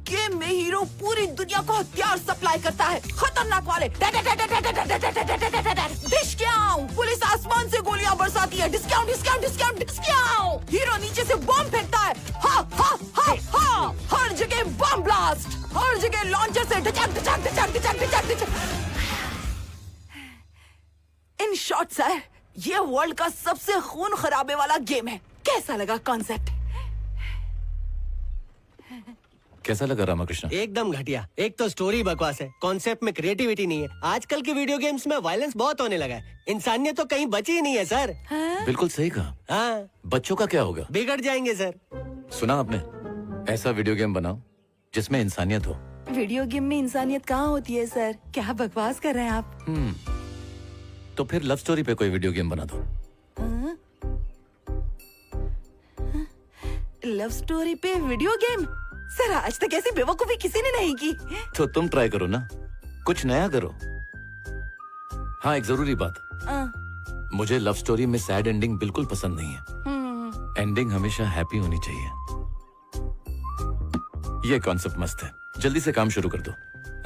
गेम में हीरो पूरी दुनिया को हथियार सप्लाई करता है, खतरनाक वाले। डिस्काउंट। पुलिस आसमान से गोलियां बरसाती है। Discount discount discount discount. Hero नीचे से बम फेंकता है। हा हा हा हा। हर जगह बम ब्लास्ट, हर जगह लॉन्चर से डिचक डिचक डिचक डिचक डिचक डिचक। इन शॉर्ट सर, ये वर्ल्ड का सबसे खून खराबे वाला गेम है। कैसा लगा कॉन्सेप्ट? कैसा लगा रामकृष्ण? एकदम घटिया। एक तो स्टोरी बकवास है, कॉन्सेप्ट में क्रिएटिविटी नहीं है। आजकल के वीडियो गेम्स में वायलेंस बहुत होने लगा है। इंसानियत तो कहीं बची ही नहीं है सर। बिल्कुल सही कहा। हाँ, बच्चों का क्या होगा? बिगड़ जाएंगे सर। सुना आपने? ऐसा वीडियो गेम बनाओ जिसमें इंसानियत हो। वीडियो गेम में इंसानियत कहाँ होती है सर? क्या बकवास कर रहे हैं आप? तो फिर लव स्टोरी पे कोई वीडियो गेम बना दो। लव स्टोरी पे वीडियो गेम? सर आज तक ऐसी बेवकूफी किसी ने नहीं की। तो तुम ट्राई करो ना, कुछ नया करो। हाँ, एक जरूरी बात, मुझे लव स्टोरी में सैड एंडिंग बिल्कुल पसंद नहीं है। एंडिंग हमेशा हैप्पी होनी चाहिए। ये कॉन्सेप्ट मस्त है। जल्दी से काम शुरू कर दो।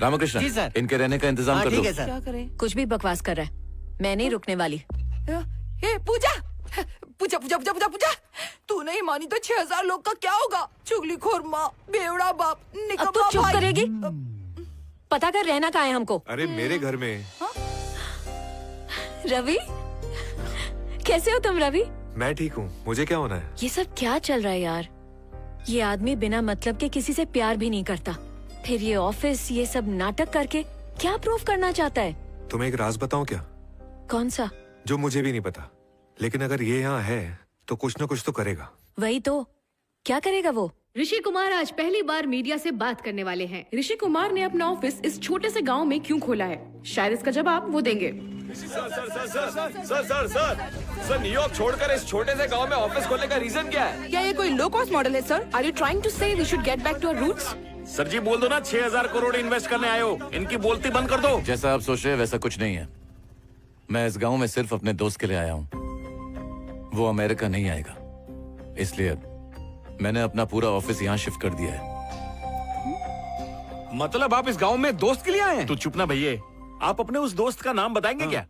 रामकृष्ण, जी सर। इनके रहने का इंतजाम कर दो। ठीक है सर। क्या करें? कुछ भी बकवास कर रहा है, मैं नहीं रुकने वाली। ए पूजा, पूजा पूजा पूजा पूजा पूजा, तू नहीं मानी तो 6000 लोग का क्या होगा? चुगलीखोर माँ, बेवड़ा बाप, अब निकम्मा तू चुप भाई। करेगी? पता कर रहना कहाँ है हमको। अरे मेरे घर में। रवि, कैसे हो तुम रवि? मैं ठीक हूँ, मुझे क्या होना है? ये सब क्या चल रहा है यार? ये आदमी बिना मतलब के किसी से प्यार भी नहीं करता, फिर ये ऑफिस, ये सब नाटक करके क्या प्रूव करना चाहता है? तुम्हें एक राज बताऊं क्या? कौन सा? जो मुझे भी नहीं पता, लेकिन अगर ये यहाँ है तो कुछ न कुछ तो करेगा। वही तो, क्या करेगा वो? ऋषि कुमार आज पहली बार मीडिया से बात करने वाले हैं। ऋषि कुमार ने अपना ऑफिस इस छोटे से गांव में क्यों खोला है, शायद इसका जवाब वो देंगे। सर न्यूयॉर्क छोड़कर इस छोटे से गांव में ऑफिस खोलने का रीजन क्या है? क्या ये कोई लो कॉस्ट मॉडल है sir? Are you trying to say we should get back to our roots? Sir ji बोल दो ना, 6000 करोड़ इन्वेस्ट करने आए हो, इनकी बोलती बंद कर दो। जैसा आप सोच रहे हैं वैसा कुछ नहीं है। मैं इस गांव में सिर्फ अपने दोस्त के लिए आया हूँ। वो अमेरिका नहीं आएगा, इसलिए मैंने अपना पूरा ऑफिस यहाँ शिफ्ट कर दिया है। मतलब आप इस गांव में दोस्त के लिए आए हैं? तू चुप ना भैया, आप अपने उस दोस्त का नाम बताएंगे क्या?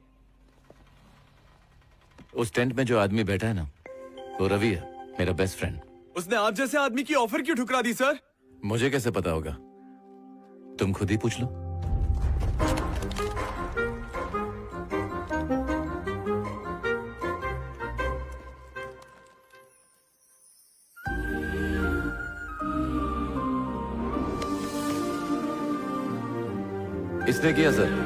उस टेंट में जो आदमी बैठा है ना, वो रवि है, मेरा बेस्ट फ्रेंड। उसने आप जैसे आदमी की ऑफर क्यों ठुकरा दी सर? मुझे कैसे पता होगा? तुम खुद ही पूछ लो। इसने किया सर।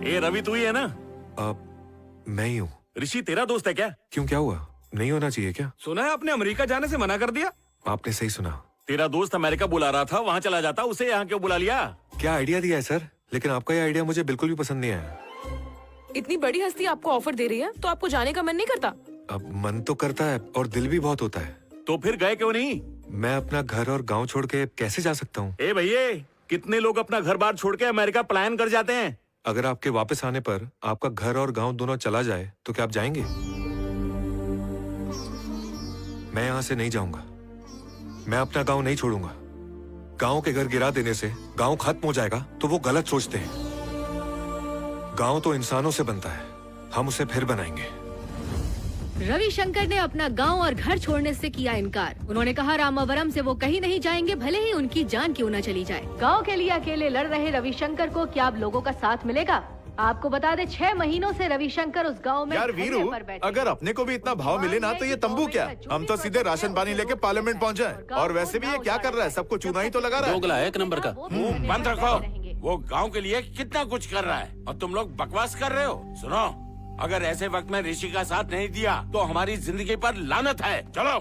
ए रवि, तू ही है ना? मैं ही हूँ। ऋषि तेरा दोस्त है क्या? क्यों, क्या हुआ? नहीं होना चाहिए क्या? सुना है आपने अमेरिका जाने से मना कर दिया? आपने सही सुना। तेरा दोस्त अमेरिका बुला रहा था, वहाँ चला जाता, उसे यहाँ क्यों बुला लिया? क्या आइडिया दिया है सर, लेकिन आपका ये आइडिया मुझे बिल्कुल भी पसंद नहीं आया। इतनी बड़ी हस्ती आपको ऑफर दे रही है तो आपको जाने का मन नहीं करता? अब मन तो करता है और दिल भी बहुत होता है। तो फिर गए क्यों नहीं? मैं अपना घर और गांव छोड़ के कैसे जा सकता हूँ? ए भैया, कितने लोग अपना घर बार छोड़ के अमेरिका पलायन कर जाते हैं। अगर आपके वापस आने पर आपका घर और गांव दोनों चला जाए तो क्या आप जाएंगे? मैं यहाँ से नहीं जाऊंगा। मैं अपना गांव नहीं छोड़ूंगा। गांव के घर गिरा देने से गांव खत्म हो जाएगा तो वो गलत सोचते हैं। गांव तो इंसानों से बनता है, हम उसे फिर बनाएंगे। रविशंकर ने अपना गांव और घर छोड़ने से किया इनकार। उन्होंने कहा रामावरम से वो कहीं नहीं जाएंगे, भले ही उनकी जान क्यों न चली जाए। गांव के लिए अकेले लड़ रहे रविशंकर को क्या अब लोगों का साथ मिलेगा? आपको बता दे 6 महीनों से रविशंकर उस गांव में यार वीरू, अगर अपने को भी इतना भाव मिले ना तो ये तंबू क्या? हम तो सीधे राशन पानी लेके पार्लियामेंट पहुंचे हैं। और वैसे भी ये क्या कर रहा है? सबको चूना ही तो लगा रहा है। दोगला है एक नंबर का। मुंह बंद रखो। वो गांव के लिए कितना कुछ कर रहा है और तुम लोग बकवास कर रहे हो। सुनो, अगर ऐसे वक्त में ऋषि का साथ नहीं दिया तो हमारी जिंदगी पर लानत है। चलो।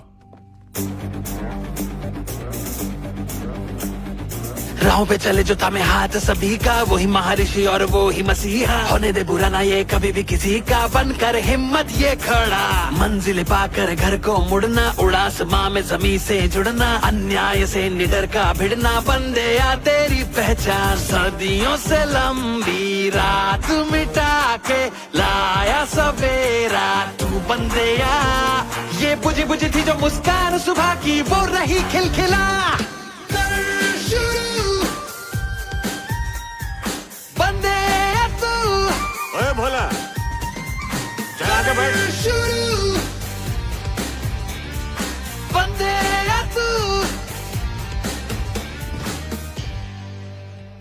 राहों पे चले जो थामे हाथ सभी का, वही महर्षि और वो ही मसीहा। होने दे बुरा ना ये कभी भी किसी का, बनकर हिम्मत ये खड़ा। मंजिल पाकर घर को मुड़ना, उड़ास माँ में जमी से जुड़ना, अन्याय से निडर का भिड़ना, बंदे या तेरी पहचान। सदियों से लंबी रात मिटा के लाया सवेरा, तू बंदे या। ये बुझी बुझी थी जो मुस्कान सुबह की, वो रही खिलखिला। ओए भोला, चला के बैठ।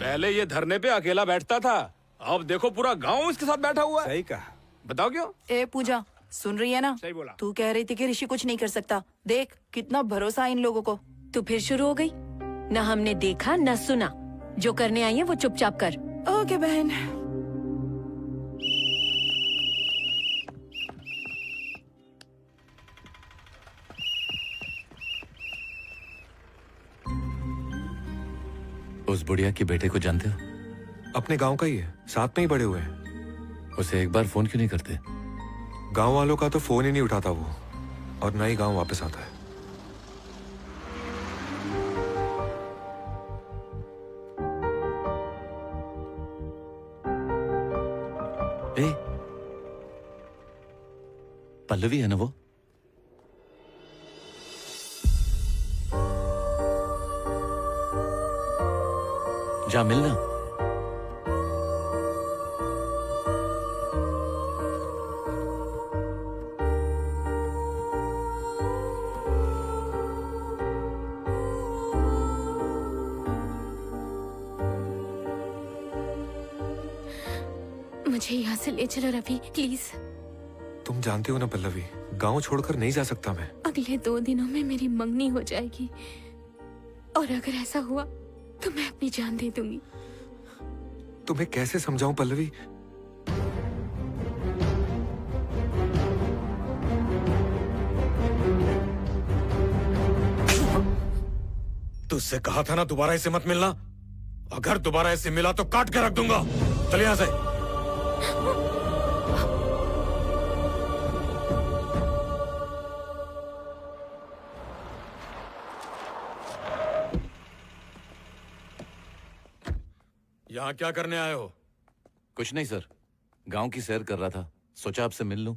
पहले ये धरने पे अकेला बैठता था, अब देखो पूरा गांव इसके साथ बैठा हुआ है। सही कहा। बताओ क्यों? ए पूजा, सुन रही है ना? सही बोला। तू कह रही थी कि ऋषि कुछ नहीं कर सकता। देख कितना भरोसा है इन लोगों को। तू फिर शुरू हो गई। न हमने देखा न सुना, जो करने आई है वो चुपचाप कर। ओके बहन। उस बुढ़िया के बेटे को जानते हो? अपने गांव का ही है, साथ में ही बड़े हुए हैं। उसे एक बार फोन क्यों नहीं करते? गांव वालों का तो फोन ही नहीं उठाता वो, और ना ही गांव वापस आता है। ए, पल्लवी है ना वो? जा मिलना। मुझे यहाँ से ले चलो रवि, प्लीज। तुम जानती हो ना पल्लवी, गांव छोड़कर नहीं जा सकता मैं। अगले 2 दिनों में मेरी मंगनी हो जाएगी, और अगर ऐसा हुआ तो मैं अपनी जान दे दूंगी। तुम्हें कैसे समझाऊं पल्लवी? तुझसे कहा था ना दोबारा इसे मत मिलना। अगर दोबारा इसे मिला तो काट के रख दूंगा। चल यहां से। यहाँ क्या करने आए हो? कुछ नहीं सर, गांव की सैर कर रहा था, सोचा आपसे मिल लूं।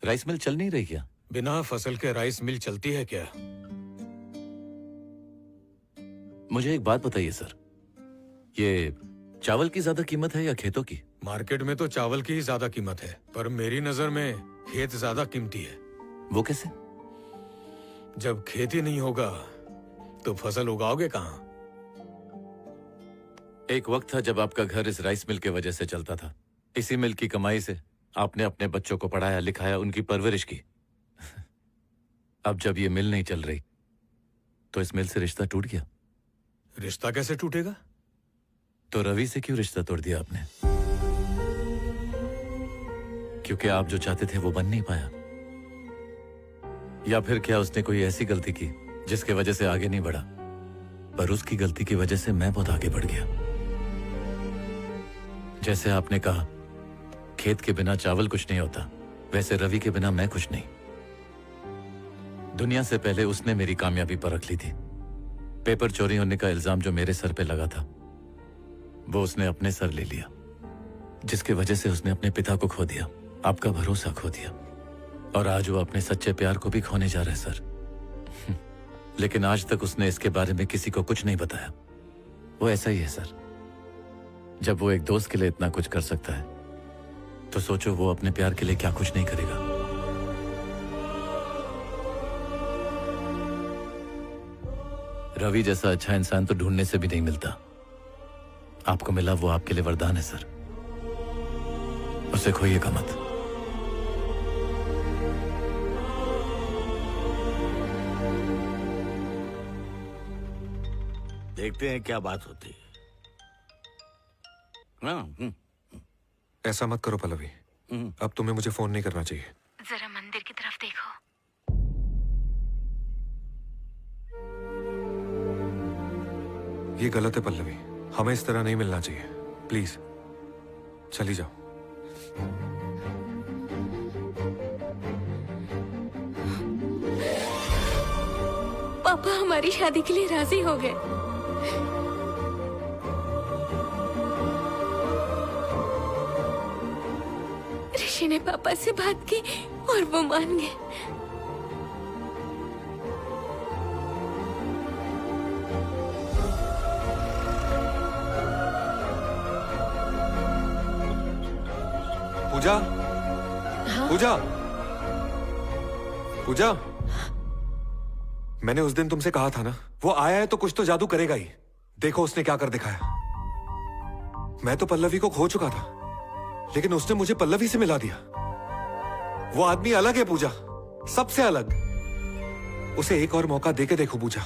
राइस मिल चल नहीं रही क्या? बिना फसल के राइस मिल चलती है क्या? मुझे एक बात बताइए सर, ये चावल की ज्यादा कीमत है या खेतों की? मार्केट में तो चावल की ही ज्यादा कीमत है, पर मेरी नजर में खेत ज्यादा कीमती है। वो कैसे? जब खेती नहीं होगा तो फसल उगाओगे कहाँ? एक वक्त था जब आपका घर इस राइस मिल के वजह से चलता था। इसी मिल की कमाई से आपने अपने बच्चों को पढ़ाया, लिखाया, उनकी परवरिश की। अब जब ये मिल नहीं चल रही तो इस मिल से रिश्ता टूट गया। रिश्ता कैसे टूटेगा? तो रवि से क्यों रिश्ता तोड़ दिया आपने? क्योंकि आप जो चाहते थे वो बन नहीं पाया? या फिर क्या उसने कोई ऐसी गलती की जिसके वजह से आगे नहीं बढ़ा, पर उसकी गलती की वजह से मैं बहुत आगे बढ़ गया? जैसे आपने कहा खेत के बिना चावल कुछ नहीं होता, वैसे रवि के बिना मैं कुछ नहीं। दुनिया से पहले उसने मेरी कामयाबी परख ली थी। पेपर चोरी होने का इल्जाम जो मेरे सर पे लगा था वो उसने अपने सर ले लिया, जिसकी वजह से उसने अपने पिता को खो दिया, आपका भरोसा खो दिया, और आज वो अपने सच्चे प्यार को भी खोने जा रहा है सर। लेकिन आज तक उसने इसके बारे में किसी को कुछ नहीं बताया। वो ऐसा ही है सर। जब वो एक दोस्त के लिए इतना कुछ कर सकता है तो सोचो वो अपने प्यार के लिए क्या कुछ नहीं करेगा। रवि जैसा अच्छा इंसान तो ढूंढने से भी नहीं मिलता। आपको मिला वो आपके लिए वरदान है सर, उसे खोइएगा मत। देखते हैं क्या बात होती है। ऐसा मत करो पल्लवी, अब तुम्हें मुझे फोन नहीं करना चाहिए। जरा मंदिर की तरफ देखो। ये गलत है पल्लवी, हमें इस तरह नहीं मिलना चाहिए। प्लीज चली जाओ। पापा हमारी शादी के लिए राजी हो गए। ऋषि ने पापा से बात की और वो मान गए। पूजा, पूजा, पूजा, मैंने उस दिन तुमसे कहा था ना, वो आया है तो कुछ तो जादू करेगा ही। देखो उसने क्या कर दिखाया। मैं तो पल्लवी को खो चुका था, लेकिन उसने मुझे पल्लवी से मिला दिया। वो आदमी अलग है पूजा, सबसे अलग। उसे एक और मौका देके देखो पूजा,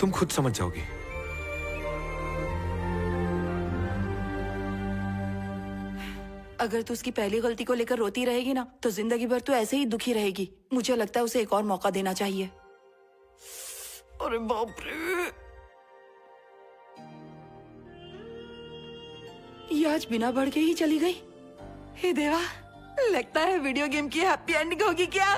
तुम खुद समझ जाओगी। अगर तू उसकी पहली गलती को लेकर रोती रहेगी ना तो जिंदगी भर तू ऐसे ही दुखी रहेगी। मुझे लगता है उसे एक और मौका देना चाहिए। अरे बाप रे, ये आज बिना बढ़ के ही चली गई। हे देवा, लगता है वीडियो गेम की हैप्पी एंडिंग होगी क्या?